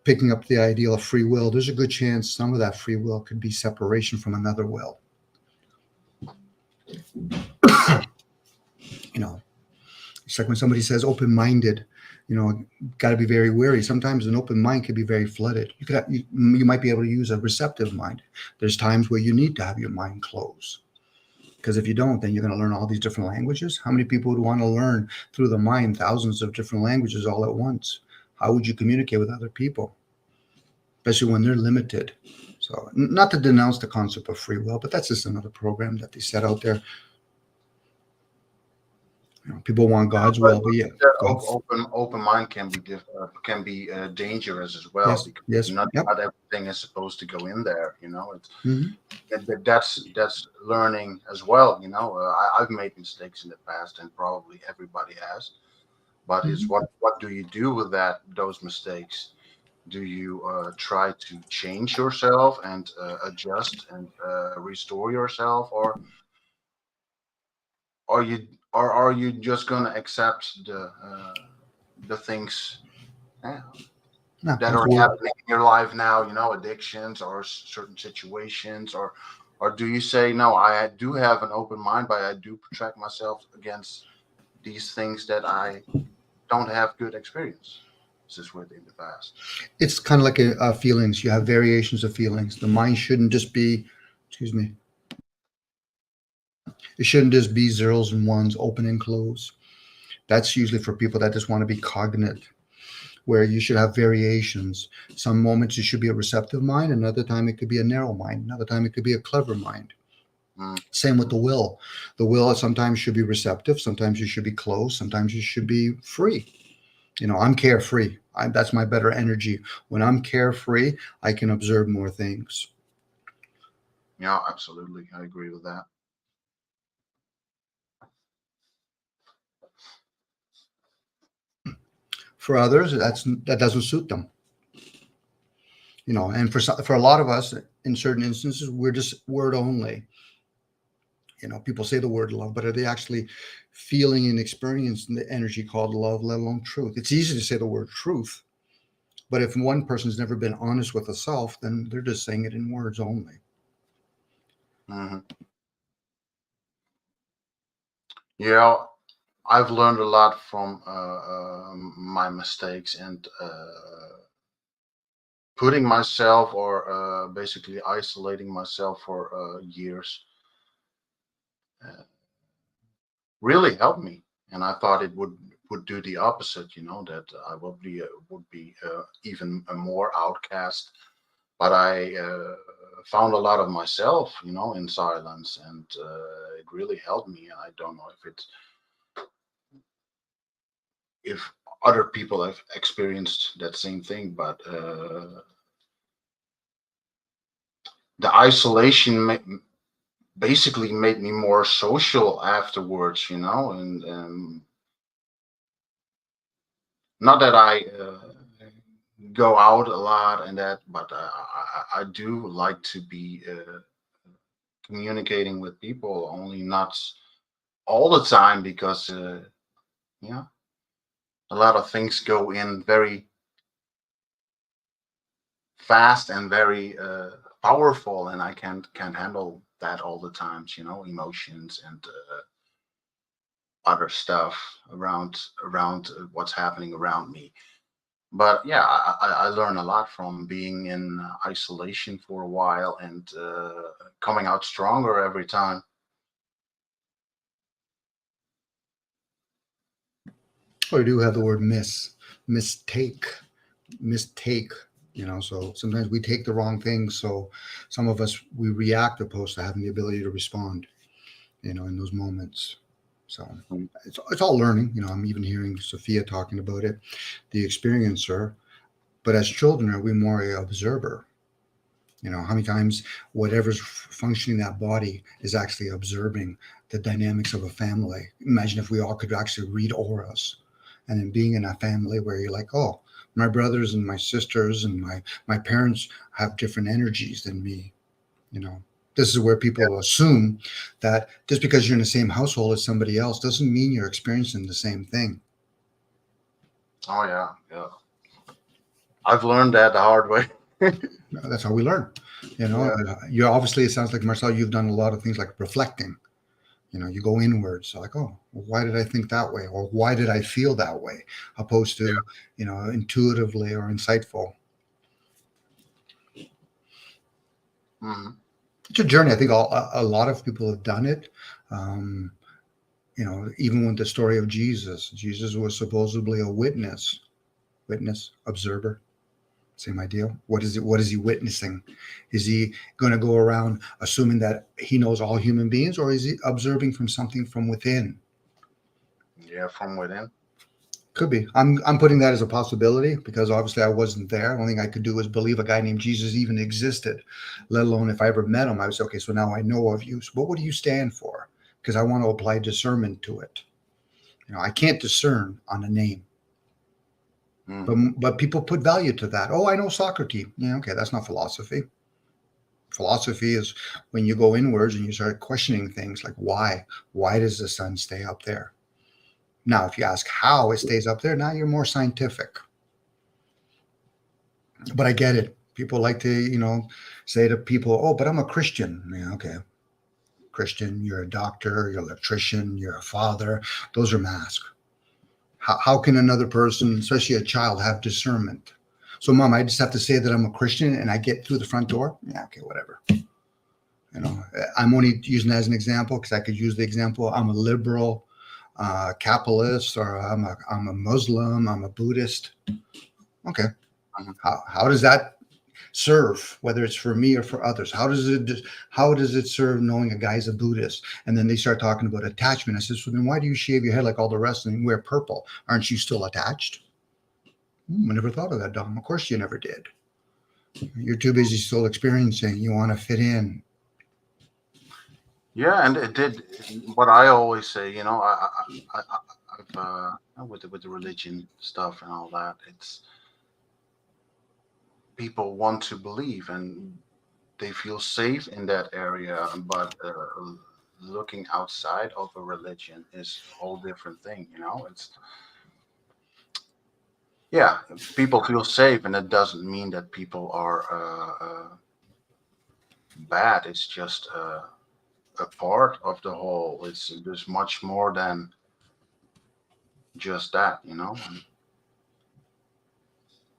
picking up the ideal of free will, there's a good chance some of that free will could be separation from another will. You know, it's like when somebody says open-minded, got to be very wary. Sometimes an open mind can be very flooded. You might be able to use a receptive mind. There's times where you need to have your mind closed, because if you don't, then you're going to learn all these different languages. How many people would want to learn through the mind thousands of different languages all at once? How would you communicate with other people, especially when they're limited? So, not to denounce the concept of free will, but that's just another program that they set out there. People want God's will, but yeah, open mind can be dangerous as well, yes, because yes, not yep. everything is supposed to go in there. Mm-hmm. That's learning as well. I've made mistakes in the past, and probably everybody has. But it's Mm-hmm. what do you do with those mistakes? Do you try to change yourself and adjust and restore yourself, or are you just gonna accept the things yeah, No, that are happening in your life now? You know, addictions or certain situations, or do you say no? I do have an open mind, but I do protect myself against these things that I don't have good experiences with in the past. it's kind of like feelings. You have variations of feelings. The mind shouldn't just be, excuse me, it shouldn't just be zeros and ones, open and close. That's usually for people that just want to be cognate, where you should have variations. Some moments you should be a receptive mind, another time it could be a narrow mind, another time it could be a clever mind. Same with the will. The will sometimes should be receptive, sometimes you should be closed, sometimes you should be free. I'm carefree. That's my better energy. When I'm carefree, I can observe more things. Yeah, absolutely. I agree with that. For others, that doesn't suit them. And for a lot of us, in certain instances, we're just word only. People say the word love, but are they actually feeling and experiencing the energy called love, let alone truth? It's easy to say the word truth, but if one person's never been honest with a self, then they're just saying it in words only. Mm-hmm. Yeah, I've learned a lot from my mistakes and putting myself or basically isolating myself for years really helped me. And I thought it would do the opposite, that I would be even a more outcast. But I found a lot of myself, in silence, and it really helped me. I don't know if other people have experienced that same thing, but the isolation basically made me more social afterwards, and not that I go out a lot and that, but I do like to be communicating with people, only not all the time, because yeah, a lot of things go in very fast and very powerful, and I can't handle that all the times, emotions and other stuff around what's happening around me. But yeah, I learn a lot from being in isolation for a while and coming out stronger every time. Or do have the word mistake. So sometimes we take the wrong things. So some of us, we react opposed to having the ability to respond, in those moments. So it's all learning. I'm even hearing Sophia talking about it, the experiencer. But as children, are we more a observer? How many times whatever's functioning in that body is actually observing the dynamics of a family. Imagine if we all could actually read auras, and then being in a family where you're like, oh, my brothers and my sisters and my parents have different energies than me. This is where people assume that just because you're in the same household as somebody else doesn't mean you're experiencing the same thing. Oh yeah. I've learned that the hard way. That's how we learn. You obviously, it sounds like, Marcel, you've done a lot of things like reflecting. You go inwards, so like, oh, well, why did I think that way, or why did I feel that way, opposed to intuitively or insightful. Mm-hmm. It's a journey. I think a lot of people have done it. Even with the story of Jesus was supposedly a witness, observer. Same idea. What is he witnessing? Is he going to go around assuming that he knows all human beings, or is he observing from something from within? Yeah, from within. Could be. I'm putting that as a possibility, because obviously I wasn't there. The only thing I could do was believe a guy named Jesus even existed, let alone if I ever met him, I would say, okay, so now I know of you. So what do you stand for? Because I want to apply discernment to it. I can't discern on a name. But people put value to that. Oh, I know Socrates. Yeah, okay, that's not philosophy. Philosophy is when you go inwards and you start questioning things like why? Why does the sun stay up there? Now, if you ask how it stays up there, now you're more scientific. But I get it. People like to, say to people, oh, but I'm a Christian. Yeah, okay. Christian, you're a doctor, you're an electrician, you're a father. Those are masks. How can another person, especially a child, have discernment? So, Mom, I just have to say that I'm a Christian and I get through the front door? Yeah, okay, whatever. I'm only using that as an example because I could use the example. I'm a liberal, capitalist, or I'm a Muslim, I'm a Buddhist. Okay. How does that serve, whether it's for me or for others? How does it serve knowing a guy's a Buddhist? And then they start talking about attachment. I said, so then why do you shave your head like all the rest and wear purple? Aren't you still attached? I never thought of that, Dom. Of course you never did. You're too busy still experiencing. You want to fit in. Yeah, and it did what I always say. With the religion stuff and all that, it's people want to believe and they feel safe in that area, but looking outside of a religion is a whole different thing. It's people feel safe, and it doesn't mean that people are bad. It's just a part of the whole. There's much more than just that. And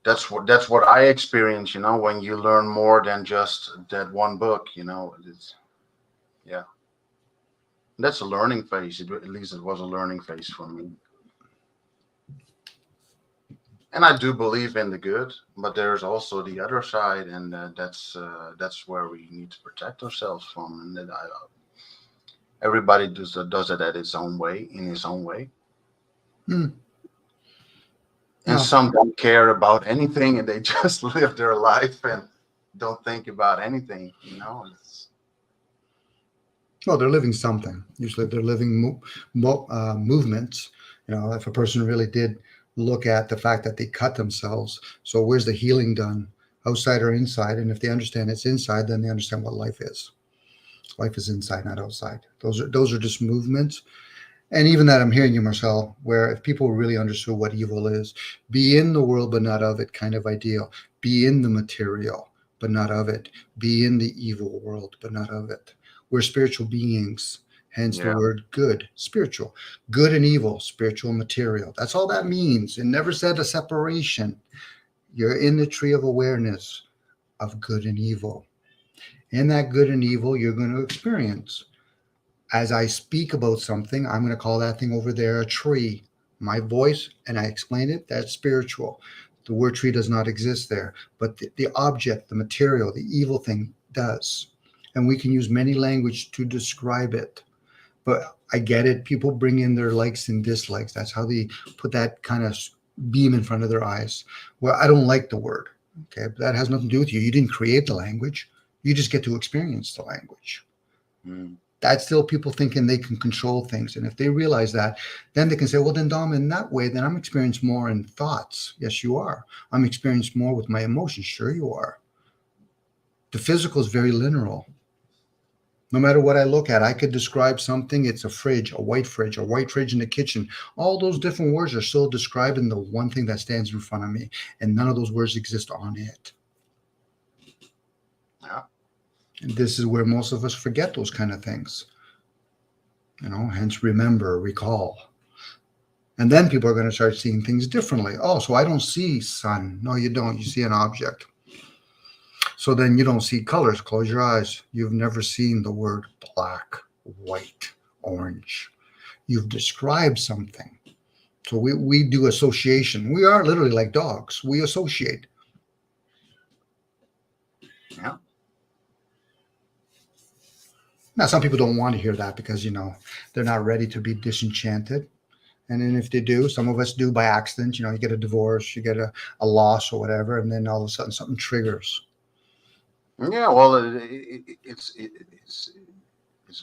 that's what I experience. When you learn more than just that one book. It's that's a learning phase. At least it was a learning phase for me. And I do believe in the good, but there's also the other side, and that's where we need to protect ourselves from. And that everybody does it at its own way, in his own way. And some don't care about anything, and they just live their life and don't think about anything. Well, they're living something. Usually they're living movements. If a person really did look at the fact that they cut themselves, so where's the healing done, outside or inside? And if they understand it's inside, then they understand what life is. Life is inside, not outside. Those are just movements. And even that, I'm hearing you, Marcel, where if people really understood what evil is, be in the world but not of it kind of ideal. Be in the material but not of it. Be in the evil world but not of it. We're spiritual beings, hence the word good, spiritual. Good and evil, spiritual and material. That's all that means. It never said a separation. You're in the tree of awareness of good and evil. In that good and evil, you're going to experience. As I speak about something, I'm going to call that thing over there a tree. My voice, and I explain it, that's spiritual. The word tree does not exist there, but the object, the material, the evil thing does. And we can use many language to describe it. But I get it. People bring in their likes and dislikes. That's how they put that kind of beam in front of their eyes. Well, I don't like the word. Okay, but that has nothing to do with you. You didn't create the language. You just get to experience the language. That's still people thinking they can control things. And if they realize that, then they can say, well, then Dom, in that way, then I'm experienced more in thoughts. Yes, you are. I'm experienced more with my emotions. Sure, you are. The physical is very literal. No matter what I look at, I could describe something. It's a fridge, a white fridge in the kitchen. All those different words are still describing the one thing that stands in front of me. And none of those words exist on it. Yeah. And this is where most of us forget those kind of things. Hence remember, recall. And then people are going to start seeing things differently. Oh, so I don't see sun. No, you don't. You see an object. So then you don't see colors. Close your eyes. You've never seen the word black, white, orange. You've described something. So we do association. We are literally like dogs. We associate. Yeah. Now, some people don't want to hear that because, they're not ready to be disenchanted. And then if they do, some of us do by accident. You get a divorce, you get a loss or whatever, and then all of a sudden something triggers. Yeah, well, it's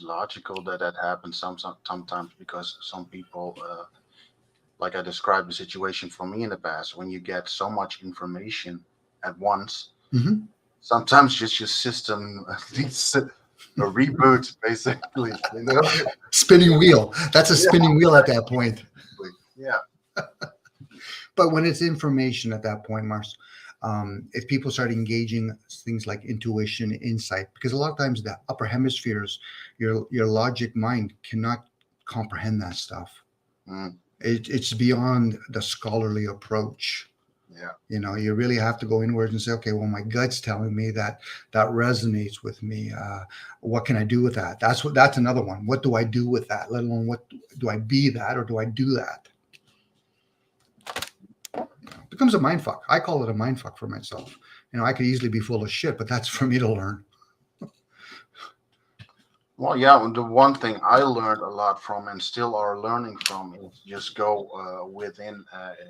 logical that happens sometimes because some people, like I described the situation for me in the past, when you get so much information at once, sometimes just your system needs a reboot, basically. You know? Spinning wheel. That's a spinning wheel at that point. Yeah. But when it's information at that point, Mars, if people start engaging things like intuition, insight, because a lot of times the upper hemispheres, your logic mind cannot comprehend that stuff. Mm. It's beyond the scholarly approach. Yeah. You know, you really have to go inwards and say, okay, well, my gut's telling me that resonates with me. What can I do with that? That's another one. What do I do with that? Let alone what do I be that or do I do that? It becomes a mind fuck. I call it a mind fuck for myself. You know, I could easily be full of shit, but that's for me to learn. Well, yeah, the one thing I learned a lot from and still are learning from is just go within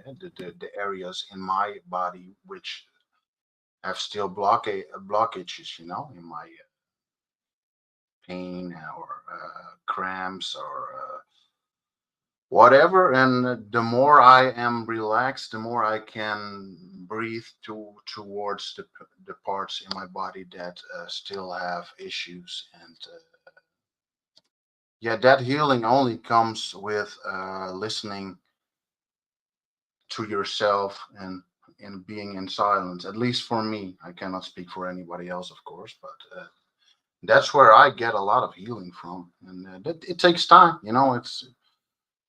the areas in my body which have still blockages, you know, in my pain or cramps or whatever. And the more I am relaxed, the more I can breathe towards the parts in my body that still have issues. And yeah, that healing only comes with listening to yourself and being in silence. At least for me, I cannot speak for anybody else, of course, but that's where I get a lot of healing from. And it takes time, you know.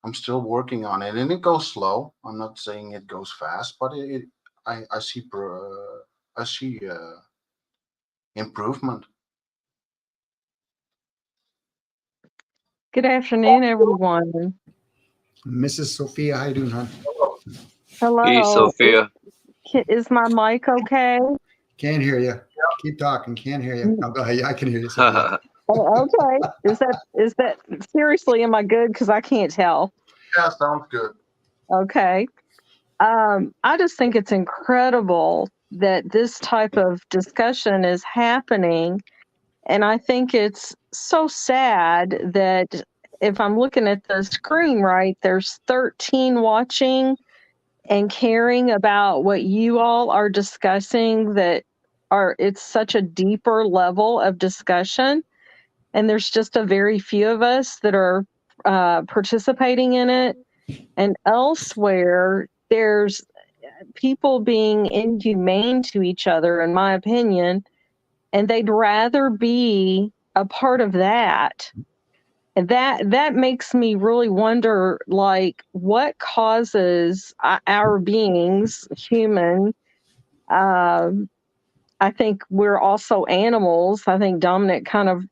I'm still working on it, and it goes slow. I'm not saying it goes fast, but I see improvement. Good afternoon, everyone. Mrs. Sophia, how you doing, hon? Hey, Hello. Sophia. Is my mic okay? Can't hear you. Keep talking. Can't hear you. No, go ahead. I can hear you, Sophia. Oh, okay. Is that seriously? Am I good? Because I can't tell. Yeah, sounds good. Okay. I just think it's incredible that this type of discussion is happening, and I think it's so sad that if I'm looking at the screen right, there's 13 watching and caring about what you all are discussing, that it's such a deeper level of discussion, and there's just a very few of us that are participating in it. And elsewhere there's people being inhumane to each other, in my opinion, and they'd rather be a part of that. And that makes me really wonder, like, what causes our beings, human, I think we're also animals. I think Dominic kind of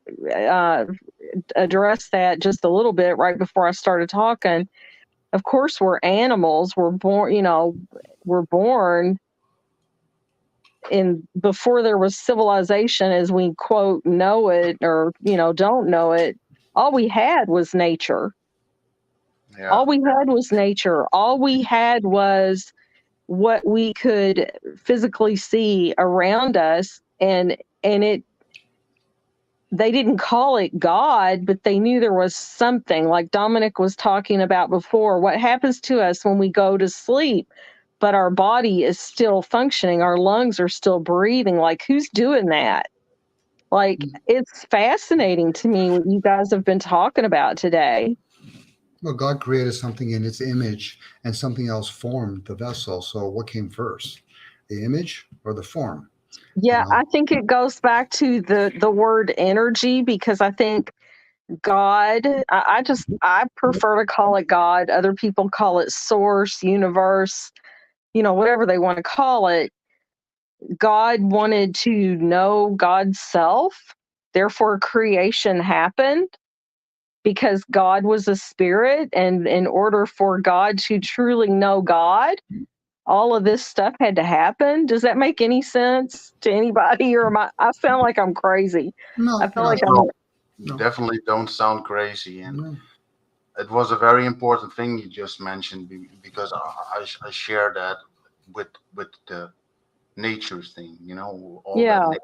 addressed that just a little bit right before I started talking. Of course, we're animals. We're born, you know, we're born in before there was civilization as we quote know it, or, you know, don't know it. All we had was nature. Yeah. All we had was nature. All we had was what we could physically see around us, and it, they didn't call it God, but they knew there was something, like Dominic was talking about before. What happens to us when we go to sleep, but our body is still functioning, our lungs are still breathing? Like, who's doing that? Like, it's fascinating to me what you guys have been talking about today. Well, God created something in its image and something else formed the vessel. So what came first, the image or the form? Yeah, You know? I think it goes back to the word energy, because I think God, I prefer to call it God. Other people call it source, universe, you know, whatever they want to call it. God wanted to know God's self. Therefore, creation happened, because God was a spirit. And in order for God to truly know God, all of this stuff had to happen. Does that make any sense to anybody? Or I sound like I'm crazy? No, I feel you're like not. I'm. No. Definitely don't sound crazy. And No. it was a very important thing you just mentioned, because I share that with the nature thing, you know, all Yeah. that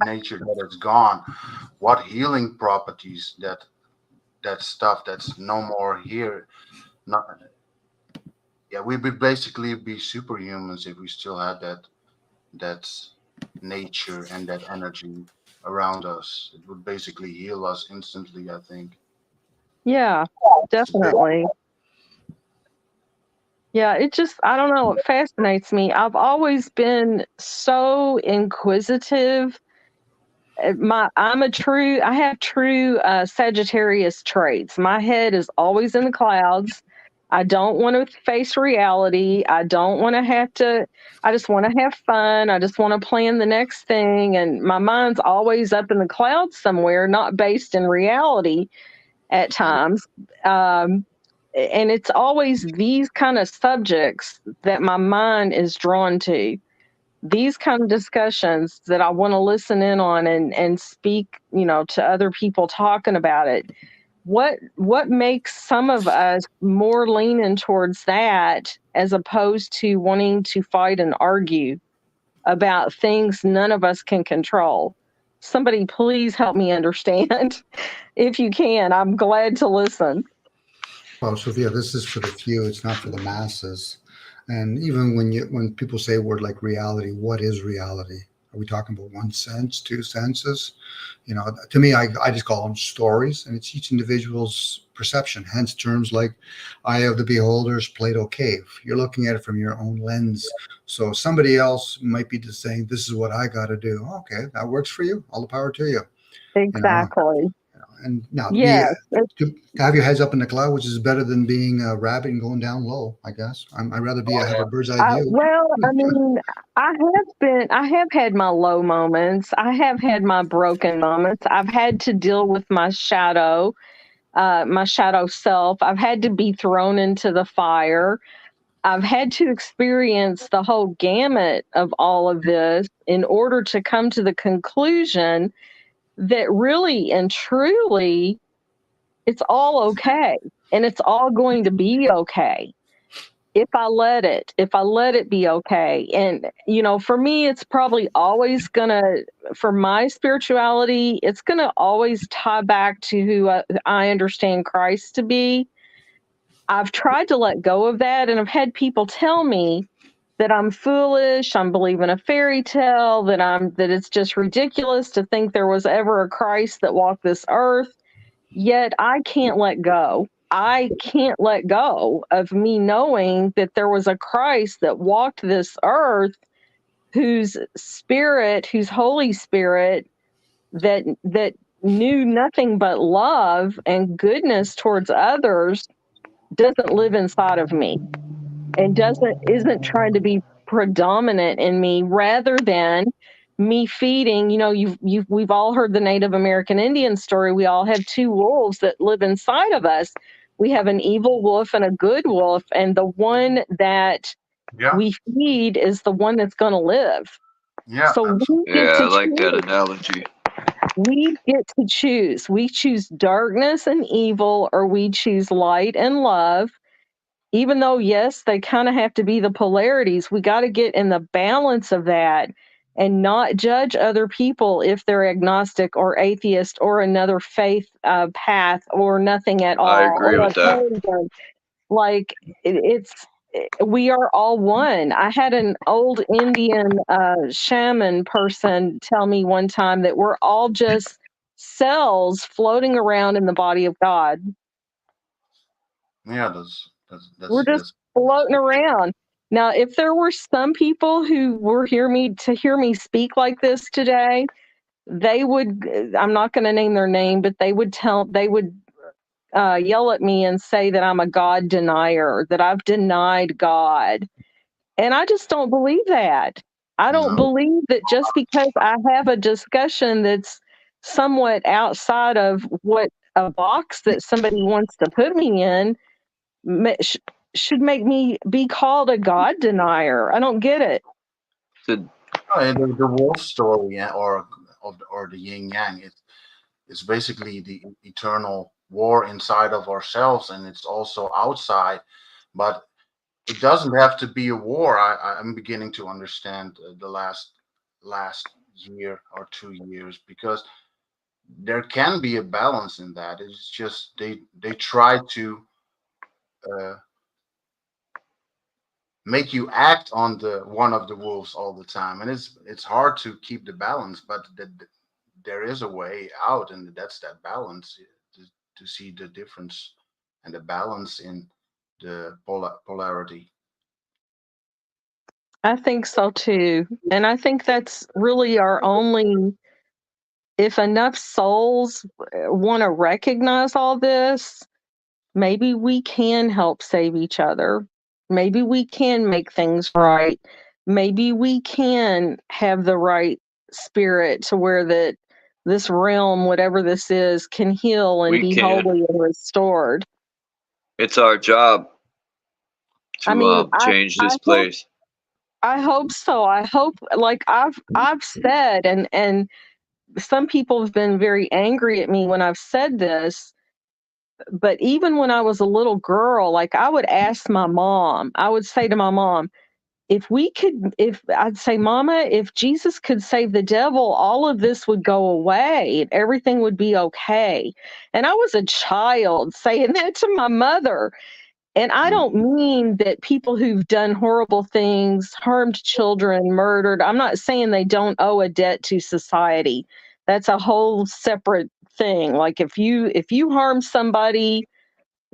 nature that is gone. What healing properties that stuff that's no more here. Not, yeah, we would basically be superhumans if we still had that nature and that energy around us. It would basically heal us instantly, I think. Yeah, It's a big- definitely. Yeah, it just, I don't know, it fascinates me. I've always been so inquisitive. I have true Sagittarius traits. My head is always in the clouds. I don't want to face reality. I don't want to have to, I just want to have fun. I just want to plan the next thing. And my mind's always up in the clouds somewhere, not based in reality at times. And it's always these kind of subjects that my mind is drawn to, these kind of discussions that I want to listen in on and speak, to other people talking about it. What makes some of us more leaning towards that as opposed to wanting to fight and argue about things none of us can control? Somebody please help me understand. If you can, I'm glad to listen. Well, Sophia, this is for the few. It's not for the masses. And even when people say a word like reality, what is reality? Are we talking about one sense, two senses? To me, I just call them stories, and it's each individual's perception. Hence, terms like "eye of the beholder's Plato cave." You're looking at it from your own lens. So somebody else might be just saying, "This is what I got to do." Okay, that works for you. All the power to you. Exactly. And now Yes. to have your heads up in the cloud, which is better than being a rabbit and going down low, I guess. I'd rather have a bird's eye view. Well, I mean, I have had my low moments. I have had my broken moments. I've had to deal with my shadow self. I've had to be thrown into the fire. I've had to experience the whole gamut of all of this in order to come to the conclusion that really and truly it's all okay. And it's all going to be okay if I let it be okay. And, for me, it's probably always for my spirituality, it's going to always tie back to who I understand Christ to be. I've tried to let go of that, and I've had people tell me that I'm foolish, I'm believing a fairy tale, that it's just ridiculous to think there was ever a Christ that walked this earth. Yet I can't let go. I can't let go of me knowing that there was a Christ that walked this earth, whose Holy Spirit, that knew nothing but love and goodness towards others, doesn't live inside of me and isn't trying to be predominant in me, rather than me feeding. We've all heard the Native American Indian story. We all have two wolves that live inside of us. We have an evil wolf and a good wolf, and the one that we feed is the one that's going to live. Yeah. So I like that analogy. We get to choose. We choose darkness and evil, or we choose light and love. Even though, yes, they kind of have to be the polarities, we got to get in the balance of that and not judge other people if they're agnostic or atheist or another faith path or nothing at all. I agree with that. Like, we are all one. I had an old Indian shaman person tell me one time that we're all just cells floating around in the body of God. Yeah, We're just floating around. Now, if there were some people who were hear me speak like this today, they would, I'm not going to name their name, but they would yell at me and say that I'm a God denier, that I've denied God. And I just don't believe that. I don't believe that just because I have a discussion that's somewhat outside of what a box that somebody wants to put me in should make me be called a God denier. I don't get it. The wolf story, or the yin yang, it's basically the eternal war inside of ourselves, and it's also outside. But it doesn't have to be a war. I'm beginning to understand the last year or 2 years, because there can be a balance in that. It's just they try to make you act on the one of the wolves all the time, and it's hard to keep the balance. But there is a way out, and that's that balance to see the difference and the balance in the polarity. I think so too. And I think that's really our only, if enough souls want to recognize all this, maybe we can help save each other. Maybe we can make things right. Maybe we can have the right spirit to where that this realm, whatever this is, can heal and We be can. holy and restored. It's our job I to mean, change this hope place. I hope so. I hope, like I've said, and some people have been very angry at me when I've said this, but even when I was a little girl, like I would ask my mom, I would say to my mom, if I'd say, Mama, if Jesus could save the devil, all of this would go away and everything would be okay. And I was a child saying that to my mother. And I don't mean that people who've done horrible things, harmed children, murdered, I'm not saying they don't owe a debt to society. That's a whole separate thing. Like if you harm somebody,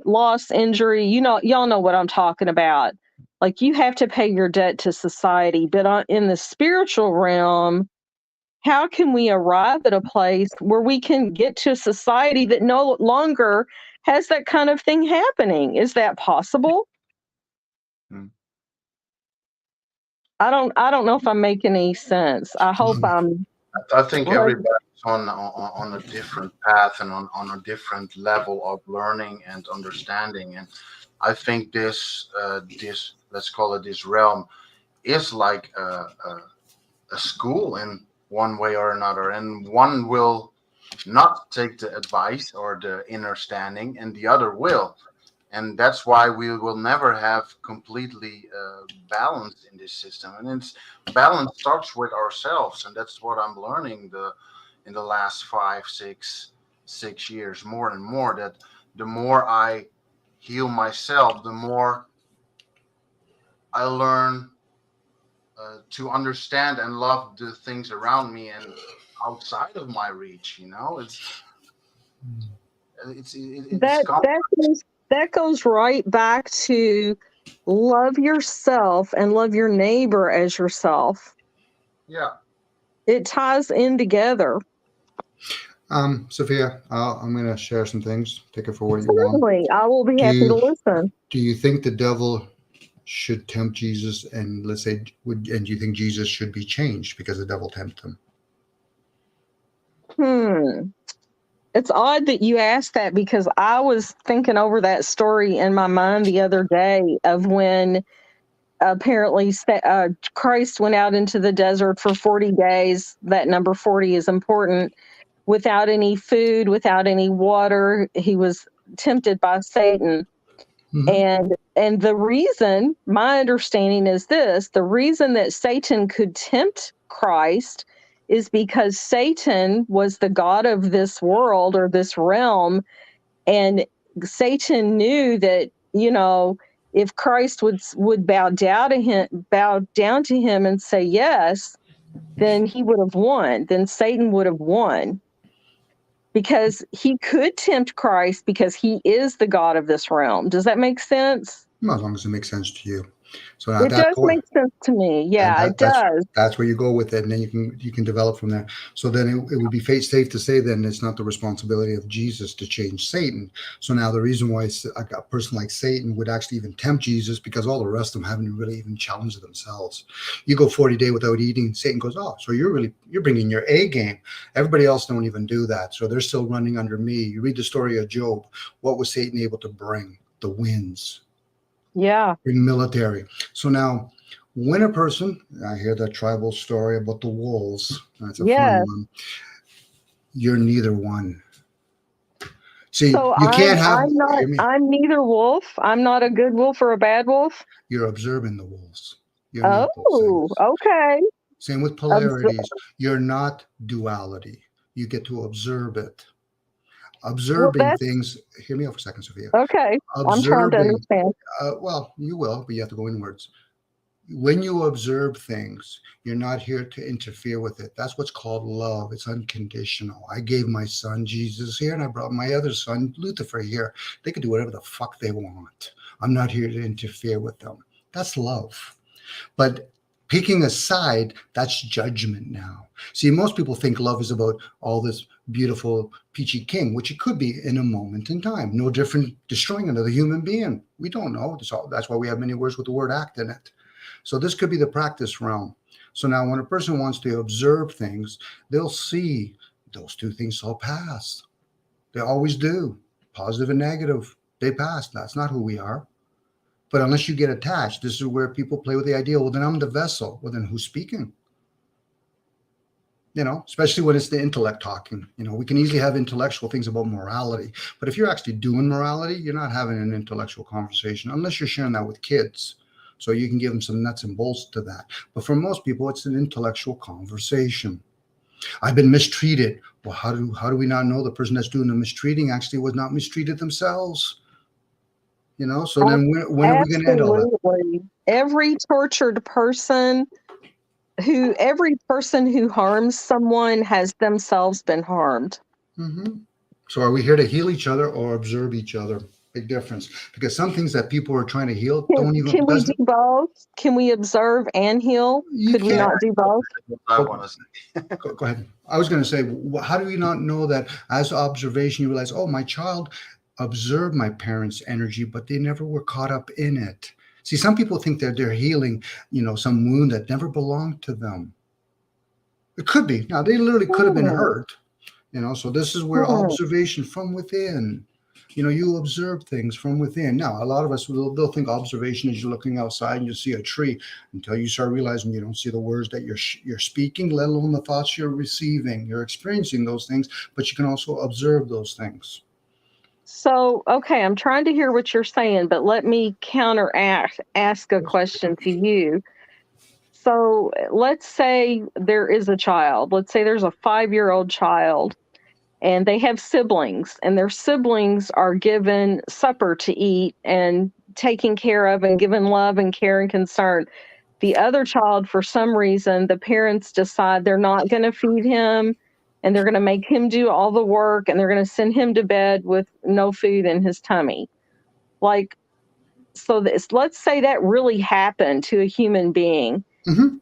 loss, injury, y'all know what I'm talking about. Like you have to pay your debt to society. But in the spiritual realm, how can we arrive at a place where we can get to a society that no longer has that kind of thing happening? Is that possible? I don't know if I'm making any sense. I hope I'm. I think everybody's on a different path and on a different level of learning and understanding. And I think this let's call it this realm is like a school in one way or another, and one will not take the advice or the understanding, and the other will. And that's why we will never have completely balance in this system. And it's balance starts with ourselves, and that's what I'm learning in the last 5, 6 years, more and more. That the more I heal myself, the more I learn to understand and love the things around me and outside of my reach. It's that goes right back to love yourself and love your neighbor as yourself. Yeah. It ties in together. Sophia, I'm going to share some things. Take it for what you Certainly, want. I will be happy to listen. Do you think the devil should tempt Jesus, and let's say, and do you think Jesus should be changed because the devil tempted him? It's odd that you asked that, because I was thinking over that story in my mind the other day of when apparently Christ went out into the desert for 40 days. That number 40 is important. Without any food, without any water, he was tempted by Satan. And the reason, my understanding is this, the reason that Satan could tempt Christ is because Satan was the god of this world or this realm, and Satan knew that, if Christ would bow down to him and say yes, then he would have won. Then Satan would have won, because he could tempt Christ because he is the god of this realm. Does that make sense? As long as it makes sense to you. So it does make sense to me. Yeah, it does. That's where you go with it, and then you can develop from there. So then it would be safe to say then it's not the responsibility of Jesus to change Satan. So now the reason why a person like Satan would actually even tempt Jesus, because all the rest of them haven't really even challenged themselves. You go 40 days without eating, Satan goes, oh, so you're bringing your A game. Everybody else don't even do that. So they're still running under me. You read the story of Job. What was Satan able to bring? The winds. Yeah. In military. So now, when a person, I hear that tribal story about the wolves. That's a fun one. You're neither one. See, so you can't have. I'm neither wolf. I'm not a good wolf or a bad wolf. You're observing the wolves. Okay. Same with polarities. You're not duality. You get to observe it. Observing things. Hear me out for a second, Sophia. Okay. I'm trying to understand. Well, you will, but you have to go inwards. When you observe things, you're not here to interfere with it. That's what's called love. It's unconditional. I gave my son Jesus here, and I brought my other son Lucifer here. They can do whatever the fuck they want. I'm not here to interfere with them. That's love. But picking a side, that's judgment now. See, most people think love is about all this beautiful peachy king, which it could be in a moment in time. No different destroying another human being. We don't know. That's why we have many words with the word act in it. So this could be the practice realm. So now when a person wants to observe things, they'll see those two things all pass. They always do. Positive and negative, they pass. That's not who we are. But unless you get attached, this is where people play with the idea, well, then I'm the vessel. Well, then who's speaking? You know, especially when it's the intellect talking. You know, we can easily have intellectual things about morality. But if you're actually doing morality, you're not having an intellectual conversation unless you're sharing that with kids. So you can give them some nuts and bolts to that. But for most people, it's an intellectual conversation. I've been mistreated. Well, how do we not know the person that's doing the mistreating actually was not mistreated themselves? You know, so then when are we going to end all that? Absolutely. Every tortured person every person who harms someone has themselves been harmed. Mm-hmm. So are we here to heal each other or observe each other? Big difference. Because some things that people are trying to heal don't even. Can we do both? Can we observe and heal? Could we not do both? I want to say. Go ahead. I was going to say, how do we not know that as observation, you realize, oh, my child observed my parents' energy, but they never were caught up in it. See, some people think that they're healing, you know, some wound that never belonged to them. It could be. Now, they literally could have been hurt, you know, so this is where observation from within, you know, you observe things from within. Now, a lot of us, they'll think observation is you're looking outside and you see a tree until you start realizing you don't see the words that you're speaking, let alone the thoughts you're receiving. You're experiencing those things, but you can also observe those things. So, okay, I'm trying to hear what you're saying, but let me ask a question to you. So let's say there is a child. Let's say there's a 5-year-old child and they have siblings, and their siblings are given supper to eat and taken care of and given love and care and concern. The other child, for some reason, the parents decide they're not going to feed him, and they're going to make him do all the work, and they're going to send him to bed with no food in his tummy. Like, so let's say that really happened to a human being. Mm-hmm.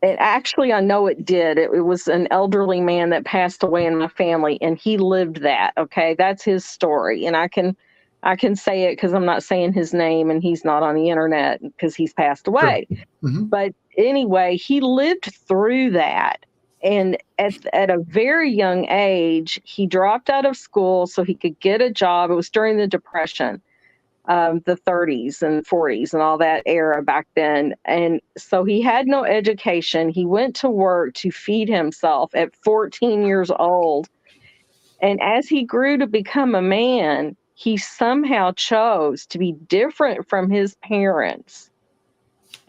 It actually, I know it did. It was an elderly man that passed away in my family, and he lived that. Okay, that's his story, and I can say it because I'm not saying his name, and he's not on the internet because he's passed away. Sure. Mm-hmm. But anyway, he lived through that, and at a very young age, he dropped out of school so he could get a job. It was during the Depression. The 30s and 40s and all that era back then. And so he had no education. He went to work to feed himself at 14 years old. And as he grew to become a man, he somehow chose to be different from his parents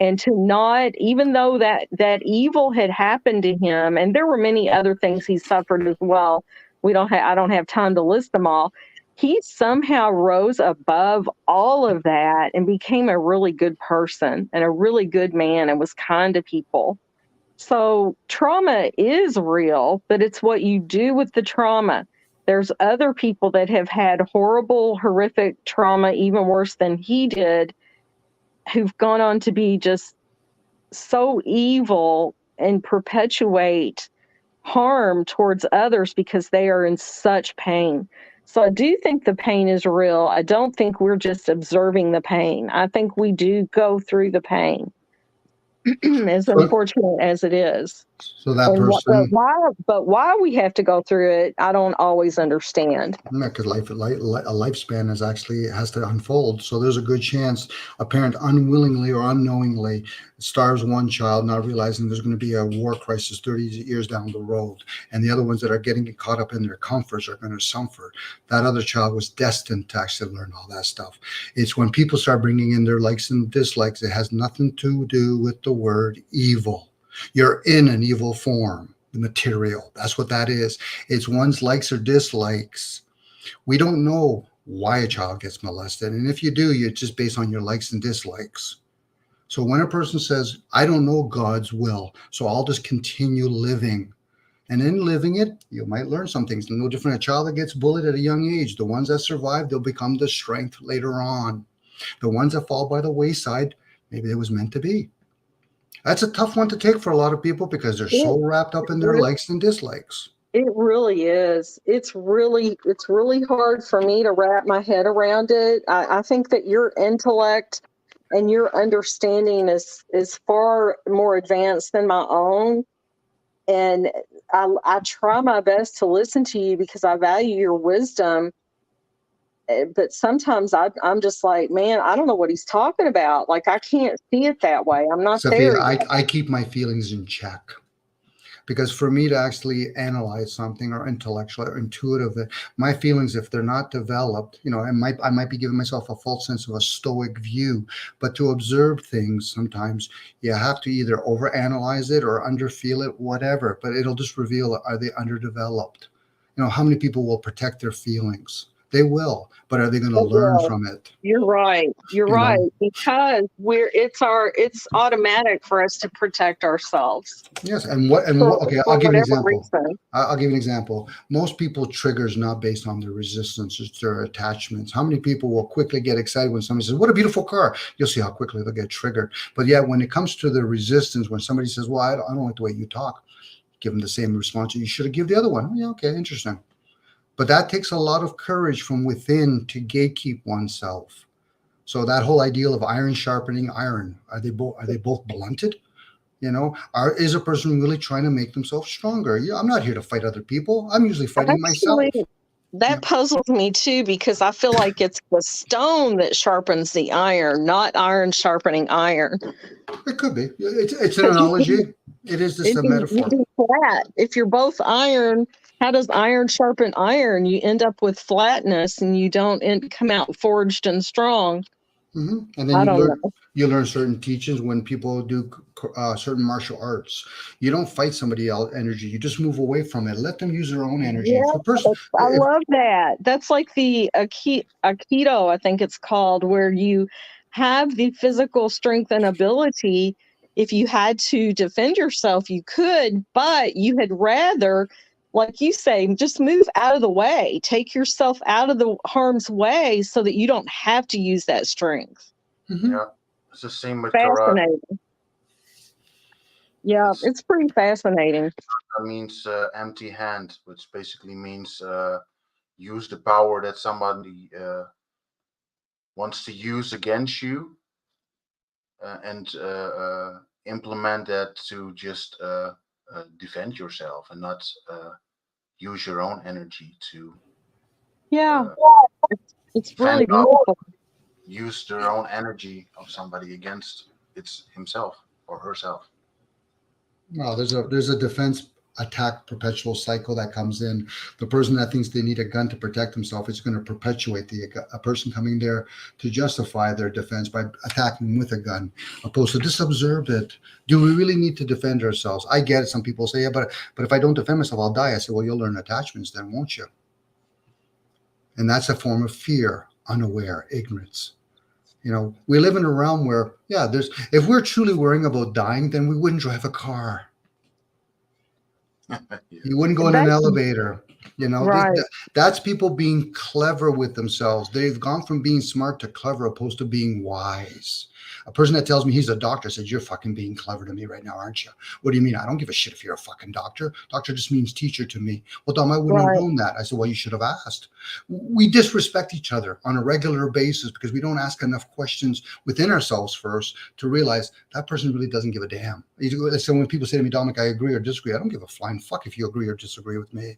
and to not, even though that evil had happened to him, and there were many other things he suffered as well. I don't have time to list them all. He somehow rose above all of that and became a really good person and a really good man and was kind to people. So trauma is real, but it's what you do with the trauma. There's other people that have had horrible, horrific trauma, even worse than he did, who've gone on to be just so evil and perpetuate harm towards others because they are in such pain. So I do think the pain is real. I don't think we're just observing the pain. I think we do go through the pain, as unfortunate as it is. So that person. But why we have to go through it, I don't always understand. Because a lifespan has to unfold. So there's a good chance a parent unwillingly or unknowingly starves one child, not realizing there's going to be a war crisis 30 years down the road. And the other ones that are getting caught up in their comforts are going to suffer. That other child was destined to actually learn all that stuff. It's when people start bringing in their likes and dislikes, it has nothing to do with the word evil. You're in an evil form, the material. That's what that is. It's one's likes or dislikes. We don't know why a child gets molested. And if you do, you're just based on your likes and dislikes. So when a person says, I don't know God's will, so I'll just continue living. And in living it, you might learn some things. No different, a child that gets bullied at a young age, the ones that survive, they'll become the strength later on. The ones that fall by the wayside, maybe it was meant to be. That's a tough one to take for a lot of people because they're so wrapped up in their likes and dislikes. It really is. It's really hard for me to wrap my head around it. I think that your intellect and your understanding is far more advanced than my own. And I try my best to listen to you because I value your wisdom. But sometimes I'm just like, man, I don't know what he's talking about. Like, I can't see it that way. I'm not Sophia, there yet. I keep my feelings in check. Because for me to actually analyze something or intellectual or intuitive, my feelings, if they're not developed, I might be giving myself a false sense of a stoic view. But to observe things, sometimes you have to either overanalyze it or underfeel it, whatever. But it'll just reveal, are they underdeveloped? How many people will protect their feelings? They will, but are they going to learn from it? You're right. You're right. Because it's automatic for us to protect ourselves. Yes, and what? Okay, I'll give you an example. I'll give you an example. Most people triggers not based on their resistance, it's their attachments. How many people will quickly get excited when somebody says, "What a beautiful car"? You'll see how quickly they'll get triggered. But yeah, when it comes to the resistance, when somebody says, "Well, I don't like the way you talk," give them the same response you should have given the other one. Yeah, okay, interesting. But that takes a lot of courage from within to gatekeep oneself. So that whole ideal of iron sharpening iron, are they both blunted? Is a person really trying to make themselves stronger? Yeah, I'm not here to fight other people. I'm usually fighting myself. That puzzles me too, because I feel like it's the stone that sharpens the iron, not iron sharpening iron. It could be. It's an analogy. It is just a metaphor. Flat. If you're both iron, how does iron sharpen iron? You end up with flatness, and you don't come out forged and strong. Mm-hmm. And then you learn certain teachings when people do certain martial arts. You don't fight somebody else's energy. You just move away from it. Let them use their own energy. Yeah, I love that. That's like the Aikido, I think it's called, where you have the physical strength and ability. If you had to defend yourself, you could, but you had rather, like you say, just move out of the way. Take yourself out of the harm's way so that you don't have to use that strength. Mm-hmm. Yeah, it's the same with fascinating. karate. Yeah, it's pretty fascinating. That means empty hand, which basically means use the power that somebody wants to use against you, and implement that to just defend yourself and not use your own energy to. It's really beautiful. Use their own energy of somebody against himself or herself. Well, there's a defense attack perpetual cycle that comes in. The person that thinks they need a gun to protect themselves is going to perpetuate a person coming there to justify their defense by attacking with a gun, opposed to just observe it. Do we really need to defend ourselves? I get it. Some people say, yeah, but if I don't defend myself, I'll die. I say, well, you'll learn attachments then, won't you? And that's a form of fear, unaware, ignorance. We live in a realm where, if we're truly worrying about dying, then we wouldn't drive a car. You wouldn't go in an elevator. Right. That's people being clever with themselves. They've gone from being smart to clever opposed to being wise. A person that tells me he's a doctor says, you're fucking being clever to me right now, aren't you? What do you mean? I don't give a shit if you're a fucking doctor. Doctor just means teacher to me. Well, Dom, I wouldn't have known that. I said, well, you should have asked. We disrespect each other on a regular basis because we don't ask enough questions within ourselves first to realize that person really doesn't give a damn. So when people say to me, Dominic, I agree or disagree, I don't give a flying fuck if you agree or disagree with me.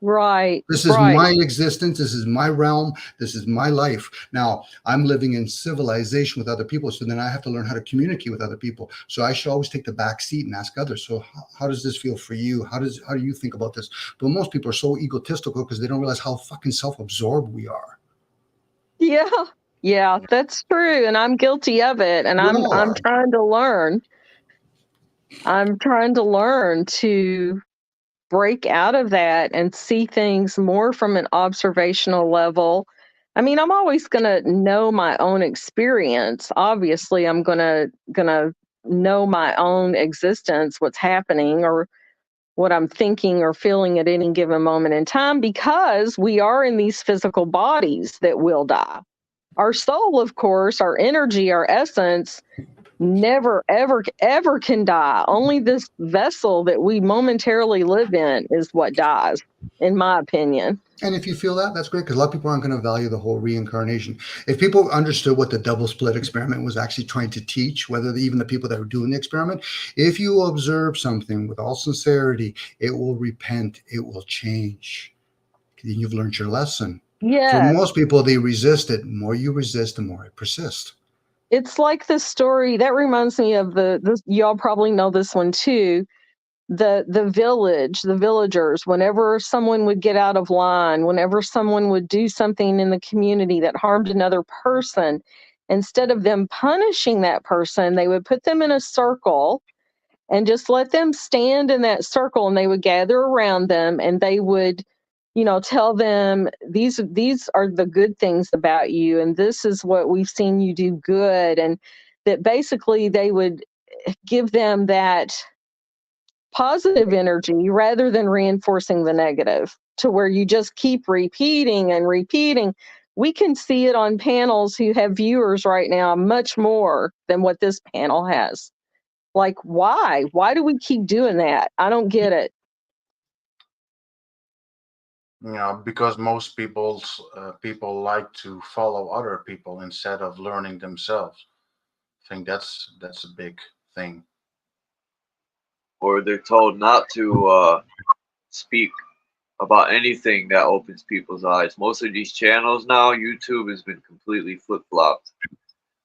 Right. This is my existence. This is my realm. This is my life. Now, I'm living in civilization with other people. So then I have to learn how to communicate with other people. So I should always take the back seat and ask others. So how does this feel for you? How do you think about this? But most people are so egotistical because they don't realize how fucking self-absorbed we are. Yeah, that's true. And I'm guilty of it. And I'm trying to learn. I'm trying to learn to break out of that and see things more from an observational level I mean, I'm always going to know my own experience. Obviously, I'm going to know my own existence, what's happening or what I'm thinking or feeling at any given moment in time, because we are in these physical bodies that will die. Our soul, of course, our energy, our essence, never, ever, ever can die. Only this vessel that we momentarily live in is what dies, in my opinion. And if you feel that, that's great, because a lot of people aren't going to value the whole reincarnation. If people understood what the double split experiment was actually trying to teach, even the people that were doing the experiment, if you observe something with all sincerity, it will repent, it will change. Then you've learned your lesson. For Yes. most people, they resist it. The more you resist, the more it persists. It's like the story that reminds me of y'all probably know this one too. The villagers, whenever someone would get out of line, whenever someone would do something in the community that harmed another person, instead of them punishing that person, they would put them in a circle and just let them stand in that circle, and they would gather around them and they would, tell them these are the good things about you, and this is what we've seen you do good, and that basically they would give them that positive energy rather than reinforcing the negative, to where you just keep repeating and repeating. We can see it on panels who have viewers right now much more than what this panel has. Like, why? Why do we keep doing that? I don't get it. Because most people like to follow other people instead of learning themselves. I think that's a big thing. Or they're told not to speak about anything that opens people's eyes. Most of these channels now, YouTube has been completely flip-flopped.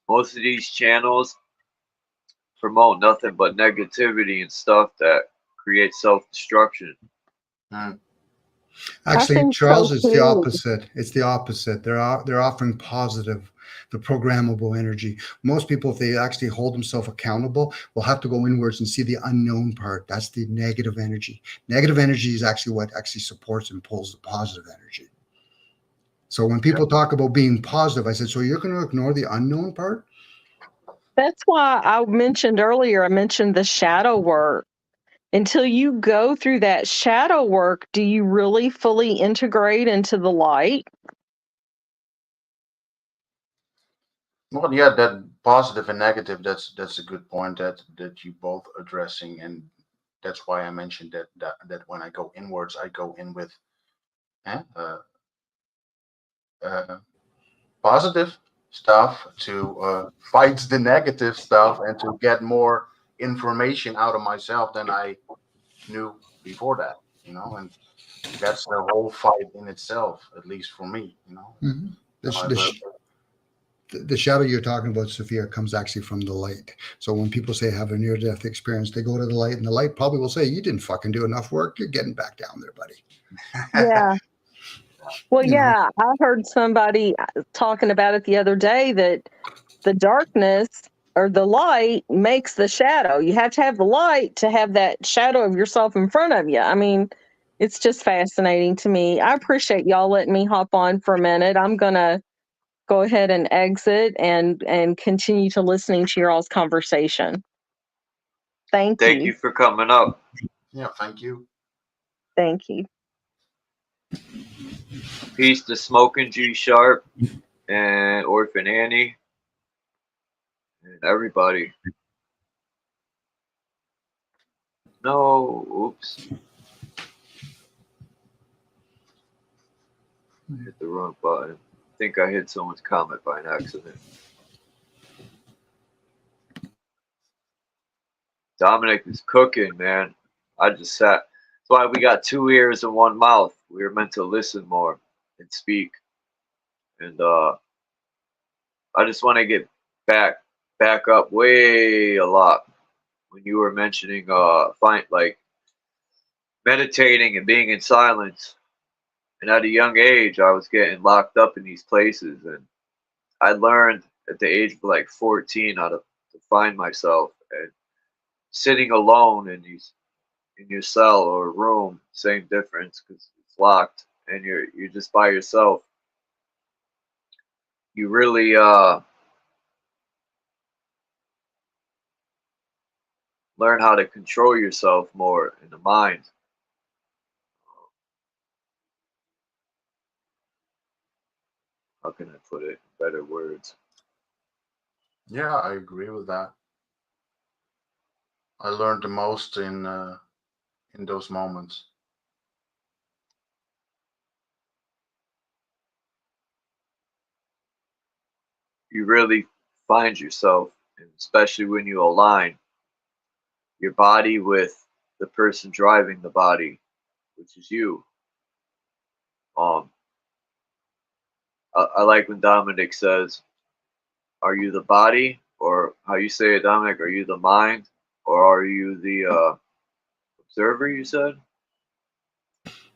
Most of these channels promote nothing but negativity and stuff that creates self-destruction. Actually, Charles, so it's the opposite. It's the opposite. They're offering positive, the programmable energy. Most people, if they actually hold themselves accountable, will have to go inwards and see the unknown part. That's the negative energy. Negative energy is actually what actually supports and pulls the positive energy. So when people talk about being positive, I said, so you're going to ignore the unknown part? That's why I mentioned the shadow work. Until you go through that shadow work, do you really fully integrate into the light? Well, yeah, that positive and negative, that's a good point that you both addressing, and that's why I mentioned that when I go inwards, I go in with positive stuff to fight the negative stuff and to get more information out of myself than I knew before that, and that's the whole fight in itself, at least for me, Mm-hmm. The shadow you're talking about, Sophia, comes actually from the light. So when people say have a near-death experience, they go to the light, and the light probably will say, you didn't fucking do enough work. You're getting back down there, buddy. Yeah. Well, yeah, I heard somebody talking about it the other day, that the darkness or the light makes the shadow. You have to have the light to have that shadow of yourself in front of you. I mean, it's just fascinating to me. I appreciate y'all letting me hop on for a minute. I'm going to go ahead and exit and continue to listening to your all's conversation. Thank you. Thank you for coming up. Yeah, thank you. Thank you. Peace to Smoking G Sharp and Orphan Annie and everybody. No, oops. I hit the wrong button. I think I hit someone's comment by an accident. Dominic is cooking, man. I just sat. That's why we got 2 ears and 1 mouth. We were meant to listen more and speak. And I just want to get back up way a lot when you were mentioning meditating and being in silence. And at a young age, I was getting locked up in these places, and I learned at the age of like 14 how to find myself. And sitting alone in your cell or room, same difference because it's locked and you're just by yourself. you really learn how to control yourself more in the mind. How can I put it in better words? Yeah, I agree with that. I learned the most in those moments. You really find yourself, and especially when you align your body with the person driving the body, which is you. Um, I like when Dominic says, "Are you the body?" Or how you say it, Dominic? Are you the mind, or are you the observer? You said,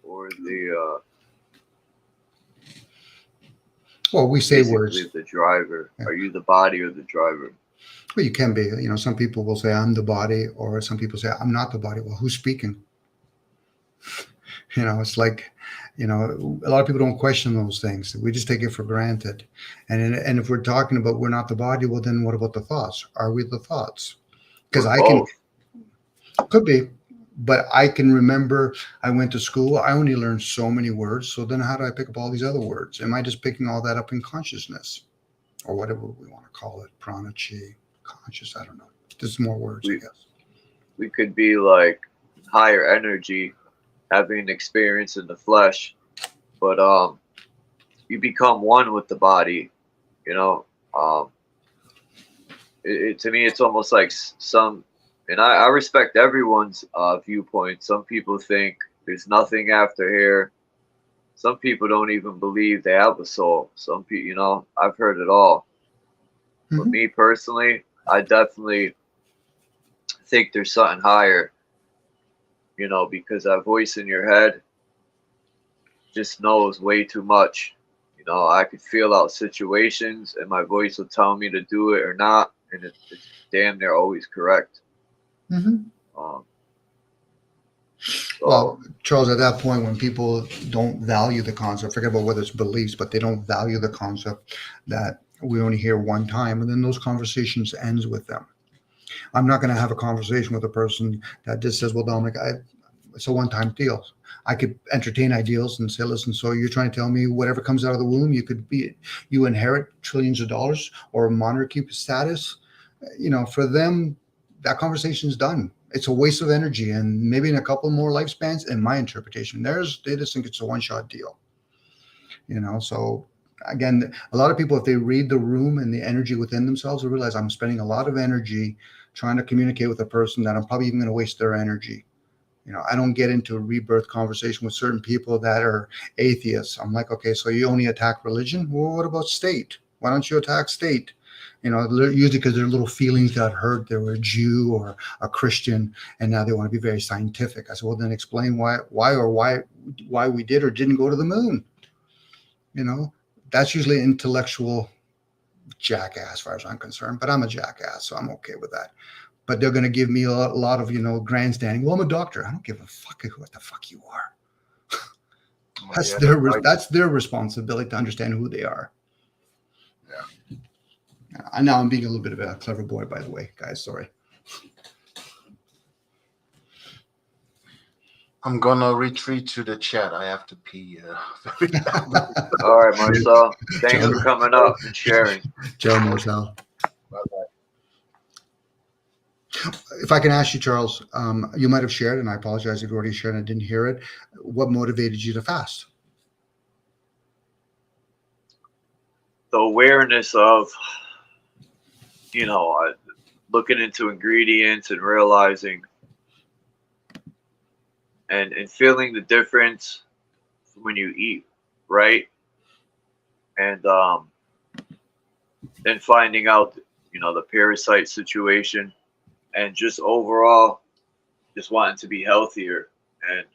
or the Well, we say basically words. the driver. Yeah. Are you the body or the driver? Well, you can be. You know, some people will say I'm the body, or some people say I'm not the body. Well, who's speaking? You know, it's like, you know, a lot of people don't question those things. We just take it for granted. And if we're talking about we're not the body, well, then what about the thoughts? Are we the thoughts? Because We're I can, both. could be, but I can remember I went to school. I only learned so many words. So then how do I pick up all these other words? Am I just picking all that up in consciousness or whatever we want to call it? Prana, chi, conscious. I don't know. There's more words, I We guess. we could be like higher energy, having an experience in the flesh, but you become one with the body. You know, to me, it's almost like some, and I respect everyone's viewpoint. Some people think there's nothing after here. Some people don't even believe they have a soul. Some people, you know, I've heard it all. But Hmm. me personally, I definitely think there's something higher, you know, because that voice in your head just knows way too much. You know, I could feel out situations and my voice will tell me to do it or not, and it's damn near always correct. Hmm. Um, Well, so Charles, at that point, when people don't value the concept, forget about whether it's beliefs, but they don't value the concept that we only hear one time, and then those conversations ends with them. I'm not going to have a conversation with a person that just says, "Well, Dominic, it's a one-time deal." I could entertain ideals and say, "Listen, so you're trying to tell me whatever comes out of the womb, you inherit trillions of dollars or monarchy status?" You know, for them, that conversation is done. It's a waste of energy, and maybe in a couple more lifespans, in my interpretation, they just think it's a one-shot deal. You know, so again, a lot of people, if they read the room and the energy within themselves, will realize I'm spending a lot of energy trying to communicate with a person that I'm probably even going to waste their energy. You know, I don't get into a rebirth conversation with certain people that are atheists. I'm like, okay, so you only attack religion? Well, what about state? Why don't you attack state? You know, usually because their little feelings got hurt. They were a Jew or a Christian, and now they want to be very scientific. I said, well, then explain why we did or didn't go to the moon. You know, that's usually intellectual jackass, as far as I'm concerned. But I'm a jackass, so I'm okay with that. But they're going to give me a lot of, grandstanding. Well, I'm a doctor. I don't give a fuck what the fuck you are. Oh, That's yeah, that's their responsibility to understand who they are. yeah. I know I'm being a little bit of a clever boy, by the way, guys. Sorry. I'm gonna retreat to the chat. I have to pee very badly. all right, Marcel, thanks for coming up and sharing. Joe Marcel. Bye-bye. If I can ask you, Charles, you might have shared, and I apologize if you already shared and I didn't hear it. What motivated you to fast? The awareness of, you know, looking into ingredients and realizing and feeling the difference when you eat right, and then finding out, you know, the parasite situation, and just overall just wanting to be healthier. And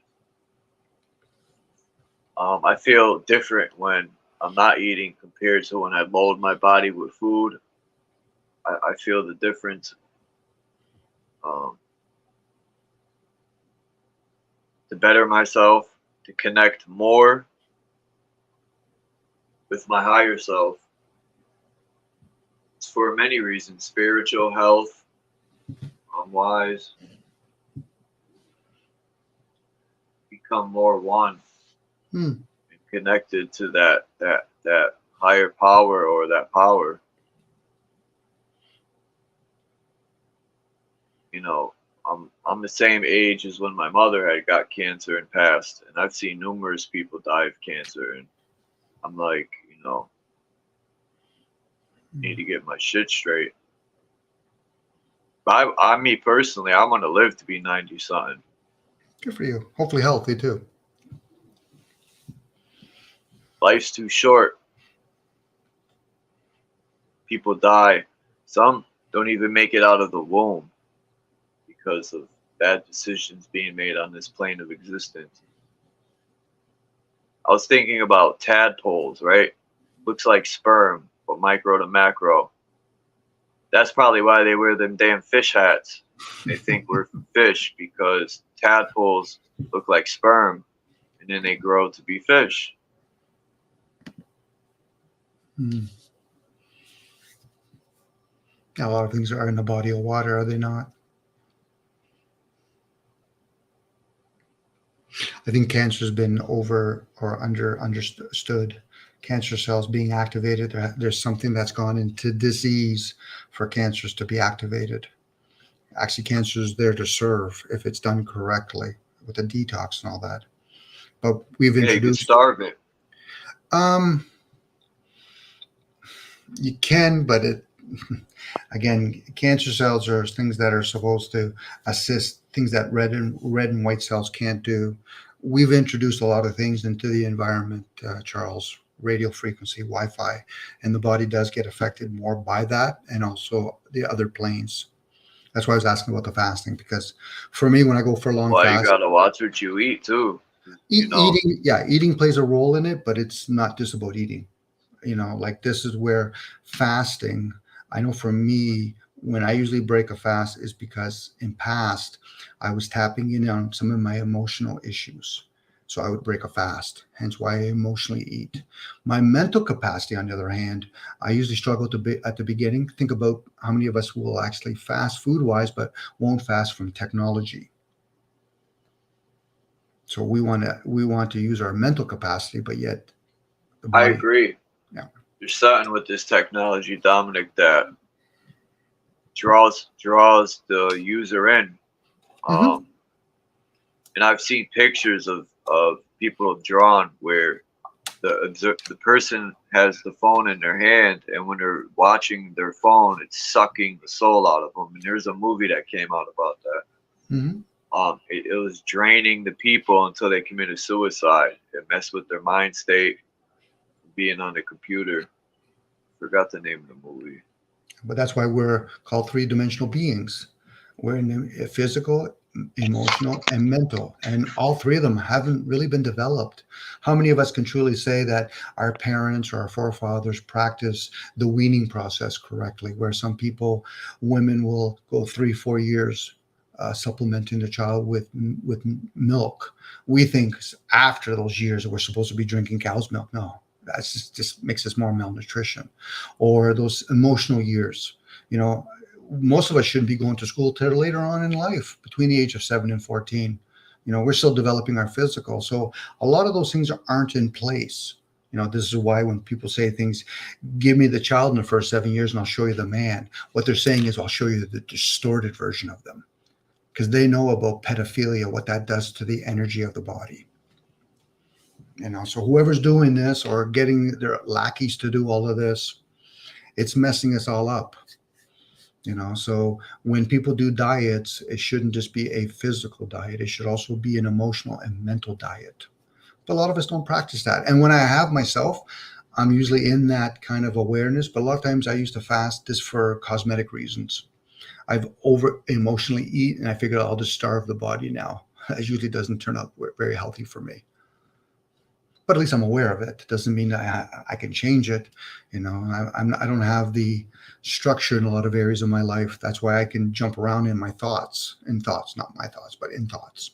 I feel different when I'm not eating compared to when I load my body with food. I feel the difference. Um, to better myself, to connect more with my higher self, for many reasons, spiritual health, wise, become more one and connected to that higher power or that power. You know, I'm the same age as when my mother had got cancer and passed, and I've seen numerous people die of cancer, and I'm like, you know, need to get my shit straight. I me personally, I want to live to be 90 something. Good for you. Hopefully healthy too. Life's too short. People die. Some don't even make it out of the womb because of bad decisions being made on this plane of existence. I was thinking about tadpoles, right? Looks like sperm, but micro to macro. That's probably why they wear them damn fish hats. They think we're fish because tadpoles look like sperm and then they grow to be fish. A lot of things are in the body of water, are they not? I think cancer has been over or understood. Cancer cells being activated. There's something that's gone into disease for cancers to be activated. Actually, cancer is there to serve if it's done correctly with a detox and all that. But we've introduced. You can starve it. You can, but it again, cancer cells are things that are supposed to assist things that red and white cells can't do. We've introduced a lot of things into the environment, Charles, radio frequency, Wi-Fi, and the body does get affected more by that and also the other planes. That's why I was asking about the fasting, because for me, when I go for a long fast, you gotta watch what you eat too. Eating plays a role in it, but it's not just about eating. You know, like this is where fasting, I know for me, when I usually break a fast is because in past, I was tapping in on some of my emotional issues. So I would break a fast, hence why I emotionally eat. My mental capacity, on the other hand, I usually struggle at the beginning. Think about how many of us will actually fast food-wise, but won't fast from technology. So we want to use our mental capacity, but yet the body. I agree. Yeah. There's something with this technology, Dominic, that draws the user in. And I've seen pictures of people have drawn where the person has the phone in their hand, and when they're watching their phone, it's sucking the soul out of them. And there's a movie that came out about that. It was draining the people until they committed suicide. It messed with their mind state, being on the computer. Forgot the name of the movie. But that's why we're called three-dimensional beings. We're in the physical, emotional, and mental. And all three of them haven't really been developed. How many of us can truly say that our parents or our forefathers practiced the weaning process correctly, where some people, women will go 3-4 years supplementing the child with milk. We think after those years we're supposed to be drinking cow's milk. No. That's just makes us more malnutrition. Or those emotional years. You know, most of us shouldn't be going to school till later on in life, between the age of 7 and 14. You know, we're still developing our physical. So a lot of those things aren't in place. You know, this is why when people say things, give me the child in the first 7 years and I'll show you the man. What they're saying is, I'll show you the distorted version of them. Because they know about pedophilia, what that does to the energy of the body. You know, so whoever's doing this or getting their lackeys to do all of this, it's messing us all up. You know, so when people do diets, it shouldn't just be a physical diet. It should also be an emotional and mental diet. But a lot of us don't practice that. And when I have myself, I'm usually in that kind of awareness. But a lot of times I used to fast just for cosmetic reasons. I've over emotionally eat and I figured I'll just starve the body now. It usually doesn't turn out very healthy for me. But at least I'm aware of it. It doesn't mean that I can change it. You know, I don't have the structure in a lot of areas of my life. That's why I can jump around in my thoughts, not my thoughts, but in thoughts.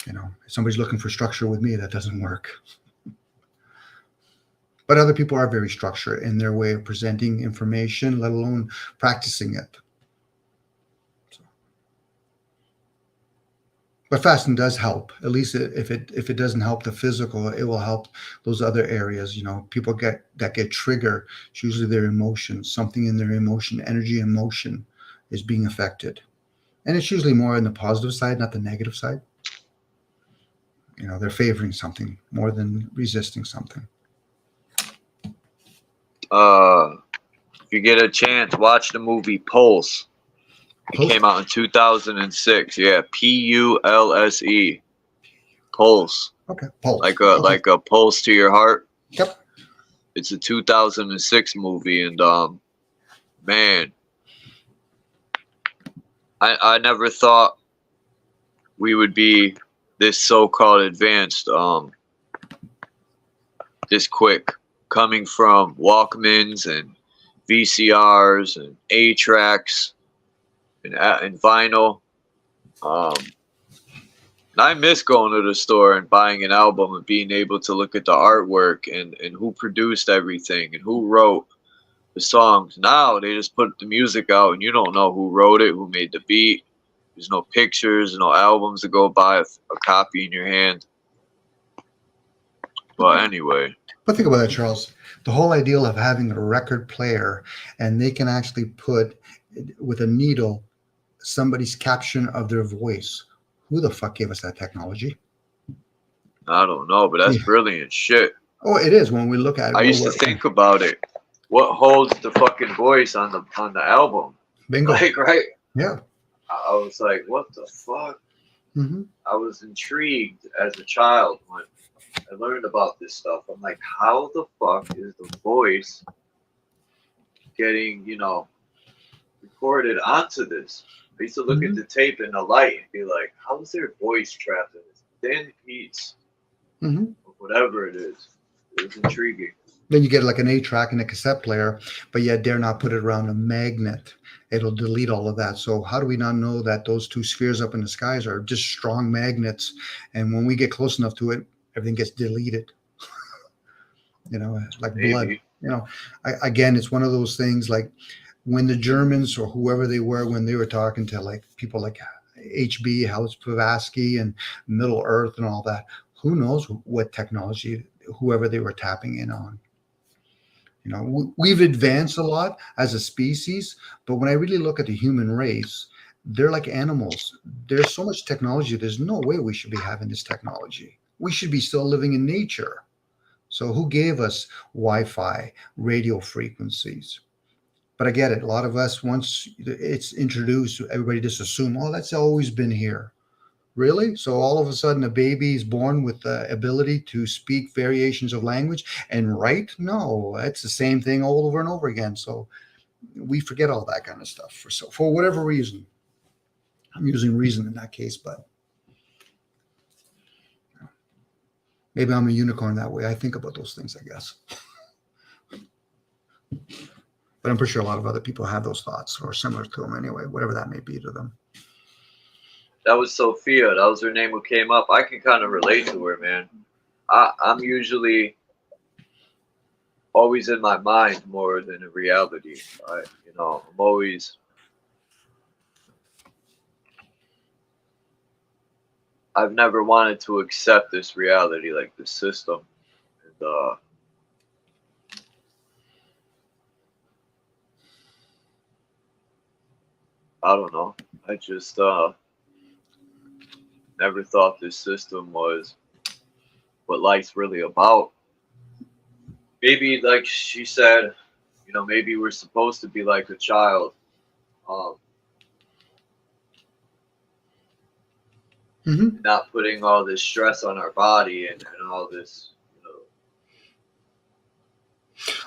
You know, if somebody's looking for structure with me, that doesn't work. But other people are very structured in their way of presenting information, let alone practicing it. But fasting does help. At least if it doesn't help the physical, it will help those other areas. People get triggered. It's usually their emotions, something in their emotion, energy, emotion is being affected, and it's usually more on the positive side, not the negative side. They're favoring something more than resisting something. If you get a chance, watch the movie Pulse. It came out in 2006. Yeah, Pulse. Pulse. Okay, Pulse. Like a pulse to your heart. Yep. It's a 2006 movie, and man, I never thought we would be this so-called advanced this quick, coming from Walkmans and VCRs and 8-tracks and vinyl. And I miss going to the store and buying an album and being able to look at the artwork and who produced everything and who wrote the songs. Now they just put the music out and you don't know who wrote it, who made the beat. There's no pictures, no albums to go buy a copy in your hand. But anyway. But think about that, Charles. The whole idea of having a record player and they can actually put with a needle somebody's caption of their voice. Who the fuck gave us that technology? I don't know, but that's brilliant shit. Oh, it is when we look at it. I used to think about it. What holds the fucking voice on the album? Bingo. Like, right? Yeah. I was like, what the fuck? Mm-hmm. I was intrigued as a child when I learned about this stuff. I'm like, how the fuck is the voice getting, recorded onto this? I used to look at the tape in the light and be like, how is their voice trapped in this thin piece of whatever it is? It was intriguing. Then you get like an 8-track and a cassette player, but yet dare not put it around a magnet. It'll delete all of that. So how do we not know that those two spheres up in the skies are just strong magnets? And when we get close enough to it, everything gets deleted. Like Maybe. blood. Again, it's one of those things like when the Germans or whoever they were, when they were talking to like people like H.B. House Blavatsky and Middle Earth and all that, who knows what technology, whoever they were tapping in on. We've advanced a lot as a species, but when I really look at the human race, they're like animals. There's so much technology. There's no way we should be having this technology. We should be still living in nature. So who gave us Wi-Fi, radio frequencies? But I get it. A lot of us, once it's introduced, everybody just assume, oh, that's always been here. Really? So all of a sudden a baby is born with the ability to speak variations of language and write? No, it's the same thing all over and over again. So we forget all that kind of stuff for whatever reason. I'm using reason in that case, but maybe I'm a unicorn that way. I think about those things, I guess. But I'm pretty sure a lot of other people have those thoughts or similar to them anyway, whatever that may be to them. That was Sophia. That was her name who came up. I can kind of relate to her, man. I'm usually always in my mind more than in reality. I'm always... I've never wanted to accept this reality, like this system. And, I don't know. I just never thought this system was what life's really about. Maybe, like she said, maybe we're supposed to be like a child. Not putting all this stress on our body and all this,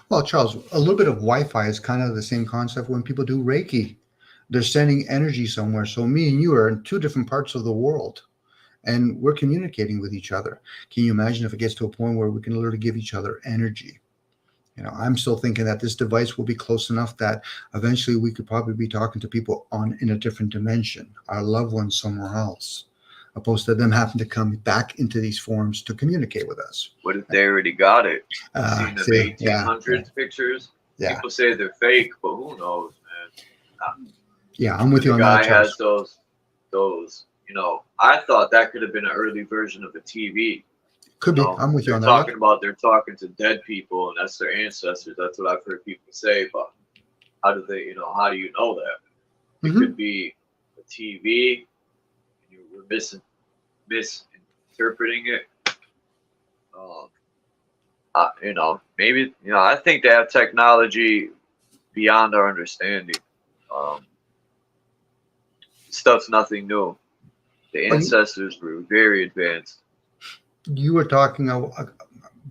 Well, Charles, a little bit of Wi-Fi is kind of the same concept when people do Reiki. They're sending energy somewhere. So me and you are in two different parts of the world and we're communicating with each other. Can you imagine if it gets to a point where we can literally give each other energy? I'm still thinking that this device will be close enough that eventually we could probably be talking to people in a different dimension, our loved ones somewhere else. opposed to them having to come back into these forms to communicate with us. What if they already got it? You've seen them See, yeah, 1800s pictures. yeah, People say they're fake, but who knows, man? yeah. I'm with you The on guy that, has Charles. those. You know, I thought that could have been an early version of a TV. Could be. You know, I'm with you on that. talking about they're talking to dead people and that's their ancestors. That's what I've heard people say. But how do they? You know, how do you know that? It Mhm. could be a TV. You were misinterpreting it. You know, maybe, you know, I think they have technology beyond our understanding. Stuff's nothing new. The ancestors were very advanced. You were talking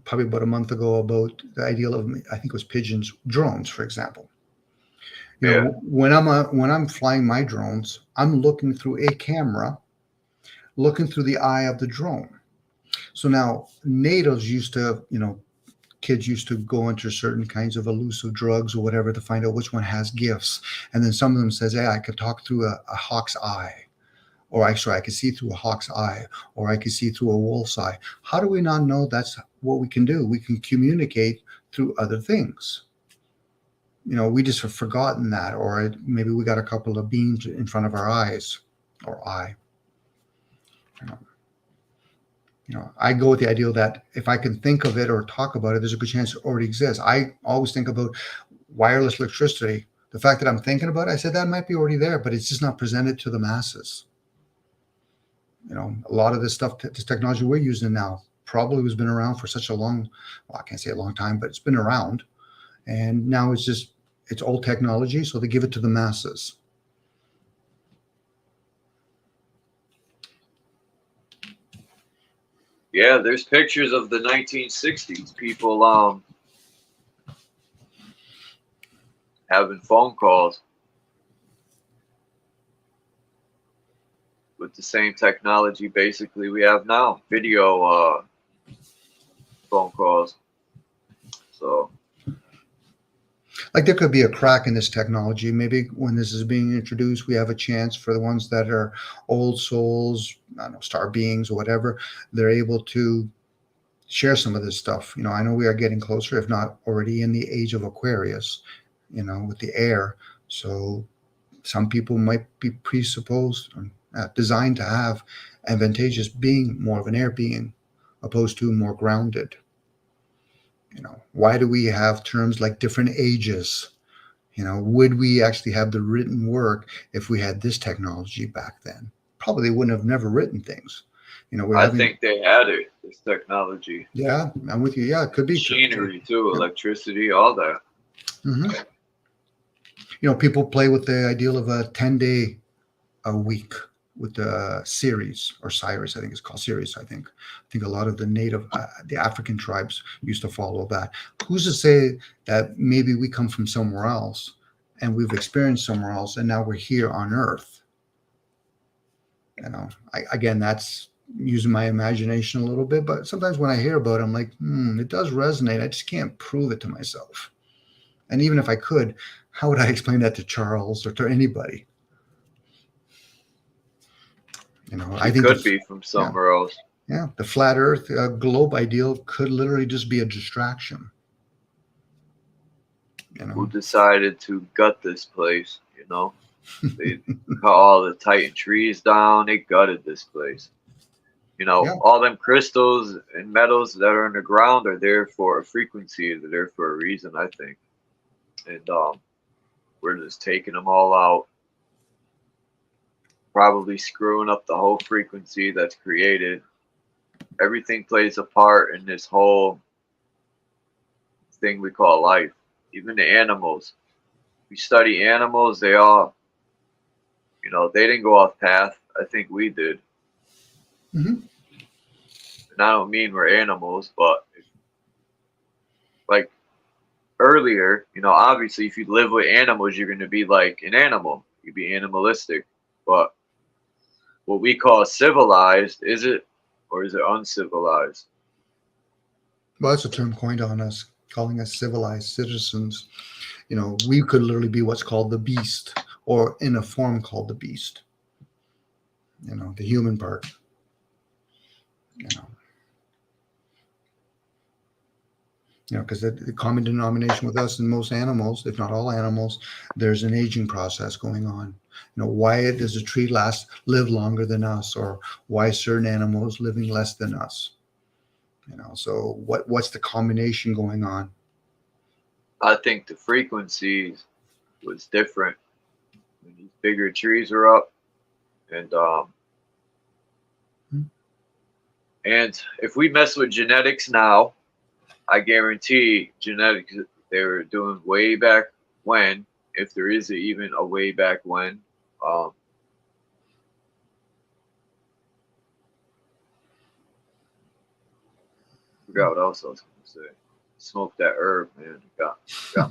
probably about a month ago about the ideal of, I think it was pigeons, drones, for example. You know, when I'm flying my drones, I'm looking through a camera, looking through the eye of the drone. So now natives used to, you know, kids used to go into certain kinds of elusive drugs or whatever to find out which one has gifts. And then some of them says, hey, I could talk through a hawk's eye, or actually I could see through a hawk's eye, or I could see through a wolf's eye. How do we not know that's what we can do? We can communicate through other things. You know, we just have forgotten that, or maybe we got a couple of beams in front of our eyes or eye. You know, I go with the idea that if I can think of it or talk about it, there's a good chance it already exists. I always think about wireless electricity. The fact that I'm thinking about it, I said that might be already there, but it's just not presented to the masses. You know, a lot of this stuff, this technology we're using now probably has been around for such a long, well, I can't say a long time, but it's been around. And now it's old technology, so they give it to the masses. Yeah, there's pictures of the 1960s. People having phone calls with the same technology basically we have now. Video phone calls. So Like there could be a crack in this technology. Maybe when this is being introduced, we have a chance for the ones that are old souls, I don't know, star beings or whatever, they're able to share some of this stuff. You know, I know we are getting closer, if not already in the age of Aquarius, you know, with the air. So some people might be presupposed or designed to have advantageous being more of an air being opposed to more grounded. You know, why do we have terms like different ages? You know, would we actually have the written work if we had this technology back then? Probably they wouldn't have never written things. You know, I think they had it, this technology. Yeah, I'm with you. Yeah, it could be machinery too, yeah. Electricity, all that. Mm-hmm. You know, people play with the ideal of a 10-day a week with the Ceres or Cyrus, I think it's called Ceres. I think a lot of the native, the African tribes used to follow that. Who's to say that maybe we come from somewhere else and we've experienced somewhere else and now we're here on Earth? You know, again, that's using my imagination a little bit, but sometimes when I hear about it, I'm like, it does resonate. I just can't prove it to myself. And even if I could, how would I explain that to Charles or to anybody? You know, I think could be from somewhere else. Yeah, the flat Earth globe ideal could literally just be a distraction. You know, who decided to gut this place? You know, they cut all the Titan trees down. They gutted this place. You know, all them crystals and metals that are in the ground are there for a frequency. They're there for a reason, I think. And we're just taking them all out. Probably screwing up the whole frequency that's created. Everything plays a part in this whole thing we call life. Even the animals. We study animals, they all, you know, they didn't go off path. I think we did. Mm-hmm. And I don't mean we're animals, but like earlier, you know, obviously if you live with animals, you're going to be like an animal. You'd be animalistic. But what we call civilized, is it, or is it uncivilized? Well, that's a term coined on us, calling us civilized citizens. You know, we could literally be what's called the beast, or in a form called the beast. You know, the human part. Because the common denomination with us and most animals, if not all animals, there's an aging process going on. Why does a tree live longer than us, or why certain animals living less than us? So what's the combination going on? I think the frequency was different when these bigger trees are up, and if we mess with genetics now, I guarantee genetics they were doing way back when, if there is even a way back when. Forgot what else I was going to say. Smoke that herb, man. Got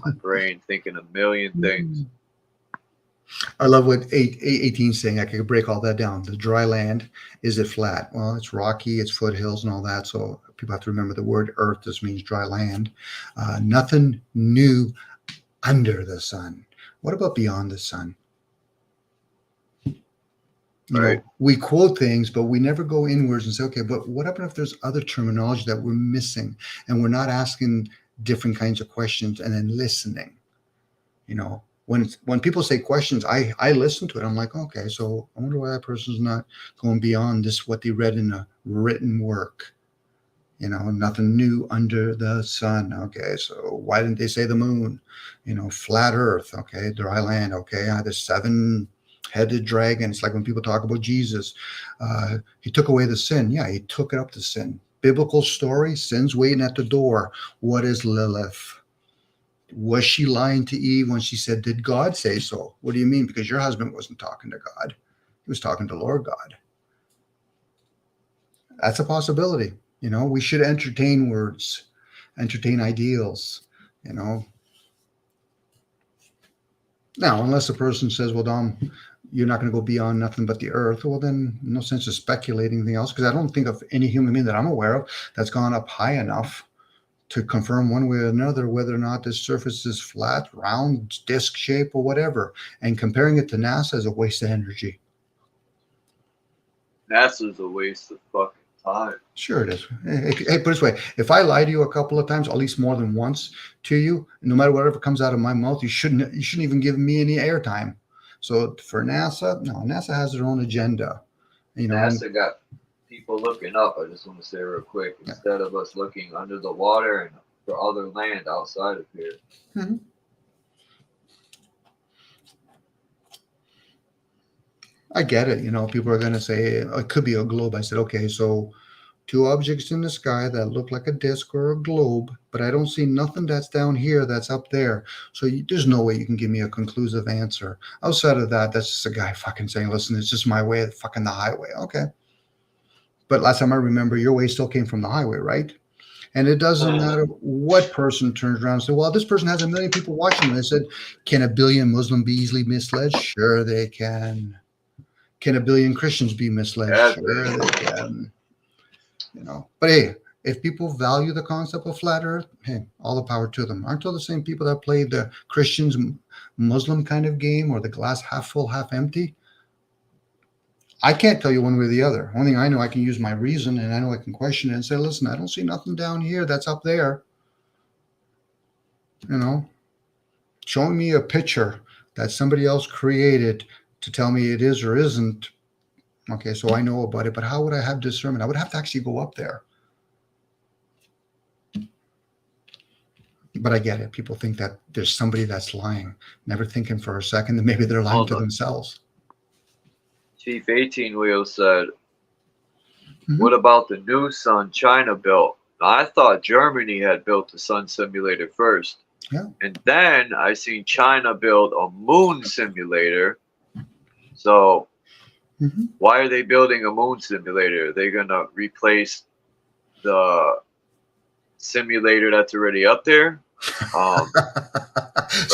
my brain thinking a million things. I love what 18's saying. I could break all that down. The dry land, is it flat? Well, it's rocky, it's foothills and all that. So people have to remember the word earth just means dry land. Nothing new under the sun. What about beyond the sun? Right. We quote things, but we never go inwards and say, okay, but what happened if there's other terminology that we're missing and we're not asking different kinds of questions and then listening? When people say questions, I listen to it. I'm like, okay, so I wonder why that person's not going beyond just what they read in a written work. Nothing new under the sun. Okay, so why didn't they say the moon? Flat earth. Okay, dry land. Okay, the 7-headed dragon. It's like when people talk about Jesus. He took away the sin. Yeah, he took up the sin. Biblical story, sin's waiting at the door. What is Lilith? Was she lying to Eve when she said, did God say so? What do you mean? Because your husband wasn't talking to God. He was talking to Lord God. That's a possibility. We should entertain words, entertain ideals, Now, unless a person says, well, Dom, you're not going to go beyond nothing but the earth. Well, then no sense of speculating anything else, because I don't think of any human being that I'm aware of that's gone up high enough to confirm one way or another whether or not this surface is flat, round, disc shape, or whatever. And comparing it to NASA is a waste of energy. NASA's a waste of fucking time. Sure it is. Hey, put it this way. If I lie to you a couple of times, at least more than once to you, no matter whatever comes out of my mouth, you shouldn't even give me any airtime. So for NASA, no, NASA has their own agenda. NASA got people looking up. I just want to say real quick, instead of us looking under the water and for other land outside of here. Mm-hmm. I get it. People are going to say it could be a globe. I said, okay, so 2 objects in the sky that look like a disc or a globe, but I don't see nothing that's down here that's up there. So there's no way you can give me a conclusive answer. Outside of that, that's just a guy fucking saying, listen, it's just my way of fucking the highway. Okay. But last time I remember, your way still came from the highway, right? And it doesn't matter what person turns around and says, well, this person has 1 million people watching. And I said, can 1 billion Muslim be easily misled? Sure they can. Can 1 billion Christians be misled? Sure they can. But hey, if people value the concept of flat earth, hey, all the power to them. Aren't all the same people that play the Christians Muslim kind of game, or the glass half full, half empty? I can't tell you one way or the other. One thing I know, I can use my reason, and I know I can question it and say, listen, I don't see nothing down here that's up there. Showing me a picture that somebody else created to tell me it is or isn't. Okay, so I know about it, but how would I have discernment? I would have to actually go up there. But I get it. People think that there's somebody that's lying, never thinking for a second that maybe they're lying to themselves. Chief 18 Wheel said, what about the new sun China built? Now, I thought Germany had built the sun simulator first. Yeah. And then I seen China build a moon simulator. So why are they building a moon simulator? Are they going to replace the simulator that's already up there? So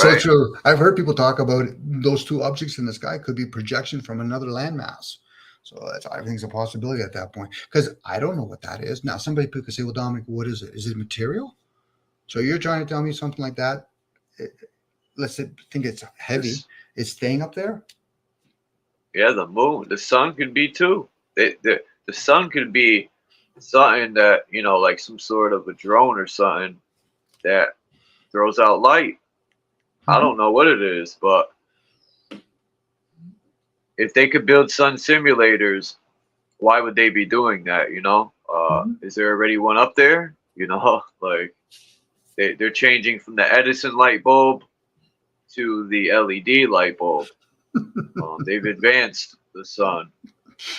right? true. I've heard people talk about those 2 objects in the sky could be projection from another landmass. So I think it's a possibility at that point, because I don't know what that is. Now, somebody could say, well, Dominic, what is it? Is it material? So you're trying to tell me something like that? Let's think it's heavy. It's staying up there? Yeah, the moon. The sun could be too. The sun could be something that, you know, like some sort of a drone or something that throws out light. I don't know what it is, but if they could build sun simulators, why would they be doing that? You know, is there already one up there? You know, like they're changing from the Edison light bulb to the LED light bulb. They've advanced the sun.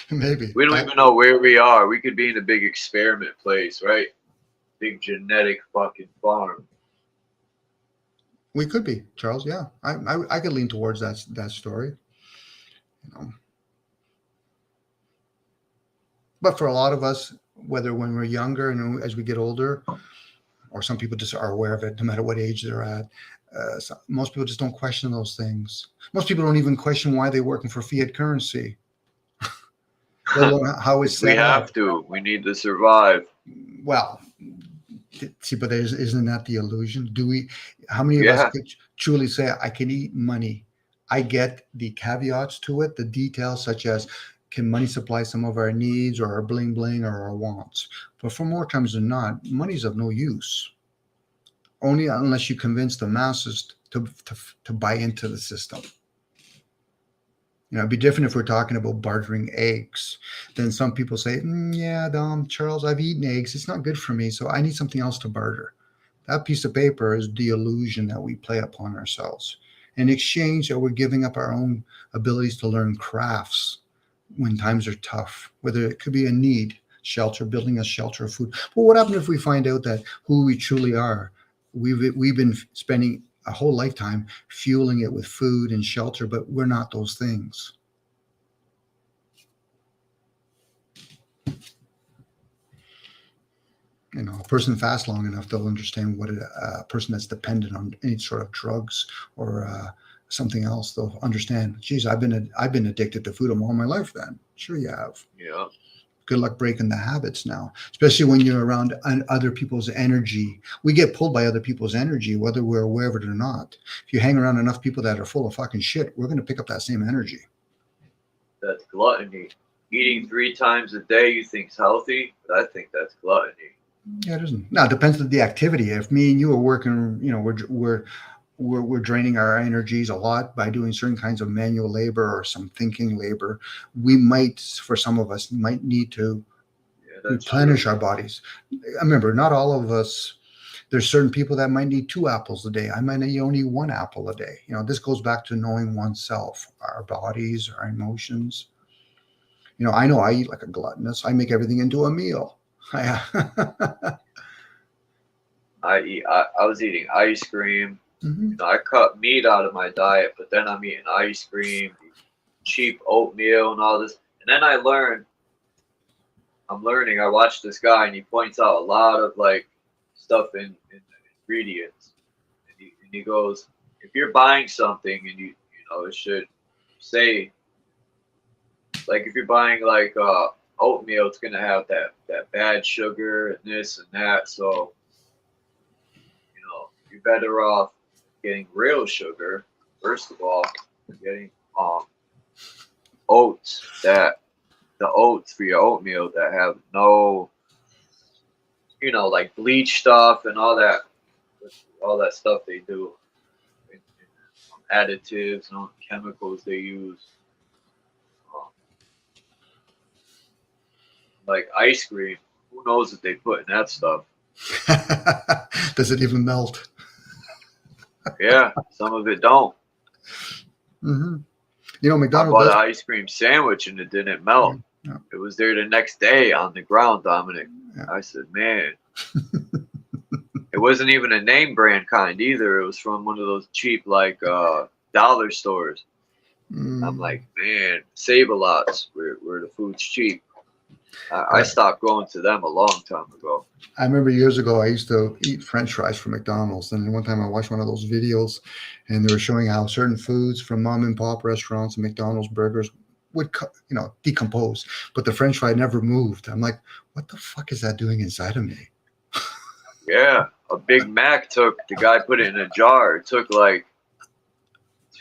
Maybe. We don't even know where we are. We could be in a big experiment place, right? Big genetic fucking farm. We could be, Charles. Yeah, I could lean towards that story. You know. But for a lot of us, whether when we're younger and as we get older, or some people just are aware of it, no matter what age they're at, most people just don't question those things. Most people don't even question why they're working for fiat currency. How it's set We have up. to. We need to survive. Well, see, but isn't that the illusion? Do we? How many of us could truly say, I can eat money? I get the caveats to it, the details such as, can money supply some of our needs or our bling bling or our wants? But for more times than not, money's of no use. Only unless you convince the masses to buy into the system. You know, it'd be different if we're talking about bartering eggs. Then some people say, yeah, Dom, Charles, I've eaten eggs. It's not good for me, so I need something else to barter. That piece of paper is the illusion that we play upon ourselves. In exchange, that we're giving up our own abilities to learn crafts when times are tough, whether it could be a need, shelter, building a shelter of food. But what happens if we find out that who we truly are, we've been spending a whole lifetime fueling it with food and shelter, but we're not those things. You know, a person fasts long enough, they'll understand what a person that's dependent on any sort of drugs or something else, they'll understand, geez, I've been addicted to food all my life then. Sure you have. Yeah. Good luck breaking the habits now, especially when you're around other people's energy. We get pulled by other people's energy, whether we're aware of it or not. If you hang around enough people that are full of fucking shit, we're going to pick up that same energy. That's gluttony. Eating 3 times a day you think's healthy, but I think that's gluttony. Yeah, it isn't. Now, it depends on the activity. If me and you are working, you know, we're draining our energies a lot by doing certain kinds of manual labor or some thinking labor. We might, for some of us, might need to replenish our bodies. Remember, not all of us. There's certain people that might need 2 apples a day. I might need only 1 apple a day. You know, this goes back to knowing oneself, our bodies, our emotions. You know I eat like a gluttonous. I make everything into a meal. I was eating ice cream. Mm-hmm. You know, I cut meat out of my diet, but then I'm eating ice cream, cheap oatmeal, and all this. And then I watched this guy, and he points out a lot of like stuff in the ingredients. And he goes, if you're buying something, and you know, it should say, like, if you're buying like oatmeal, it's gonna have that bad sugar and this and that. So, you know, you're better off getting real sugar. First of all, getting oats, the oats for your oatmeal that have no, you know, like bleach stuff and all that stuff they do, additives and chemicals they use. Like ice cream, who knows what they put in that stuff? Does it even melt? Yeah, some of it don't. Mm-hmm. You know, McDonald's. I bought an ice cream sandwich and it didn't melt. Yeah. It was there the next day on the ground, Dominic. Yeah. I said, man. It wasn't even a name brand kind either. It was from one of those cheap, like, dollar stores. I'm like, man, Save-A-Lots, where the food's cheap. I stopped going to them a long time ago. I remember years ago, I used to eat French fries from McDonald's. And one time I watched one of those videos and they were showing how certain foods from mom and pop restaurants and McDonald's burgers would, you know, decompose, but the French fry never moved. I'm like, what the fuck is that doing inside of me? Yeah. A Big Mac the guy put it in a jar. It took like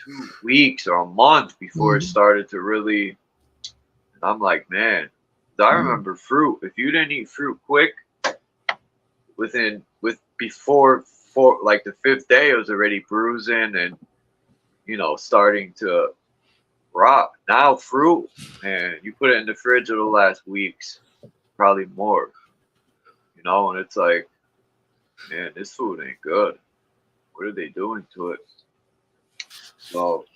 2 weeks or a month before it started to really, I'm like, man, I remember fruit. If you didn't eat fruit quick, before like the 5th day, it was already bruising and starting to rot. Now fruit, man, you put it in the fridge, it'll last weeks, probably more. And it's like, man, this food ain't good. What are they doing to it? So,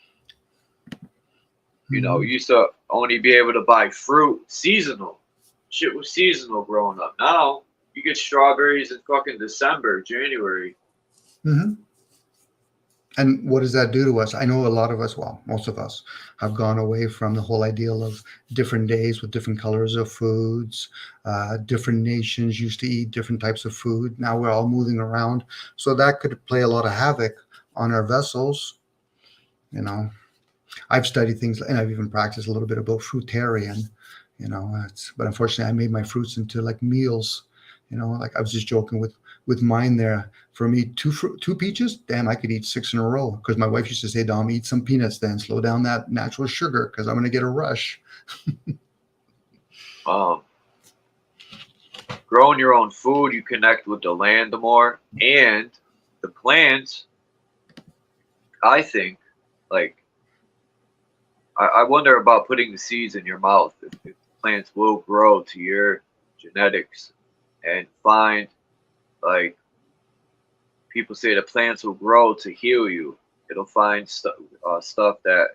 you used to only be able to buy fruit seasonal. Shit was seasonal growing up. Now you get strawberries in fucking December, January. Mm-hmm. And what does that do to us? I know a lot of us, well, most of us, have gone away from the whole ideal of different days with different colors of foods. Different nations used to eat different types of food. Now we're all moving around. So that could play a lot of havoc on our vessels. I've studied things, and I've even practiced a little bit about fruitarian. But unfortunately, I made my fruits into like meals. Like I was just joking with mine there. For me, two peaches, damn, I could eat 6 in a row. Because my wife used to say, Dom, eat some peanuts then, slow down that natural sugar, because I'm going to get a rush. Growing your own food, you connect with the land more, and the plants. I think, like, I wonder about putting the seeds in your mouth. If plants will grow to your genetics, and find, like, people say the plants will grow to heal you. It'll find stuff that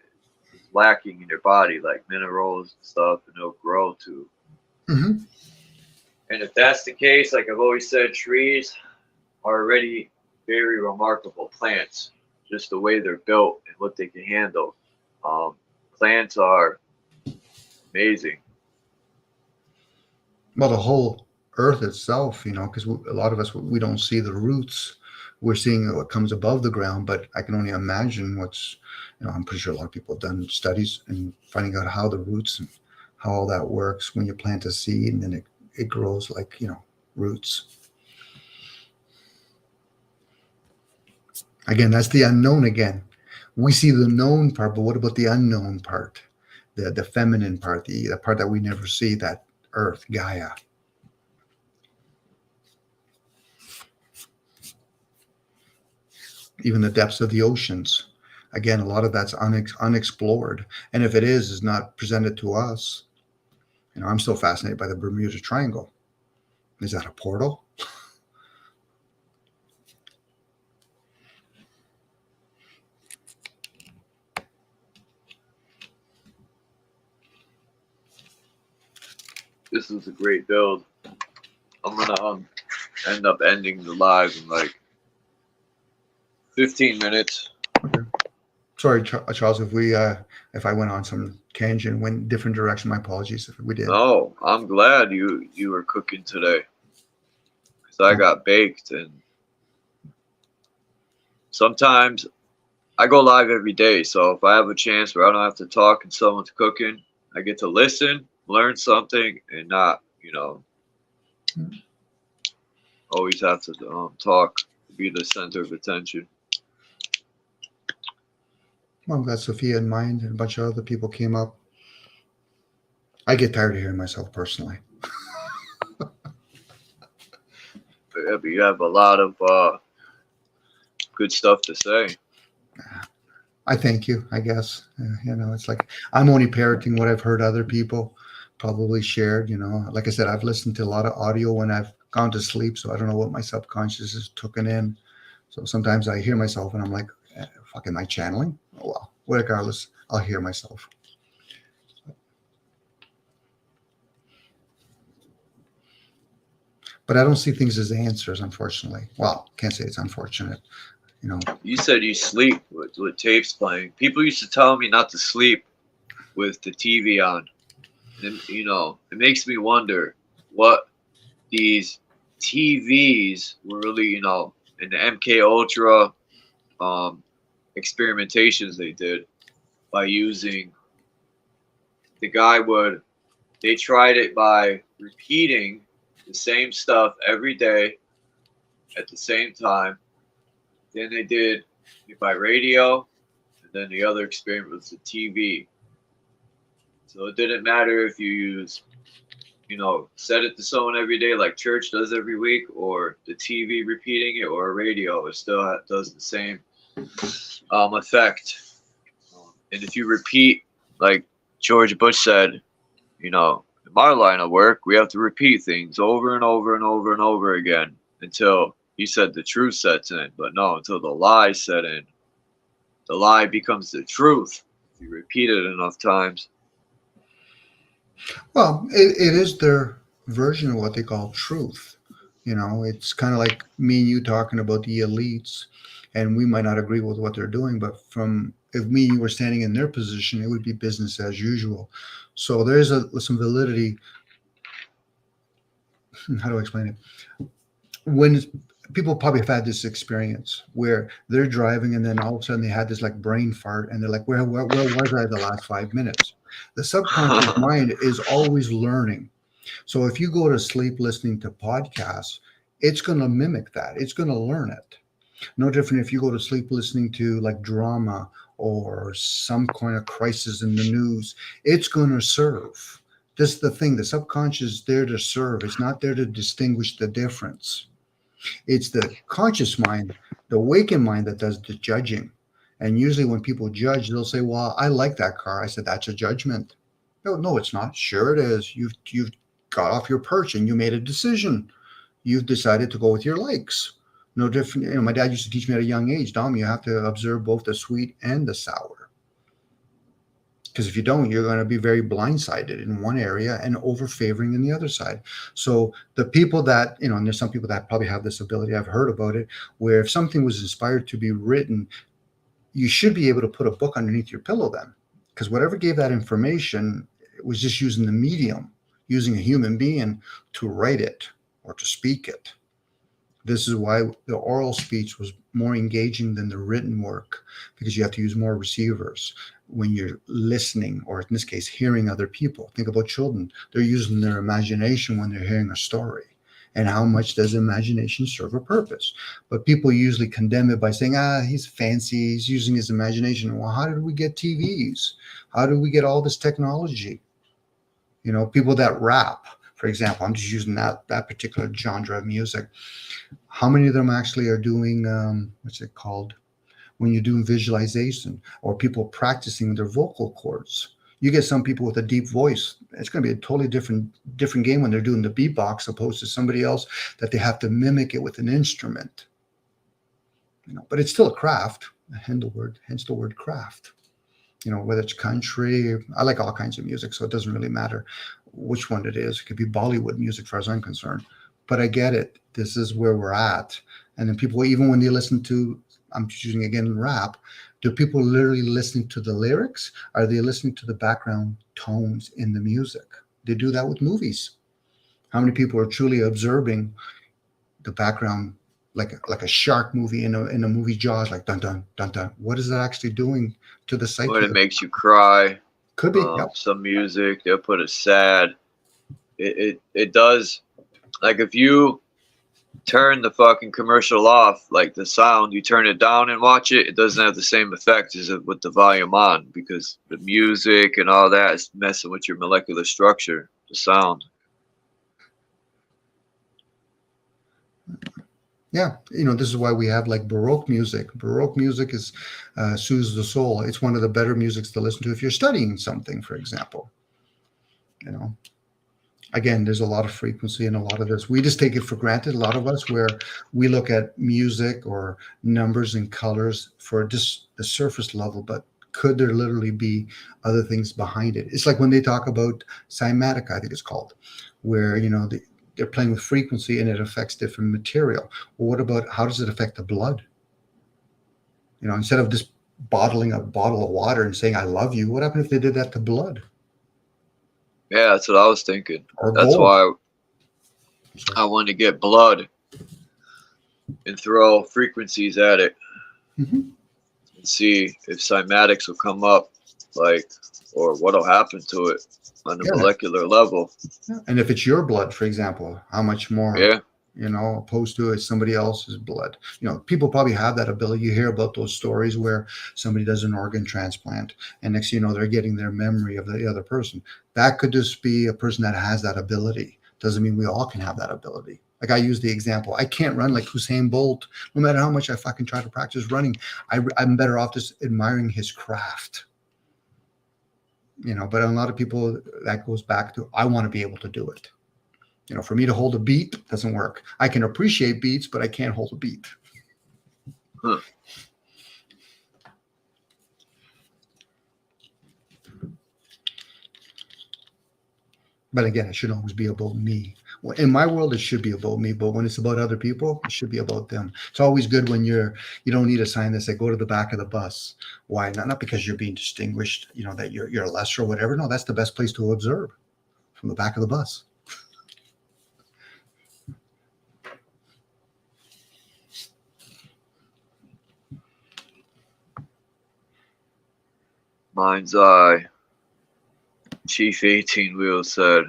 is lacking in your body, like minerals and stuff, and it'll grow to. Mm-hmm. And if that's the case, like I've always said, trees are already very remarkable plants, just the way they're built and what they can handle. Plants are amazing. Well, the whole earth itself, because a lot of us, we don't see the roots. We're seeing what comes above the ground, but I can only imagine what's, I'm pretty sure a lot of people have done studies and finding out how the roots and how all that works when you plant a seed and then it grows like, roots. Again, that's the unknown again. We see the known part, but what about the unknown part? The feminine part, the part that we never see, that earth, Gaia. Even the depths of the oceans. Again, a lot of that's unexplored. And if it is not presented to us, I'm still fascinated by the Bermuda Triangle. Is that a portal? This is a great build. I'm gonna end up ending the live in like 15 minutes. Okay. Sorry, Charles, if I went on some tangent, went different direction. My apologies if we did. No, I'm glad you were cooking today, because I got baked, and sometimes I go live every day. So if I have a chance where I don't have to talk and someone's cooking, I get to listen, learn something, and not, always have to talk, be the center of attention. Well, I'm glad Sophia in mind and a bunch of other people came up. I get tired of hearing myself personally. Yeah, but you have a lot of good stuff to say. I thank you, I guess. It's like I'm only parroting what I've heard other people probably shared. Like I said, I've listened to a lot of audio when I've gone to sleep, so I don't know what my subconscious is taking in. So sometimes I hear myself and I'm like, fuck, am I channeling? Oh, well, regardless, I'll hear myself. But I don't see things as answers, unfortunately. Well, can't say it's unfortunate. You said you sleep with tapes playing. People used to tell me not to sleep with the TV on. And, it makes me wonder what these TVs were really, in the MK Ultra experimentations they did by using, they tried it by repeating the same stuff every day at the same time. Then they did it by radio, and then the other experiment was the TV. So it didn't matter if you use you know, said it to someone every day like church does every week, or the TV repeating it, or a radio, it still does the same effect. And if you repeat, like George Bush said, you know, in my line of work, we have to repeat things over and over and over and over again until he said the truth sets in. But no, until the lie set in. The lie becomes the truth if you repeat it enough times. Well, it is their version of what they call truth. You know, it's kind of like me and you talking about the elites, and we might not agree with what they're doing, but from if me and you were standing in their position, it would be business as usual. So there's some validity. How do I explain it? When people probably have had this experience where they're driving and then all of a sudden they had this like brain fart and they're like, where was I the last 5 minutes? The subconscious mind is always learning. So if you go to sleep listening to podcasts, it's going to mimic that. It's going to learn it. No different if you go to sleep listening to like drama or some kind of crisis in the news, it's going to serve. This is the thing. The subconscious is there to serve. It's not there to distinguish the difference. It's the conscious mind, the awakened mind that does the judging. And usually when people judge, they'll say, well, I like that car. I said, that's a judgment. No, it's not. Sure it is. You've got off your perch and you made a decision. You've decided to go with your likes. No different. You know, my dad used to teach me at a young age, Dom, you have to observe both the sweet and the sour. Because if you don't, you're going to be very blindsided in one area and over favoring in the other side. So the people that, you know, and there's some people that probably have this ability, I've heard about it, where if something was inspired to be written, you should be able to put a book underneath your pillow then. Because whatever gave that information, it was just using the medium, using a human being to write it or to speak it. This is why the oral speech was more engaging than the written work, because you have to use more receivers when you're listening, or in this case, hearing other people. Think about children. They're using their imagination when they're hearing a story. And how much does imagination serve a purpose? But people usually condemn it by saying, he's fancy, he's using his imagination. Well, how did we get TVs? How did we get all this technology? You know, people that rap, for example, I'm just using that particular genre of music. How many of them actually are doing, what's it called? When you're doing visualization or people practicing their vocal cords. You get some people with a deep voice. It's going to be a totally different game when they're doing the beatbox opposed to somebody else that they have to mimic it with an instrument. You know, but it's still a craft. Hence the word craft. You know, whether it's country, I like all kinds of music, so it doesn't really matter which one it is. It could be Bollywood music, as far as I'm concerned. But I get it. This is where we're at. And then people, even when they listen to, I'm choosing again rap, do people literally listen to the lyrics? Are they listening to the background tones in the music? They do that with movies. How many people are truly observing the background, like a shark movie in a movie Jaws, like dun dun dun dun? What is that actually doing to the psyche? When it makes you cry. Could be. Yep. Some music, they'll put it sad. It does. Like if you turn the fucking commercial off, like the sound, you turn it down and watch it, it doesn't have the same effect as with the volume on, because the music and all that is messing with your molecular structure, the sound. Yeah, you know, this is why we have like Baroque music. Baroque music is soothes the soul. It's one of the better musics to listen to if you're studying something, for example. You know, again, there's a lot of frequency and a lot of this. We just take it for granted, a lot of us, where we look at music or numbers and colors for just the surface level, but could there literally be other things behind it? It's like when they talk about cymatica, I think it's called, where, you know, they're playing with frequency and it affects different material. Well, what about, how does it affect the blood? You know, instead of just bottling a bottle of water and saying, I love you, what happened if they did that to blood? Yeah, that's what I was thinking. Or that's gold. why I wanted to get blood and throw frequencies at it and see if cymatics will come up, like, or what'll happen to it on the molecular level. Yeah. And if it's your blood, for example, how much more? Yeah. you know, opposed to it's somebody else's blood. You know, people probably have that ability. You hear about those stories where somebody does an organ transplant and next thing you know, they're getting their memory of the other person. That could just be a person that has that ability. Doesn't mean we all can have that ability. Like I use the example, I can't run like Usain Bolt, no matter how much I fucking try to practice running. I'm better off just admiring his craft. You know, but a lot of people, that goes back to, I want to be able to do it. You know, for me to hold a beat doesn't work. I can appreciate beats, but I can't hold a beat. Huh. But again, it should always be about me. In my world, it should be about me. But when it's about other people, it should be about them. It's always good when you don't need a sign that says go to the back of the bus. Why? Not because you're being distinguished, you know, that you're lesser or whatever. No, that's the best place to observe, from the back of the bus. Mind's Eye. Chief 18 Wheel said,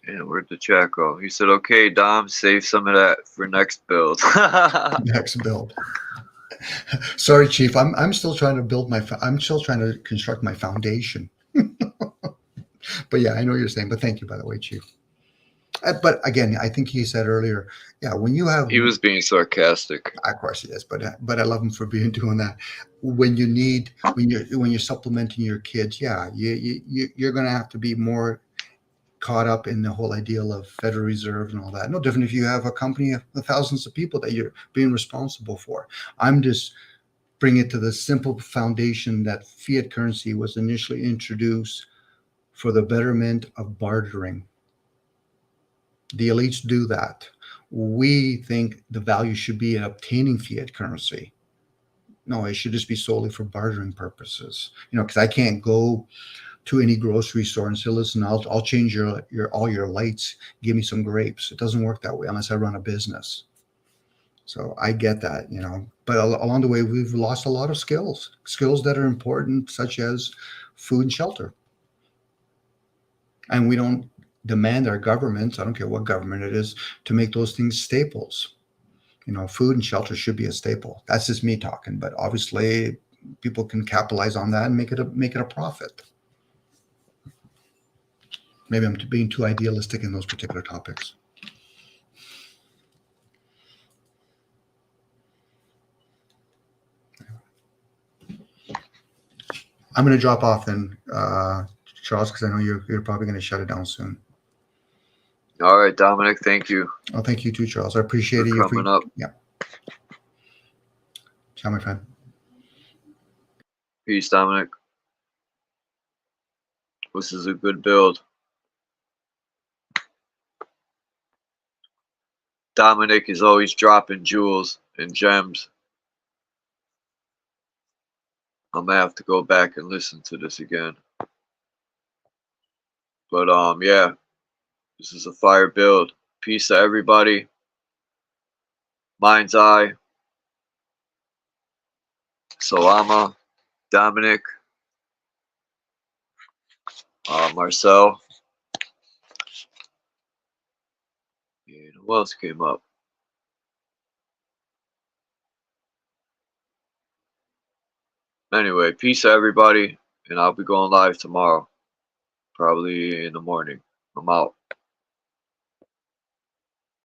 yeah, where'd the chat go? He said, okay, Dom, save some of that for next build. Next build. Sorry, Chief. I'm still trying to build I'm still trying to construct my foundation. But yeah, I know what you're saying. But thank you, by the way, Chief. But again, I think he said earlier, yeah, when you have, He was being sarcastic. of course he is, but I love him for doing that. When you're supplementing your kids, yeah, you're going to have to be more caught up in the whole ideal of Federal Reserve and all that. No different if you have a company of thousands of people that you're being responsible for. I'm just bringing it to the simple foundation that fiat currency was initially introduced for the betterment of bartering. The elites do that. We think the value should be in obtaining fiat currency. No, it should just be solely for bartering purposes. You know, because I can't go to any grocery store and say, listen, I'll change your all your lights. Give me some grapes. It doesn't work that way unless I run a business. So I get that, you know. But along the way, we've lost a lot of skills that are important, such as food and shelter. And we don't demand our governments, I don't care what government it is, to make those things staples. You know, food and shelter should be a staple. That's just me talking, but obviously people can capitalize on that and make it a profit. Maybe I'm being too idealistic in those particular topics. I'm going to drop off then, Charles, because I know you're probably going to shut it down soon. All right, Dominic, thank you. Oh, thank you too, Charles. I appreciate it. Coming up. Yeah. Ciao, my friend. Peace, Dominic. This is a good build. Dominic is always dropping jewels and gems. I'm gonna have to go back and listen to this again. But yeah, this is a fire build. Peace to everybody. Mind's Eye. Salama. Dominic. Marcel. And who else came up? Anyway, peace to everybody, and I'll be going live tomorrow, probably in the morning. I'm out.